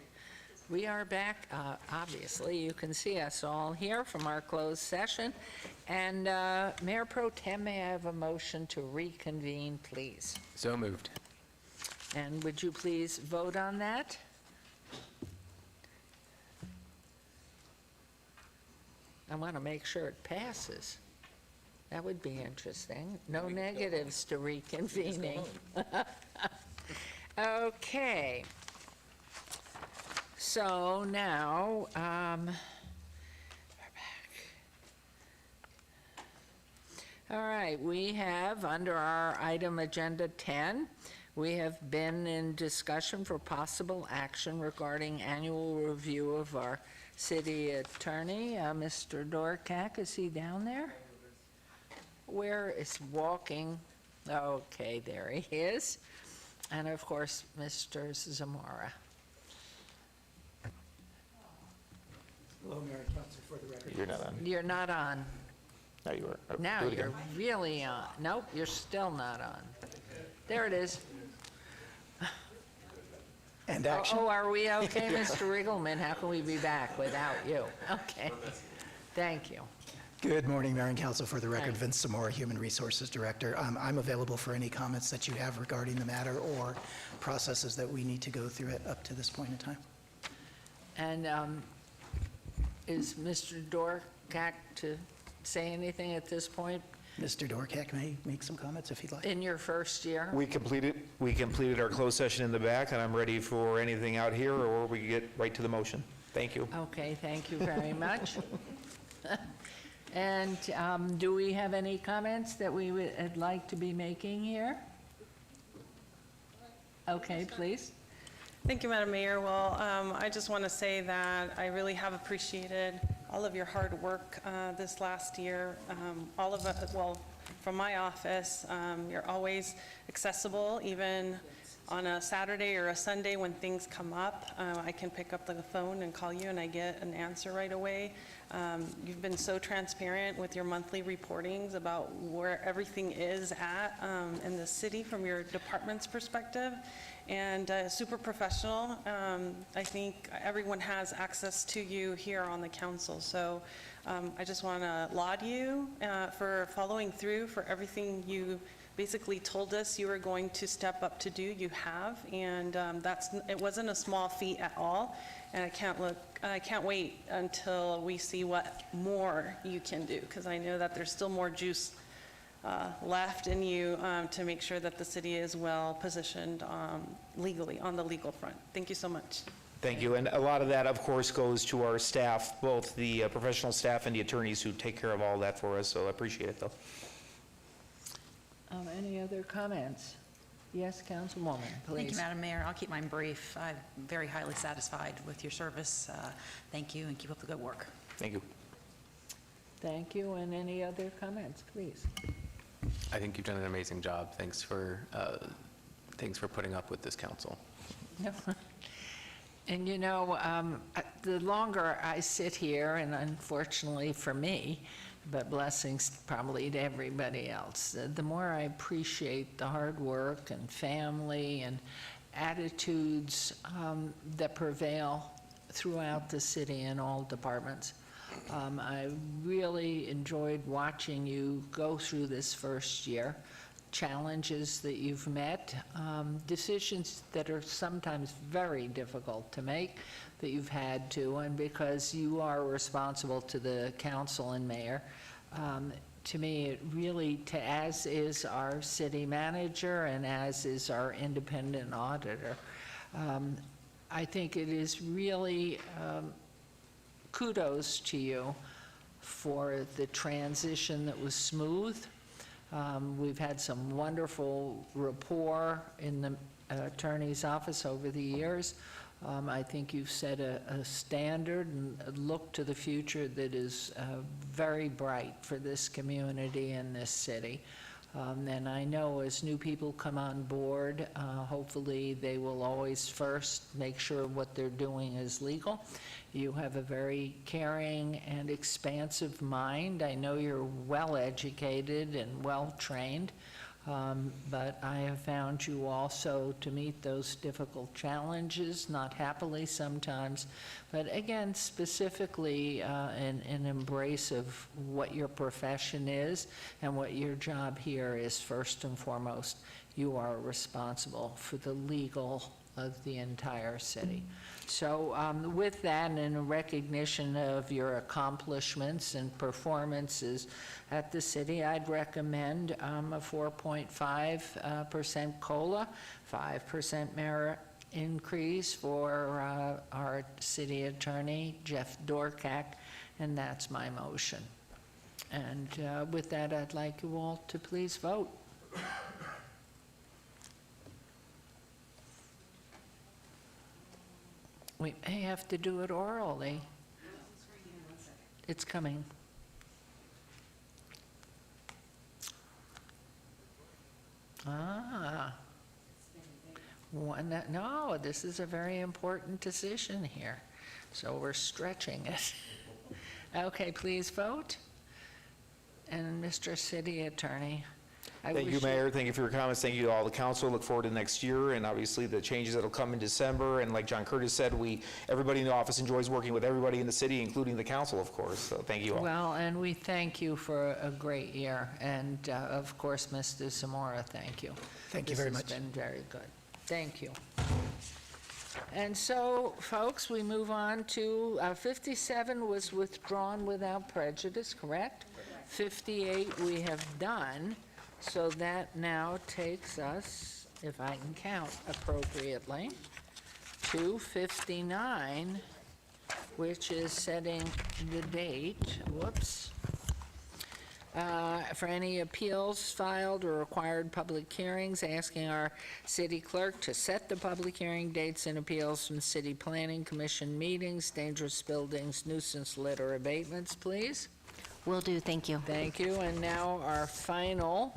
We are back. Obviously, you can see us all here from our closed session. And Mayor Pro Tem, may I have a motion to reconvene, please? So moved. And would you please vote on that? I want to make sure it passes. That would be interesting. No negatives to reconvening. Okay. So now, we're back. All right, we have, under our item Agenda 10, we have been in discussion for possible action regarding annual review of our city attorney. Mr. Dorcak, is he down there? Where is walking? Okay, there he is. And of course, Mr. Zamora. Hello, Mayor and Council, for the record. You're not on. You're not on. No, you were. Now Do it you're again. really on. Nope, you're still not on. There it is. And action. Oh, are we okay, Mr. Riggleman? How can we be back without you? Okay. Thank you. Good morning, Mayor and Council. For the record, Hi. Vince Zamora, Human Resources Director. I'm available for any comments that you have regarding the matter or processes that we need to go through it up to this point in time. And is Mr. Dorcak to say anything at this point Mr. Dorcak may make some comments if he'd like. in your first year? We completed our closed session in the back, and I'm ready for anything out here, or we can get right to the motion. Thank you. Okay, thank you very much. And do we have any comments that we would like to be making here? Okay, please. Thank you, Madam Mayor. Well, I just want to say that I really have appreciated all of your hard work this last year. All of it, well, from my office, you're always accessible, even on a Saturday or a Sunday when things come up. I can pick up the phone and call you, and I get an answer right away. You've been so transparent with your monthly reportings about where everything is at in the city from your department's perspective, and super professional. I think everyone has access to you here on the council, so I just want to laud you for following through for everything you basically told us you were going to step up to do. You have, and it wasn't a small feat at all, and I can't wait until we see what more you can do, because I know that there's still more juice left in you to make sure that the city is well positioned legally on the legal front. Thank you so much. Thank you. And a lot of that, of course, goes to our staff, both the professional staff and the attorneys who take care of all that for us, so I appreciate it, though. Any other comments? Yes, Councilwoman, please. Thank you, Madam Mayor. I'll keep mine brief. I'm very highly satisfied with your service. Thank you, and keep up the good work. Thank you. Thank you, and any other comments, please? I think you've done an amazing job. Thanks for putting up with this council. No. And you know, the longer I sit here, and unfortunately for me, but blessings probably to everybody else, the more I appreciate the hard work and family and attitudes that prevail throughout the city in all departments. I really enjoyed watching you go through this first year, challenges that you've met, decisions that are sometimes very difficult to make that you've had to, and because you are responsible to the council and mayor, to me, it really, as is our city manager and as is our independent auditor, I think it is really kudos to you for the transition that was smooth. We've had some wonderful rapport in the attorney's office over the years. I think you've set a standard and a look to the future that is very bright for this community and this city. And I know as new people come on board, hopefully they will always first make sure what they're doing is legal. You have a very caring and expansive mind. I know you're well educated and well trained. But I have found you also to meet those difficult challenges, not happily sometimes, but again, specifically an embrace of what your profession is and what your job here is first and foremost. You are responsible for the legal of the entire city. So with that, and in recognition of your accomplishments and performances at the city, I'd recommend a 4.5% COLA, 5% merit increase for our city attorney, Jeff Dorkak, and that's my motion. And with that, I'd like you all to please vote. We may have to do it orally. It's coming. No, this is a very important decision here, so we're stretching it. Okay, please vote. And Mr. City Attorney, Thank you, Mayor. Thank you for your comments. Thank you to all the council. Look forward to next year and obviously the changes that'll come in December. And like John Curtis said, everybody in the office enjoys working with everybody in the city, including the council, of course. So thank you all. Well, and we thank you for a great year. And of course, Mr. Zamora, thank you. Thank you very much. This has been very good. Thank you. And so, folks, we move on to 57 was withdrawn without prejudice, correct? 58 we have done. So that now takes us, if I can count appropriately, to 59, which is setting the date, for any appeals filed or required public hearings, asking our city clerk to set the public hearing dates and appeals from city planning commission meetings, dangerous buildings, nuisance litter abatements, please. Will do, thank you. Thank you, and now our final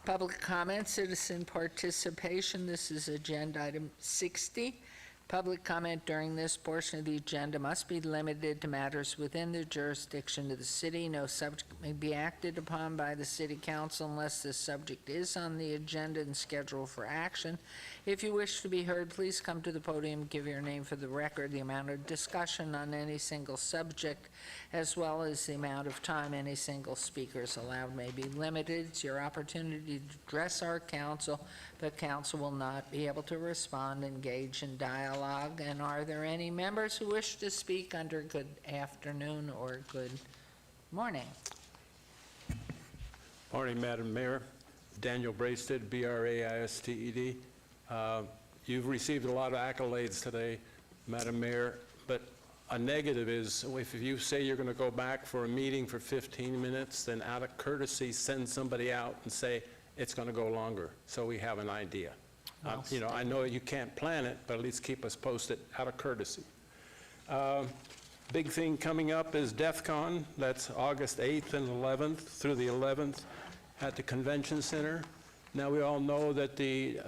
public comment, citizen participation. This is agenda item 60. Public comment during this portion of the agenda must be limited to matters within the jurisdiction of the city. No subject may be acted upon by the city council unless this subject is on the agenda and scheduled for action. If you wish to be heard, please come to the podium, give your name for the record. The amount of discussion on any single subject, as well as the amount of time any single speaker is allowed, may be limited. It's your opportunity to address our council, but council will not be able to respond, engage in dialogue. And are there any members who wish to speak under good afternoon or good morning? Morning, Madam Mayor. Daniel Braisted, B-R-A-I-S-T-E-D. You've received a lot of accolades today, Madam Mayor, but a negative is if you say you're going to go back for a meeting for 15 minutes, then out of courtesy, send somebody out and say it's going to go longer, so we have an idea. I know you can't plan it, but at least keep us posted out of courtesy. Big thing coming up is DEF CON. That's August 8th and 11th through the 11th at the Convention Center. Now, we all know that the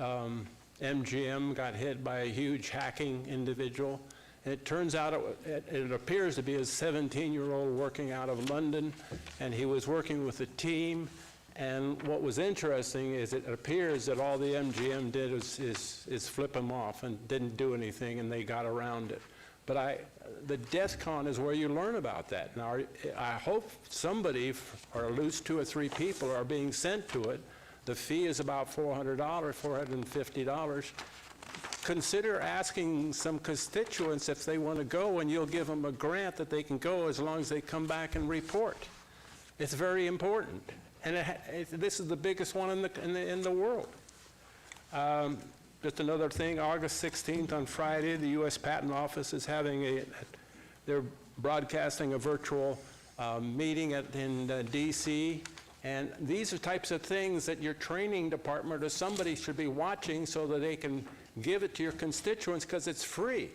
MGM got hit by a huge hacking individual. And it turns out it appears to be a 17-year-old working out of London, and he was working with a team. And what was interesting is it appears that all the MGM did is flip him off and didn't do anything, and they got around it. But the DEF CON is where you learn about that. Now, I hope somebody, or at least 2 or 3 people, are being sent to it. The fee is about $400, $450. Consider asking some constituents if they want to go, and you'll give them a grant that they can go as long as they come back and report. It's very important. And this is the biggest one in the world. Just another thing, August 16th on Friday, the U.S. Patent Office is having they're broadcasting a virtual meeting in D.C., and these are types of things that your training department or somebody should be watching so that they can give it to your constituents because it's free.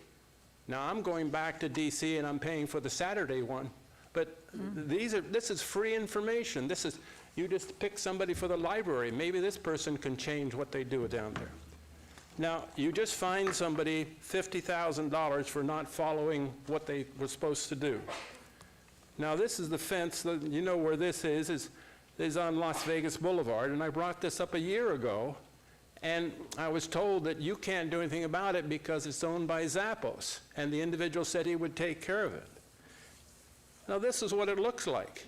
Now, I'm going back to D.C. and I'm paying for the Saturday one, but this is free information. You just pick somebody for the library. Maybe this person can change what they do down there. Now, you just fine somebody $50,000 for not following what they were supposed to do. Now, this is the fence. You know where this is is on Las Vegas Boulevard, and I brought this up a year ago, and I was told that you can't do anything about it because it's owned by Zappos, and the individual said he would take care of it. Now, this is what it looks like.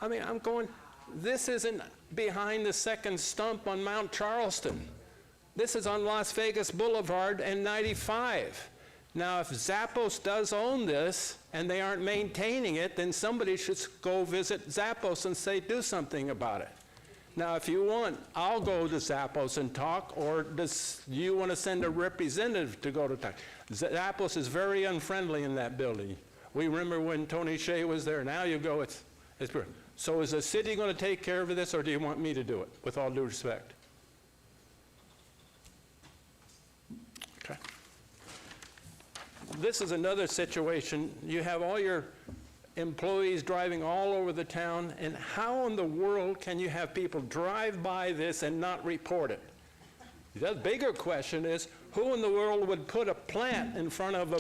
I mean, I'm going, this isn't behind the second stump on Mount Charleston. This is on Las Vegas Boulevard and 95. Now, if Zappos does own this and they aren't maintaining it, then somebody should go visit Zappos and say, do something about it. Now, if you want, I'll go to Zappos and talk, or does you want to send a representative to go to talk? Zappos is very unfriendly in that building. We remember when Tony Shea was there. Now you go, it's so is the city going to take care of this, or do you want me to do it, with all due respect? Okay. This is another situation. You have all your employees driving all over the town, and how in the world can you have people drive by this and not report it? The bigger question is, who in the world would put a plant in front of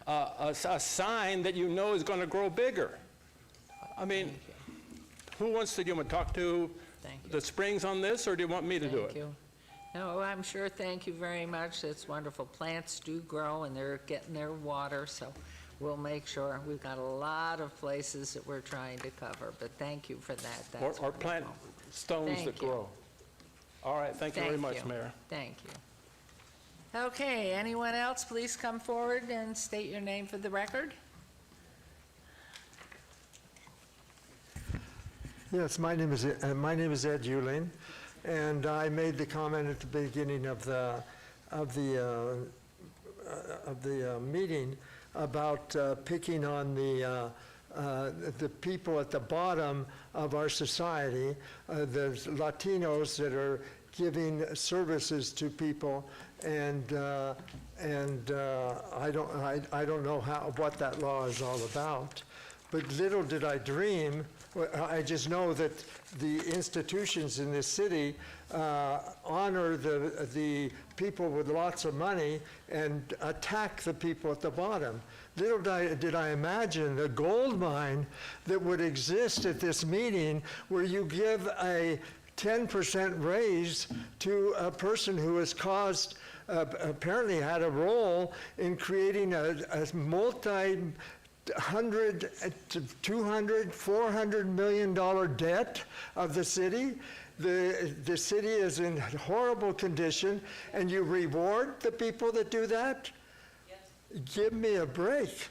a sign that you know is going to grow bigger? I mean, who wants to, do you want to talk to the Springs on this, or do you want me to do it? Thank you. No, I'm sure, thank you very much. It's wonderful. Plants do grow, and they're getting their water, so we'll make sure. We've got a lot of places that we're trying to cover, but thank you for that. That's Or plant stones Thank that you. grow. All right, thank you very much, Mayor. Thank you. Okay, anyone else, please come forward and state your name for the record. Yes, my name is Ed Euling, and I made the comment at the beginning of the meeting about picking on the people at the bottom of our society, the Latinos that are giving services to people, and I don't know what that law is all about. But little did I dream, I just know that the institutions in this city honor the people with lots of money and attack the people at the bottom. Little did I imagine the gold mine that would exist at this meeting, where you give a 10% raise to a person who has caused, apparently had a role in creating a $100 to $200, $400 million debt of the city. The city is in horrible condition, and you reward the people that do that? Yes. Give me a break.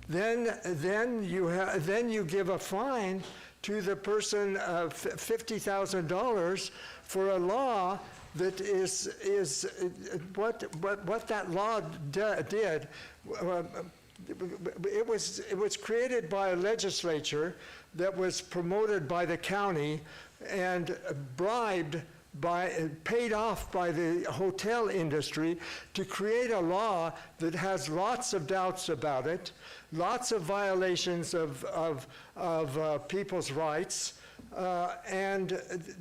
Then you give a fine to the person of $50,000 for a law that is what that law did. It was created by a legislature that was promoted by the county and paid off by the hotel industry to create a law that has lots of doubts about it, lots of violations of people's rights, and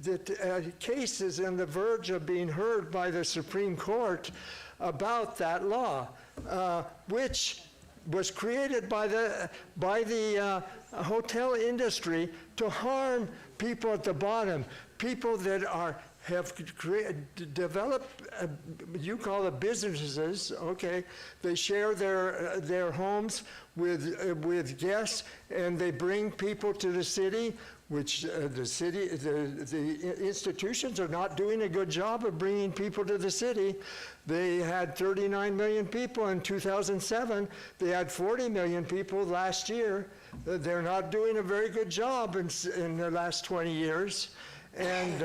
the case is on the verge of being heard by the Supreme Court about that law, which was created by the hotel industry to harm people at the bottom, people that have developed, you call it businesses, okay? They share their homes with guests, and they bring people to the city, which the institutions are not doing a good job of bringing people to the city. They had 39 million people in 2007. They had 40 million people last year. They're not doing a very good job in the last 20 years. And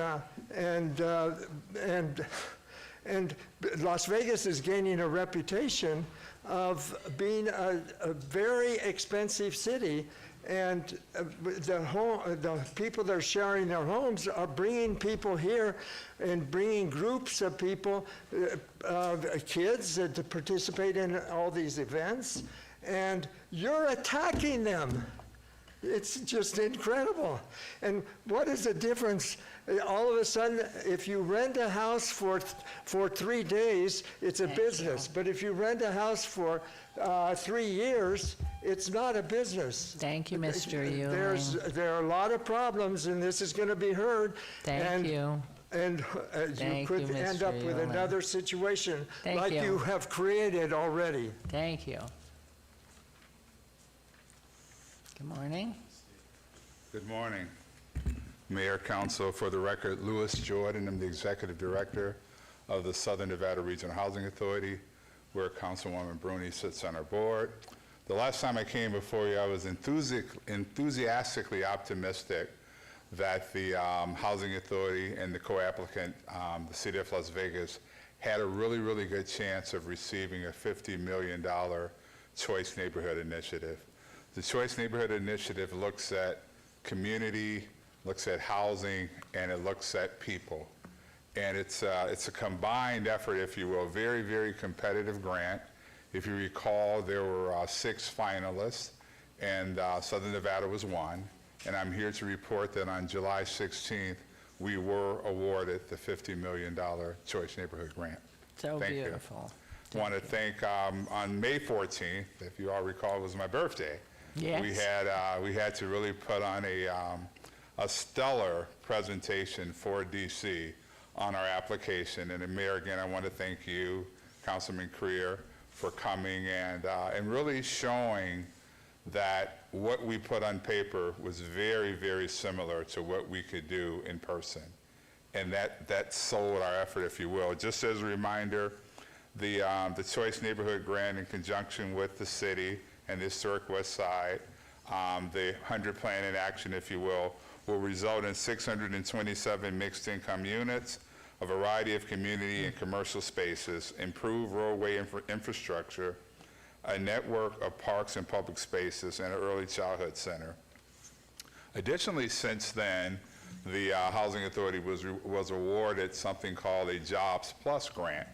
Las Vegas is gaining a reputation of being a very expensive city, and the people that are sharing their homes are bringing people here and bringing groups of people, kids to participate in all these events, and you're attacking them. It's just incredible. And what is the difference? All of a sudden, if you rent a house for 3 days, it's a business. But if you rent a house for 3 years, it's not a business. Thank you, Mr. Ewing. There are a lot of problems, and this is going to be heard. Thank you. And you Thank could you, end Mr. up with Ewing. another situation Thank like you. you have created already. Thank you. Good morning. Good morning. Mayor, Council, for the record, Louis Jordan. I'm the Executive Director of the Southern Nevada Regional Housing Authority, where Councilwoman Bruni sits on our board. The last time I came before you, I was enthusiastically optimistic that the Housing Authority and the co-applicant, the City of Las Vegas, had a really, really good chance of receiving a $50 million Choice Neighborhood Initiative. The Choice Neighborhood Initiative looks at community, looks at housing, and it looks at people. And it's a combined effort, if you will, very, very competitive grant. If you recall, there were 6 finalists, and Southern Nevada was one. And I'm here to report that on July 16th, we were awarded the $50 million Choice Neighborhood Grant. So Thank beautiful. you. Want to thank, on May 14th, if you all recall, it was my birthday. Yes. We had to really put on a stellar presentation for DC on our application. And Mayor, again, I want to thank you, Councilman Creer, for coming and really showing that what we put on paper was very, very similar to what we could do in person. And that sold our effort, if you will. Just as a reminder, the Choice Neighborhood Grant, in conjunction with the city and the Historic West Side, the 100 Plan in Action, if you will result in 627 mixed-income units, a variety of community and commercial spaces, improved roadway infrastructure, a network of parks and public spaces, and an early childhood center. Additionally, since then, the Housing Authority was awarded something called a Jobs Plus grant,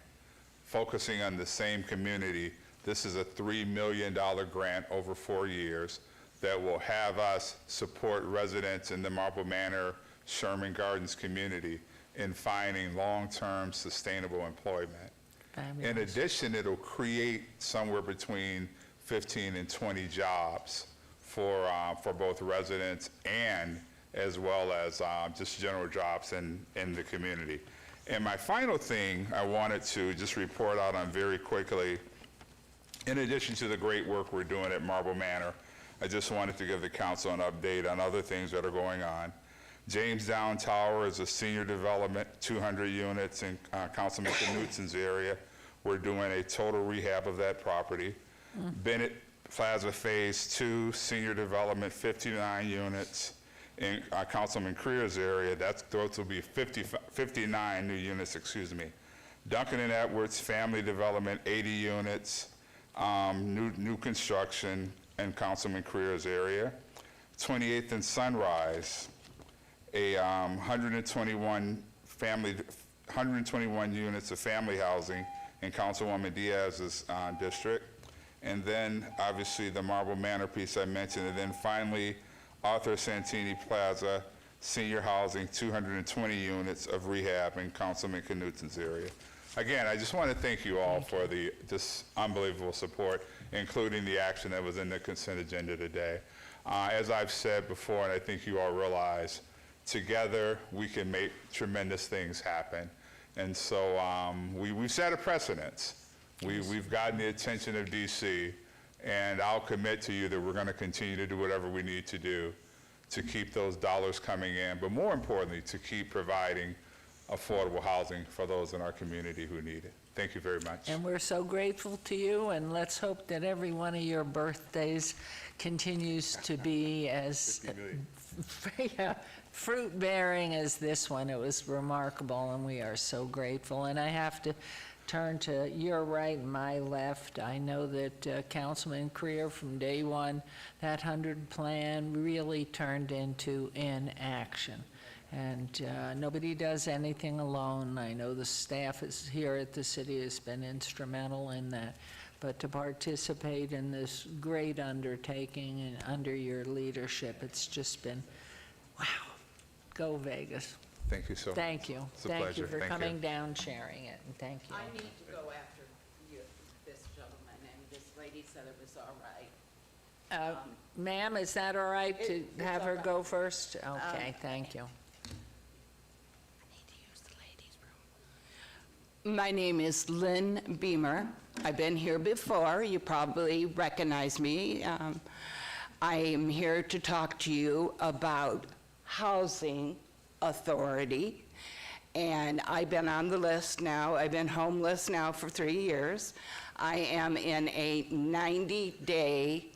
focusing on the same community. This is a $3 million grant over 4 years that will have us support residents in the Marble Manor, Sherman Gardens community in finding long-term sustainable employment. In addition, it'll create somewhere between 15 and 20 jobs for both residents and as well as just general jobs in the community. And my final thing I wanted to just report out on very quickly, in addition to the great work we're doing at Marble Manor, I just wanted to give the council an update on other things that are going on. James Down Tower is a senior development, 200 units in Councilman Knutson's area. We're doing a total rehab of that property. Bennett Plaza Phase 2, senior development, 59 units in Councilman Creer's area. Those will be 59 new units, excuse me. Duncan and Edwards Family Development, 80 units, new construction in Councilman Creer's area. 28th and Sunrise, a 121 units of family housing in Councilwoman Diaz's district. And then obviously the Marble Manor piece I mentioned. And then finally, Arthur Santini Plaza, senior housing, 220 units of rehab in Councilman Knutson's area. Again, I just want to thank you all for this unbelievable support, including the action that was in the consent agenda today. As I've said before, and I think you all realize, together we can make tremendous things happen. And so we've set a precedence. We've gotten the attention of DC, and I'll commit to you that we're going to continue to do whatever we need to do to keep those dollars coming in, but more importantly, to keep providing affordable housing for those in our community who need it. Thank you very much. And we're so grateful to you, and let's hope that every one of your birthdays continues to be as fruit-bearing as this one. It was remarkable, and we are so grateful. And I have to turn to your right and my left. I know that Councilman Creer, from day one, that 100 plan really turned into inaction. And nobody does anything alone. I know the staff here at the city has been instrumental in that. but to participate in this great undertaking and under your leadership. It's just been, wow, go Vegas. Thank you so much. Thank you. It's a Thank pleasure. you for Thank you. coming down, sharing it, and thank you. I need to go after you, this gentleman, and this lady said it was all right. Ma'am, is that all right to It's have all her right. go first? Okay, thank you. My name is Lynn Beamer. I've been here before. You probably recognize me. I am here to talk to you about housing authority. And I've been on the list now. I've been homeless now for 3 years. I am in a 90-day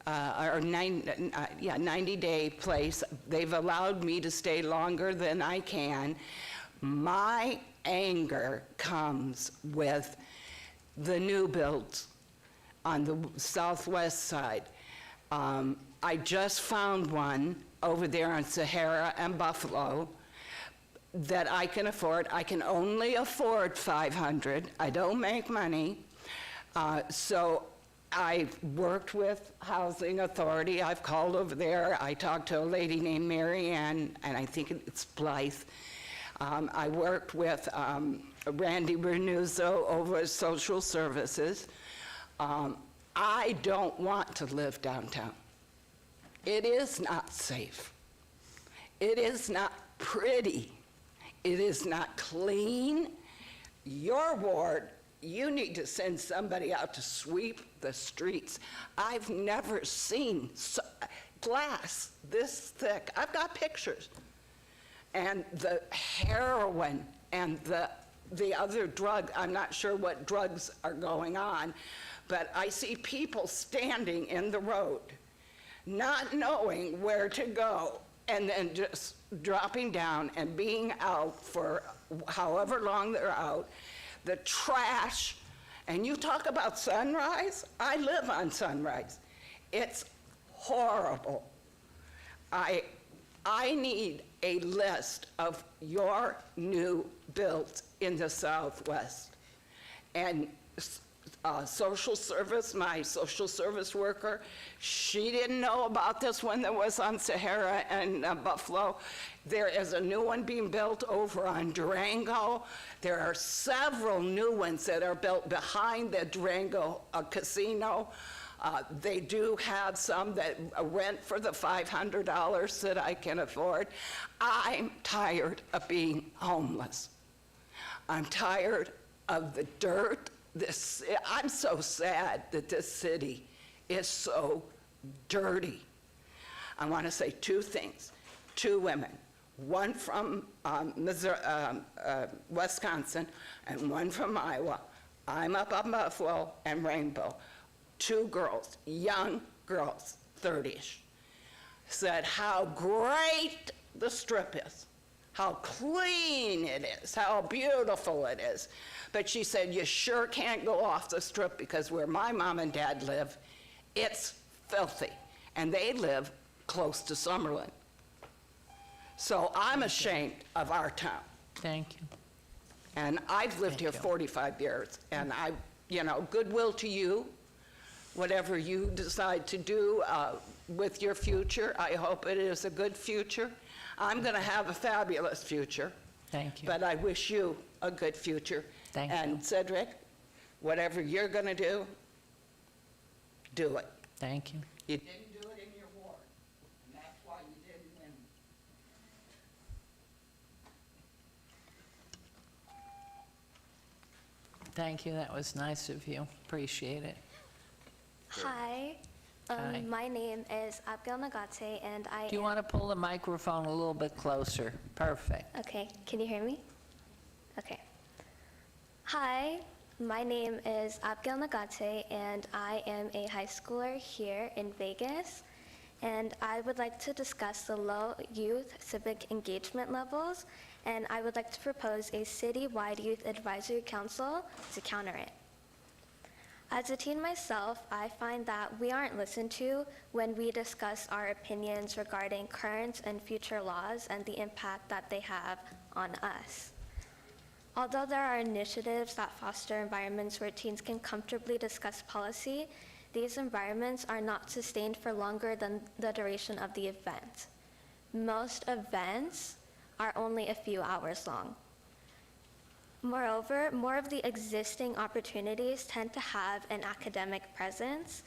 90-day place. They've allowed me to stay longer than I can. My anger comes with the new builds on the southwest side. I just found one over there on Sahara and Buffalo that I can afford. I can only afford $500. I don't make money. So I've worked with Housing Authority. I've called over there. I talked to a lady named Mary Ann, and I think it's Blythe. I worked with Randy Renuzzo over at Social Services. I don't want to live downtown. It is not safe. It is not pretty. It is not clean. Your ward, you need to send somebody out to sweep the streets. I've never seen glass this thick. I've got pictures. And the heroin and the other drug, I'm not sure what drugs are going on, but I see people standing in the road, not knowing where to go, and then just dropping down and being out for however long they're out. The trash, and you talk about Sunrise, I live on Sunrise. It's horrible. I need a list of your new builds in the Southwest. And social service, my social service worker, she didn't know about this one that was on Sahara and Buffalo. There is a new one being built over on Durango. There are several new ones that are built behind the Durango casino. They do have some that rent for the $500 that I can afford. I'm tired of being homeless. I'm tired of the dirt. I'm so sad that this city is so dirty. I want to say two things. Two women, one from Wisconsin and one from Iowa. I'm up on Buffalo and Rainbow. Two girls, young girls, 30-ish, said how great the Strip is, how clean it is, how beautiful it is. But she said, you sure can't go off the Strip because where my mom and dad live, it's filthy. And they live close to Summerlin. So I'm ashamed of our town. Thank you. And I've lived here 45 years, and goodwill to you. Whatever you decide to do with your future, I hope it is a good future. I'm going to have a fabulous future. Thank you. But I wish you a good future. Thank and you. Cedric, whatever you're going to do it. Thank you. You didn't do it in your ward, and that's why you didn't win. Thank you. That was nice of you. Appreciate it. Hi. Hi. My name is Abgel Nagate, and I Do you am- want to pull the microphone a little bit closer? Perfect. Okay, can you hear me? Okay. Hi, my name is Abgel Nagate, and I am a high schooler here in Vegas. And I would like to discuss the low youth civic engagement levels, and I would like to propose a citywide youth advisory council to counter it. As a teen myself, I find that we aren't listened to when we discuss our opinions regarding current and future laws and the impact that they have on us. Although there are initiatives that foster environments where teens can comfortably discuss policy, these environments are not sustained for longer than the duration of the event. Most events are only a few hours long. Moreover, more of the existing opportunities tend to have an academic presence.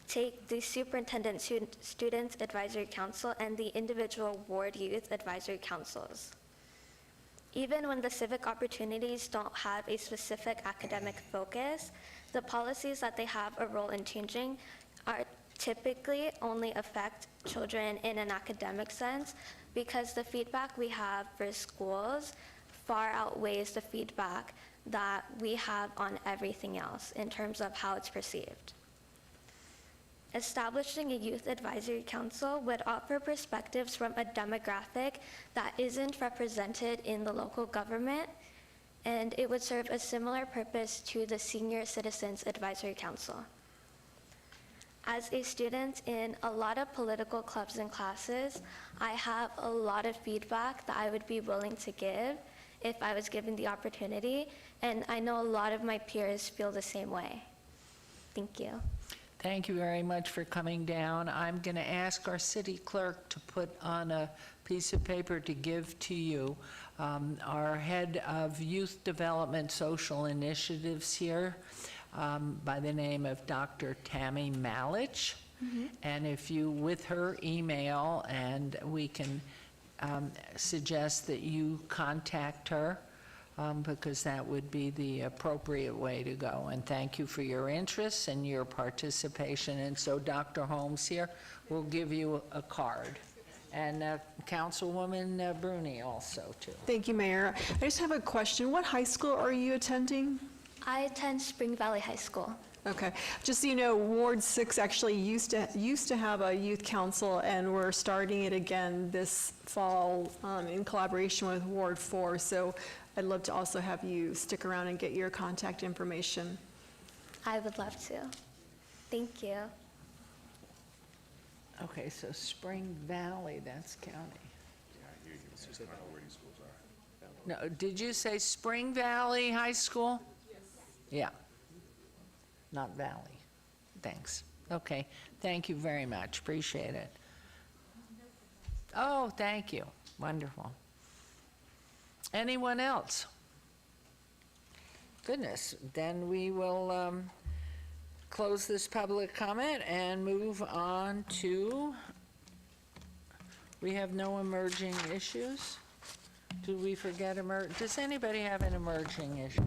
Take the Superintendent Students Advisory Council and the individual Ward Youth Advisory Councils. Even when the civic opportunities don't have a specific academic focus, the policies that they have a role in changing are typically only affect children in an academic sense, because the feedback we have for schools far outweighs the feedback that we have on everything else in terms of how it's perceived. Establishing a youth advisory council would offer perspectives from a demographic that isn't represented in the local government, and it would serve a similar purpose to the Senior Citizens Advisory Council. As a student in a lot of political clubs and classes, I have a lot of feedback that I would be willing to give if I was given the opportunity, and I know a lot of my peers feel the same way. Thank you. Thank you very much for coming down. I'm going to ask our city clerk to put on a piece of paper to give to you. Our head of youth development social initiatives here by the name of Dr. Tammy Malich. And if you, with her email, and we can suggest that you contact her, because that would be the appropriate way to go. And thank you for your interest and your participation. And so Dr. Holmes here will give you a card. And Councilwoman Bruni also, too. Thank you, Mayor. I just have a question. What high school are you attending? I attend Spring Valley High School. Okay. Just so you know, Ward 6 actually used to have a youth council, and we're starting it again this fall in collaboration with Ward 4. So I'd love to also have you stick around and get your contact information. I would love to. Thank you. Okay, so Spring Valley, that's county. No, did you say Spring Valley High School? Yes. Yeah. Not Valley. Thanks. Okay, thank you very much. Appreciate it. Oh, thank you. Wonderful. Anyone else? Goodness, then we will close this public comment and move on to, we have no emerging issues? Do we forget does anybody have an emerging issue?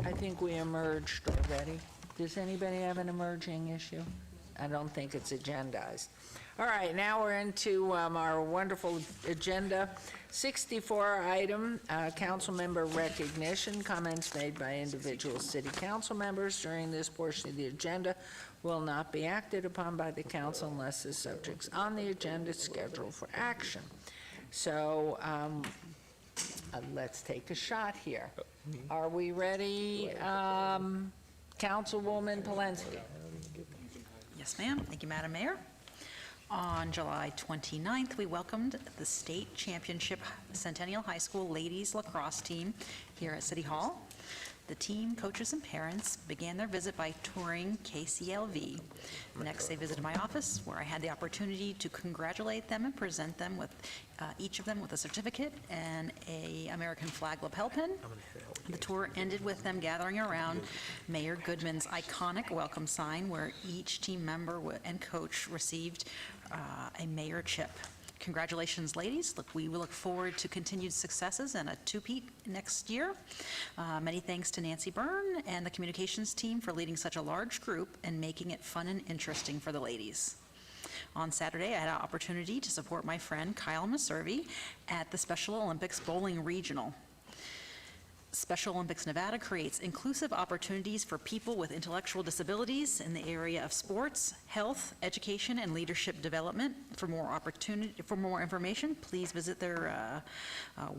I think we emerged already. Does anybody have an emerging issue? I don't think it's agendized. All right, now we're into our wonderful agenda. 64 item, council member recognition. Comments made by individual city council members during this portion of the agenda will not be acted upon by the council unless the subject's on the agenda scheduled for action. So let's take a shot here. Are we ready, Councilwoman Polensky? Yes, ma'am. Thank you, Madam Mayor. On July 29th, we welcomed the state championship Centennial High School ladies lacrosse team here at City Hall. The team, coaches, and parents began their visit by touring KCLV. Next, they visited my office, where I had the opportunity to congratulate them and present them with each of them with a certificate and a American flag lapel pin. The tour ended with them gathering around Mayor Goodman's iconic welcome sign, where each team member and coach received a mayor chip. Congratulations, ladies. We look forward to continued successes and a two-peat next year. Many thanks to Nancy Byrne and the communications team for leading such a large group and making it fun and interesting for the ladies. On Saturday, I had an opportunity to support my friend Kyle Maservi at the Special Olympics Bowling Regional. Special Olympics Nevada creates inclusive opportunities for people with intellectual disabilities in the area of sports, health, education, and leadership development. For more information, please visit their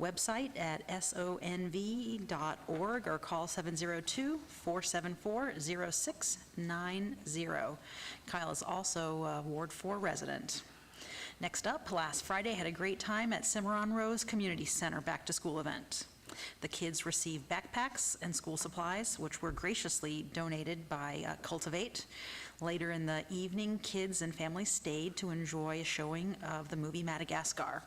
website at sonv.org or call 702-474-0690. Kyle is also a Ward 4 resident. Next up, last Friday, I had a great time at Cimarron Rose Community Center back-to-school event. The kids receive backpacks and school supplies, which were graciously donated by Cultivate. Later in the evening, kids and families stayed to enjoy a showing of the movie Madagascar.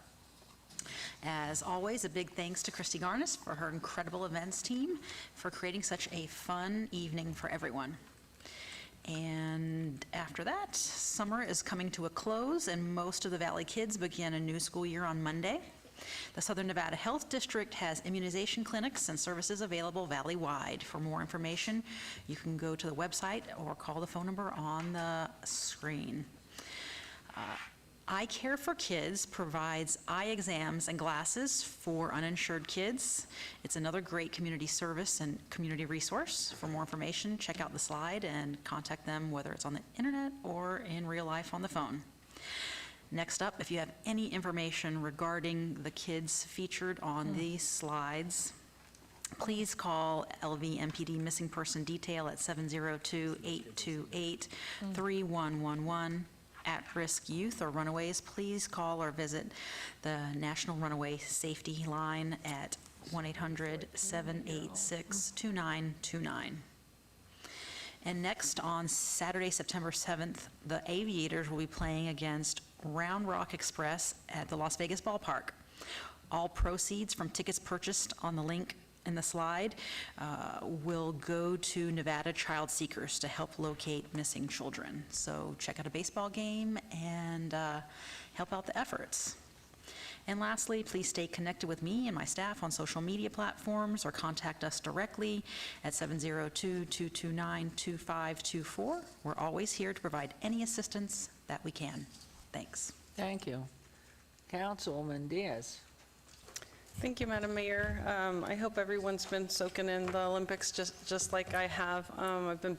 As always, a big thanks to Christy Garnis for her incredible events team for creating such a fun evening for everyone. And after that, summer is coming to a close, and most of the Valley kids begin a new school year on Monday. The Southern Nevada Health District has immunization clinics and services available valley-wide. For more information, you can go to the website or call the phone number on the screen. Eye Care for Kids provides eye exams and glasses for uninsured kids. It's another great community service and community resource. For more information, check out the slide and contact them, whether it's on the internet or in real life on the phone. Next up, if you have any information regarding the kids featured on these slides, please call LV MPD Missing Person Detail at 702-828-3111. At-risk youth or runaways, please call or visit the National Runaway Safety Line at 1-800-786-2929. And next, on Saturday, September 7th, the Aviators will be playing against Round Rock Express at the Las Vegas Ballpark. All proceeds from tickets purchased on the link in the slide will go to Nevada Child Seekers to help locate missing children. So check out a baseball game and help out the efforts. And lastly, please stay connected with me and my staff on social media platforms or contact us directly at 702-229-2524. We're always here to provide any assistance that we can. Thanks. Thank you. Councilwoman Diaz. Thank you, Madam Mayor. I hope everyone's been soaking in the Olympics just like I have. I've been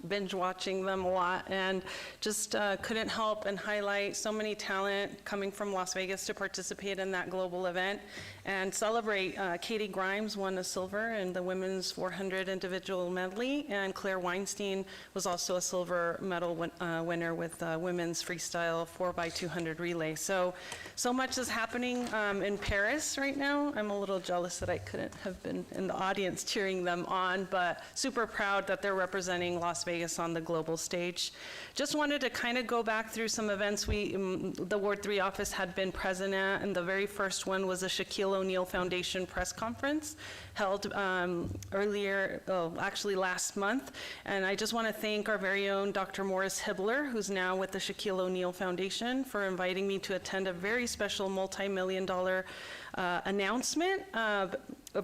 binge watching them a lot, and just couldn't help and highlight so many talent coming from Las Vegas to participate in that global event and celebrate. Katie Grimes won a silver in the women's 400 individual medley, and Claire Weinstein was also a silver medal winner with women's freestyle 4x200 relay. So much is happening in Paris right now. I'm a little jealous that I couldn't have been in the audience cheering them on, but super proud that they're representing Las Vegas on the global stage. Just wanted to kind of go back through some events the Ward 3 office had been present at, and the very first one was a Shaquille O'Neal Foundation press conference held actually last month. And I just want to thank our very own Dr. Morris Hibbler, who's now with the Shaquille O'Neal Foundation, for inviting me to attend a very special multi-million-dollar announcement.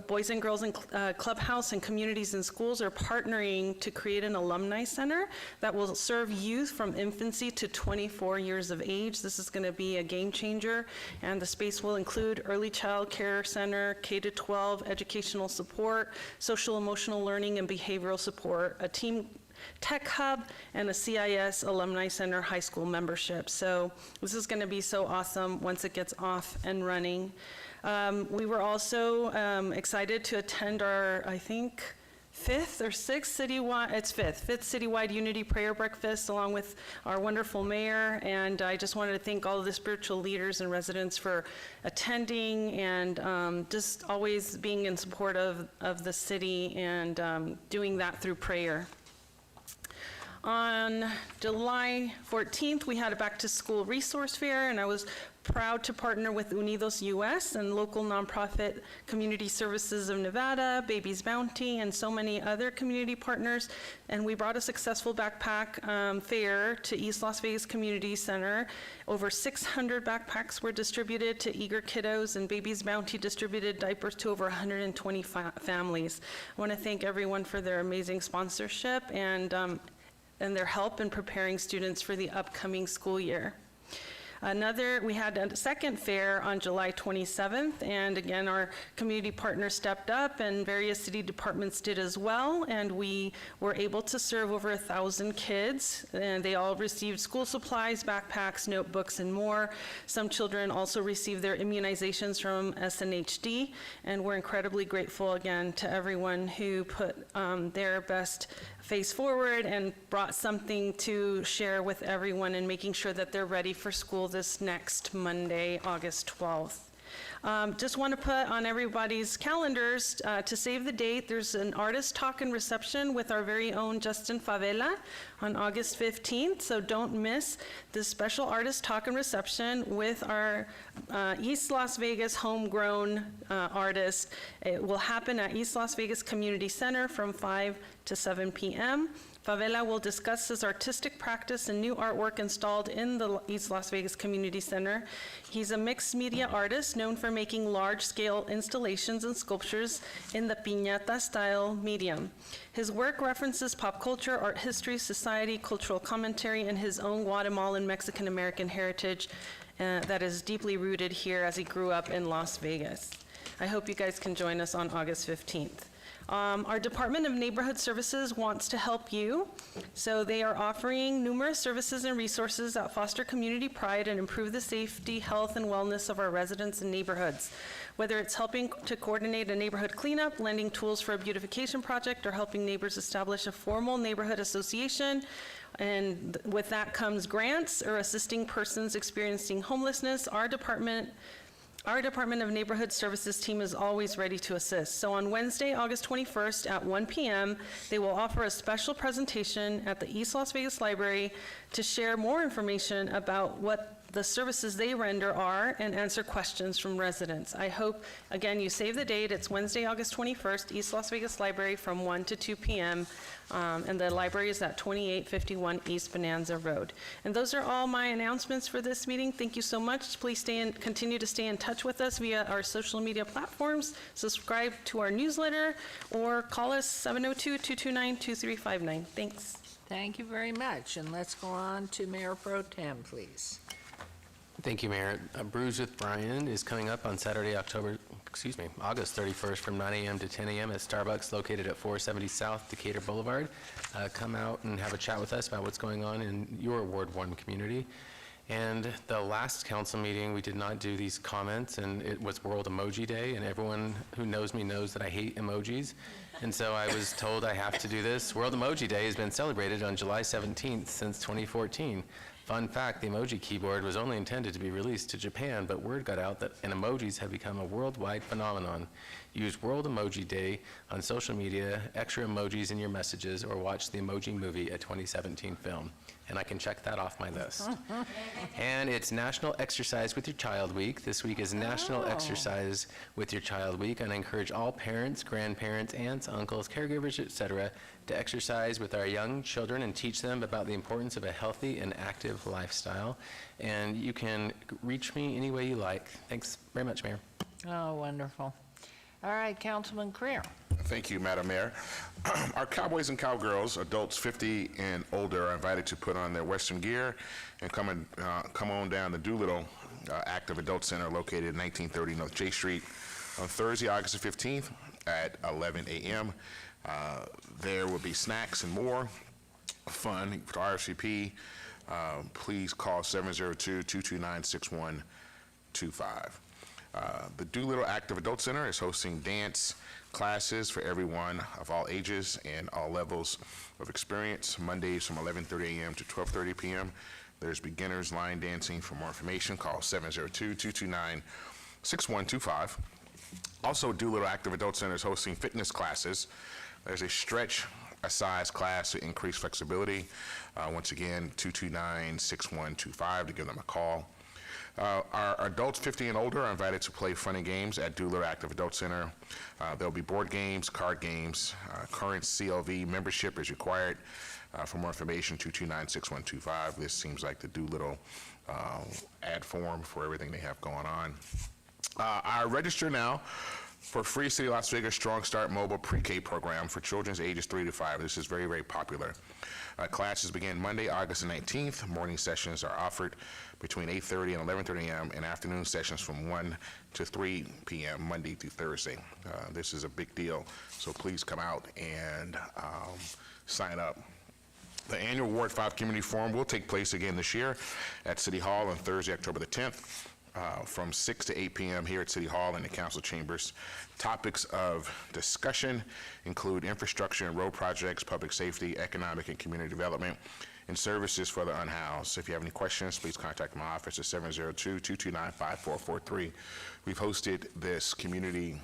Boys and Girls in Clubhouse and communities and schools are partnering to create an alumni center that will serve youth from infancy to 24 years of age. This is going to be a game changer, and the space will include early child care center, K-12 educational support, social emotional learning and behavioral support, a team tech hub, and a CIS Alumni Center high school membership. So this is going to be so awesome once it gets off and running. We were also excited to attend our, I think, fifth citywide Unity Prayer Breakfast along with our wonderful mayor. And I just wanted to thank all of the spiritual leaders and residents for attending and just always being in support of the city and doing that through prayer. On July 14th, we had a back-to-school resource fair, and I was proud to partner with Unidos US and local nonprofit Community Services of Nevada, Baby's Bounty, and so many other community partners. And we brought a successful backpack fair to East Las Vegas Community Center. Over 600 backpacks were distributed to eager kiddos, and Baby's Bounty distributed diapers to over 120 families. I want to thank everyone for their amazing sponsorship and their help in preparing students for the upcoming school year. We had a second fair on July 27th, and again, our community partners stepped up and various city departments did as well, and we were able to serve over 1,000 kids, and they all received school supplies, backpacks, notebooks, and more. Some children also received their immunizations from SNHD, and we're incredibly grateful again to everyone who put their best face forward and brought something to share with everyone and making sure that they're ready for school this next Monday, August 12th. Just want to put on everybody's calendars to save the date. There's an artist talk and reception with our very own Justin Favela on August 15th, so don't miss this special artist talk and reception with our East Las Vegas homegrown artist. It will happen at East Las Vegas Community Center from 5 to 7 p.m. Favela will discuss his artistic practice and new artwork installed in the East Las Vegas Community Center. He's a mixed media artist known for making large-scale installations and sculptures in the piñata-style medium. His work references pop culture, art history, society, cultural commentary, and his own Guatemalan Mexican-American heritage that is deeply rooted here as he grew up in Las Vegas. I hope you guys can join us on August 15th. Our Department of Neighborhood Services wants to help you, so they are offering numerous services and resources that foster community pride and improve the safety, health, and wellness of our residents and neighborhoods. Whether it's helping to coordinate a neighborhood cleanup, lending tools for a beautification project, or helping neighbors establish a formal neighborhood association, and with that comes grants, or assisting persons experiencing homelessness, Our Department of Neighborhood Services team is always ready to assist. So on Wednesday, August 21st at 1 p.m., they will offer a special presentation at the East Las Vegas Library to share more information about what the services they render are and answer questions from residents. I hope, again, you save the date. It's Wednesday, August 21st, East Las Vegas Library from 1 to 2 p.m. And the library is at 2851 East Bonanza Road. And those are all my announcements for this meeting. Thank you so much. Please continue to stay in touch with us via our social media platforms, subscribe to our newsletter, or call us 702-229-2359. Thanks. Thank you very much, and let's go on to Mayor Pro Tem, please. Thank you, Mayor. Brews with Brian is coming up on Saturday, August 31st from 9 a.m. to 10 a.m. at Starbucks located at 470 South Decatur Boulevard. Come out and have a chat with us about what's going on in your Ward 1 community. And the last council meeting, we did not do these comments, and it was World Emoji Day, and everyone who knows me knows that I hate emojis. And so I was told I have to do this. World Emoji Day has been celebrated on July 17th since 2014. Fun fact, the emoji keyboard was only intended to be released to Japan, but word got out that emojis have become a worldwide phenomenon. Use World Emoji Day on social media, extra emojis in your messages, or watch the Emoji Movie, a 2017 film. And I can check that off my list. And it's National Exercise with Your Child Week. This week is National Exercise with Your Child Week, and I encourage all parents, grandparents, aunts, uncles, caregivers, etc., to exercise with our young children and teach them about the importance of a healthy and active lifestyle. And you can reach me any way you like. Thanks very much, Mayor. Oh, wonderful. All right, Councilman Creer. Thank you, Madam Mayor. Our cowboys and cowgirls, adults 50 and older, are invited to put on their Western gear and come on down to Doolittle Active Adult Center located at 1930 North J Street on Thursday, August 15th at 11 a.m. There will be snacks and more fun for RSVP. Please call 702-229-6125. The Doolittle Active Adult Center is hosting dance classes for everyone of all ages and all levels of experience, Mondays from 11:30 a.m. to 12:30 p.m. There's beginners line dancing. For more information, call 702-229-6125. Also, Doolittle Active Adult Center is hosting fitness classes. There's a stretch size class to increase flexibility. Once again, 229-6125 to give them a call. Our adults 50 and older are invited to play funny games at Doolittle Active Adult Center. There'll be board games, card games. Current CLV membership is required. For more information, 229-6125. This seems like the Doolittle ad form for everything they have going on. I register now for free City of Las Vegas Strong Start mobile pre-K program for children ages 3 to 5. This is very, very popular. Classes begin Monday, August 19th. Morning sessions are offered between 8:30 and 11:30 a.m. and afternoon sessions from 1 to 3 p.m. Monday through Thursday. This is a big deal, so please come out and sign up. The annual Ward 5 Community Forum will take place again this year at City Hall on Thursday, October the 10th. From 6 to 8 p.m. here at City Hall in the council chambers. Topics of discussion include infrastructure and road projects, public safety, economic and community development, and services for the unhoused. If you have any questions, please contact my office at 702-229-5443. We've hosted this community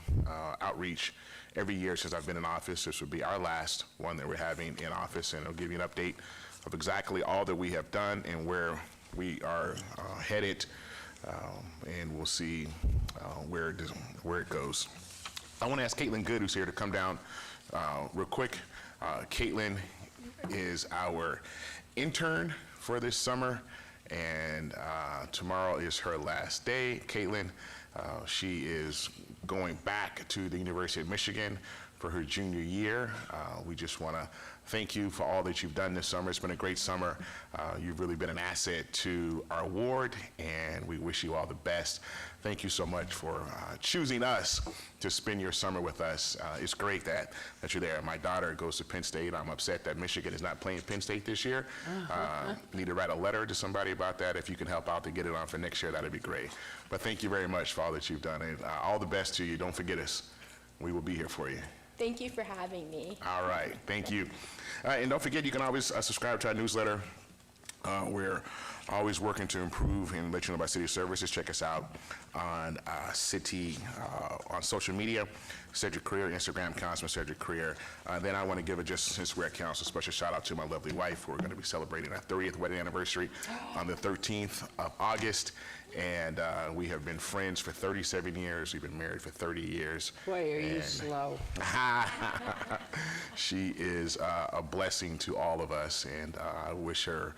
outreach every year since I've been in office. This would be our last one that we're having in office, and it'll give you an update of exactly all that we have done and where we are headed, and we'll see where it goes. I want to ask Caitlin Good, who's here, to come down real quick. Caitlin is our intern for this summer, and tomorrow is her last day. Caitlin, she is going back to the University of Michigan for her junior year. We just want to thank you for all that you've done this summer. It's been a great summer. You've really been an asset to our ward, and we wish you all the best. Thank you so much for choosing us to spend your summer with us. It's great that you're there. My daughter goes to Penn State. I'm upset that Michigan is not playing Penn State this year. Need to write a letter to somebody about that. If you can help out to get it on for next year, that'd be great. But thank you very much for all that you've done, and all the best to you. Don't forget us. We will be here for you. Thank you for having me. All right, thank you. And don't forget, you can always subscribe to our newsletter. We're always working to improve and let you know about city services. Check us out on on social media, Cedric Career, Instagram, Councilman Cedric Career. Then I want to give since we're at council, a special shout out to my lovely wife. We're going to be celebrating our 30th wedding anniversary on the 13th of August. And we have been friends for 37 years. We've been married for 30 years. Boy, are you slow. She is a blessing to all of us, and I wish her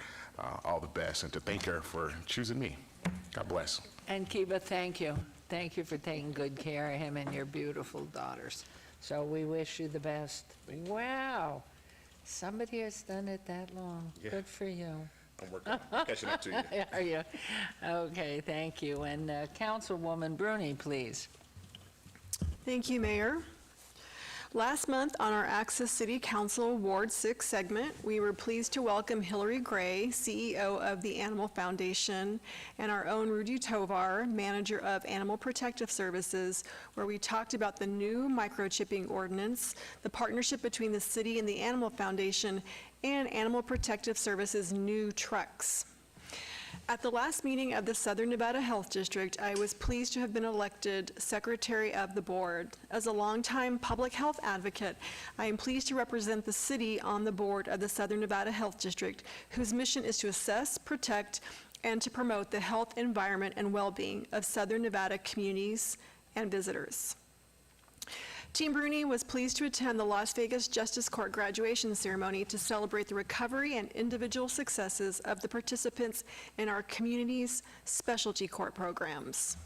all the best, and to thank her for choosing me. God bless. And Kiba, thank you. Thank you for taking good care of him and your beautiful daughters. So we wish you the best. Wow, somebody has done it that long. Yeah. Good for you. I'm working on catching up to you. Are you? Okay, thank you. And Councilwoman Bruni, please. Thank you, Mayor. Last month on our Access City Council Ward 6 segment, we were pleased to welcome Hillary Gray, CEO of the Animal Foundation, and our own Rudy Tovar, manager of Animal Protective Services, where we talked about the new microchipping ordinance, the partnership between the city and the Animal Foundation, and Animal Protective Services' new trucks. At the last meeting of the Southern Nevada Health District, I was pleased to have been elected Secretary of the Board. As a longtime public health advocate, I am pleased to represent the city on the board of the Southern Nevada Health District, whose mission is to assess, protect, and to promote the health, environment, and well-being of Southern Nevada communities and visitors. Team Bruni was pleased to attend the Las Vegas Justice Court graduation ceremony to celebrate the recovery and individual successes of the participants in our community's specialty court programs.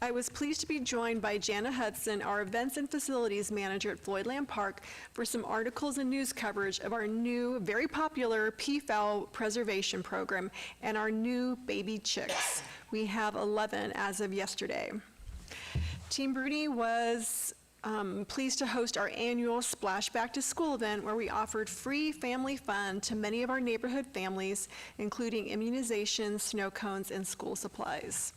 I was pleased to be joined by Jana Hudson, our Events and Facilities Manager at Floydland Park, for some articles and news coverage of our new, very popular peafowl preservation program and our new baby chicks. We have 11 as of yesterday. Team Bruni was pleased to host our annual Splash Back to School event, where we offered free family fun to many of our neighborhood families, including immunizations, snow cones, and school supplies.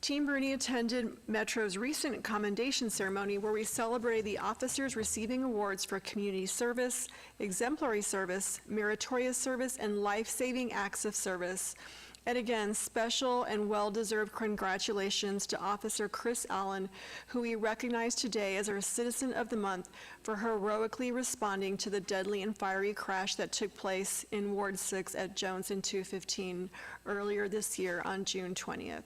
Team Bruni attended Metro's recent commendation ceremony, where we celebrated the officers receiving awards for community service, exemplary service, meritorious service, and life-saving acts of service. And again, special and well-deserved congratulations to Officer Chris Allen, who we recognize today as our Citizen of the Month for heroically responding to the deadly and fiery crash that took place in Ward 6 at Jones and 215 earlier this year on June 20th.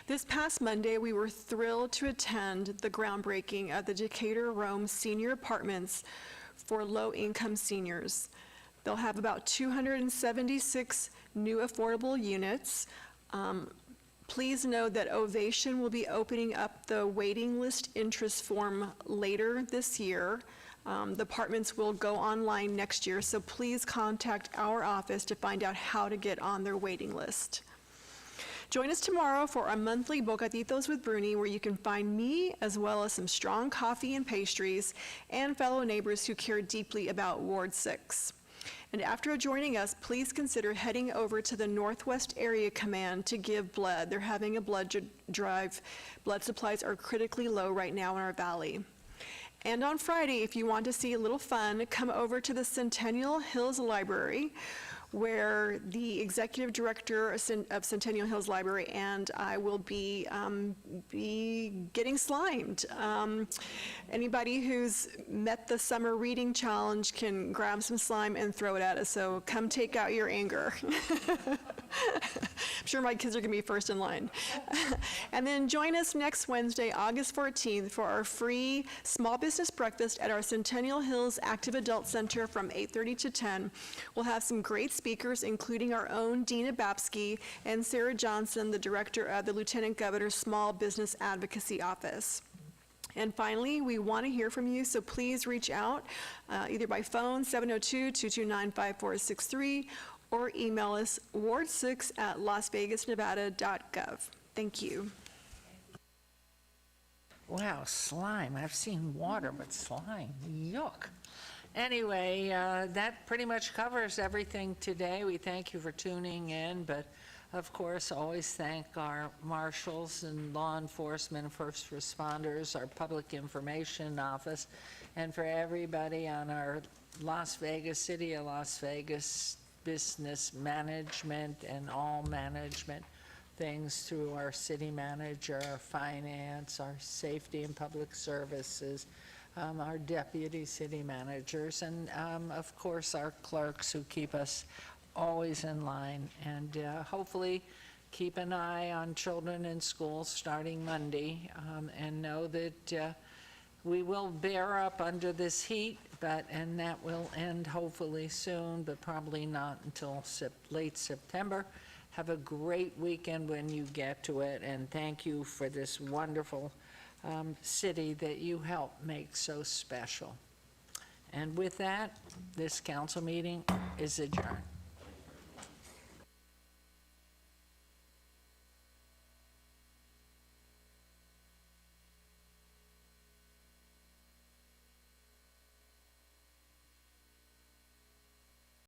This past Monday, we were thrilled to attend the groundbreaking of the Decatur Rome Senior Apartments for low-income seniors. They'll have about 276 new affordable units. Please know that Ovation will be opening up the waiting list interest form later this year. The apartments will go online next year, so please contact our office to find out how to get on their waiting list. Join us tomorrow for our monthly Bocaditos with Bruni, where you can find me, as well as some strong coffee and pastries, and fellow neighbors who care deeply about Ward 6. And after joining us, please consider heading over to the Northwest Area Command to give blood. They're having a blood drive. Blood supplies are critically low right now in our valley. And on Friday, if you want to see a little fun, come over to the Centennial Hills Library, where the executive director of Centennial Hills Library and I will be getting slimed. Anybody who's met the summer reading challenge can grab some slime and throw it at us, so come take out your anger. I'm sure my kids are going to be first in line. And then join us next Wednesday, August 14th, for our free small business breakfast at our Centennial Hills Active Adult Center from 8:30 to 10. We'll have some great speakers, including our own Dina Babsky and Sarah Johnson, the director of the Lieutenant Governor's Small Business Advocacy Office. And finally, we want to hear from you, so please reach out either by phone, 702-229-5463, or email us ward6@lasvegasnevada.gov. Thank you. Wow, slime. I've seen water, but slime, yuck. Anyway, that pretty much covers everything today. We thank you for tuning in, but of course, always thank our marshals and law enforcement, first responders, our public information office, and for everybody on our City of Las Vegas business management and all management things through our city manager, our finance, our safety and public services, our deputy city managers, and of course our clerks who keep us always in line, and hopefully keep an eye on children in school starting Monday, and know that we will bear up under this heat, and that will end hopefully soon, but probably not until late September. Have a great weekend when you get to it, and thank you for this wonderful city that you help make so special. And with that, this council meeting is adjourned.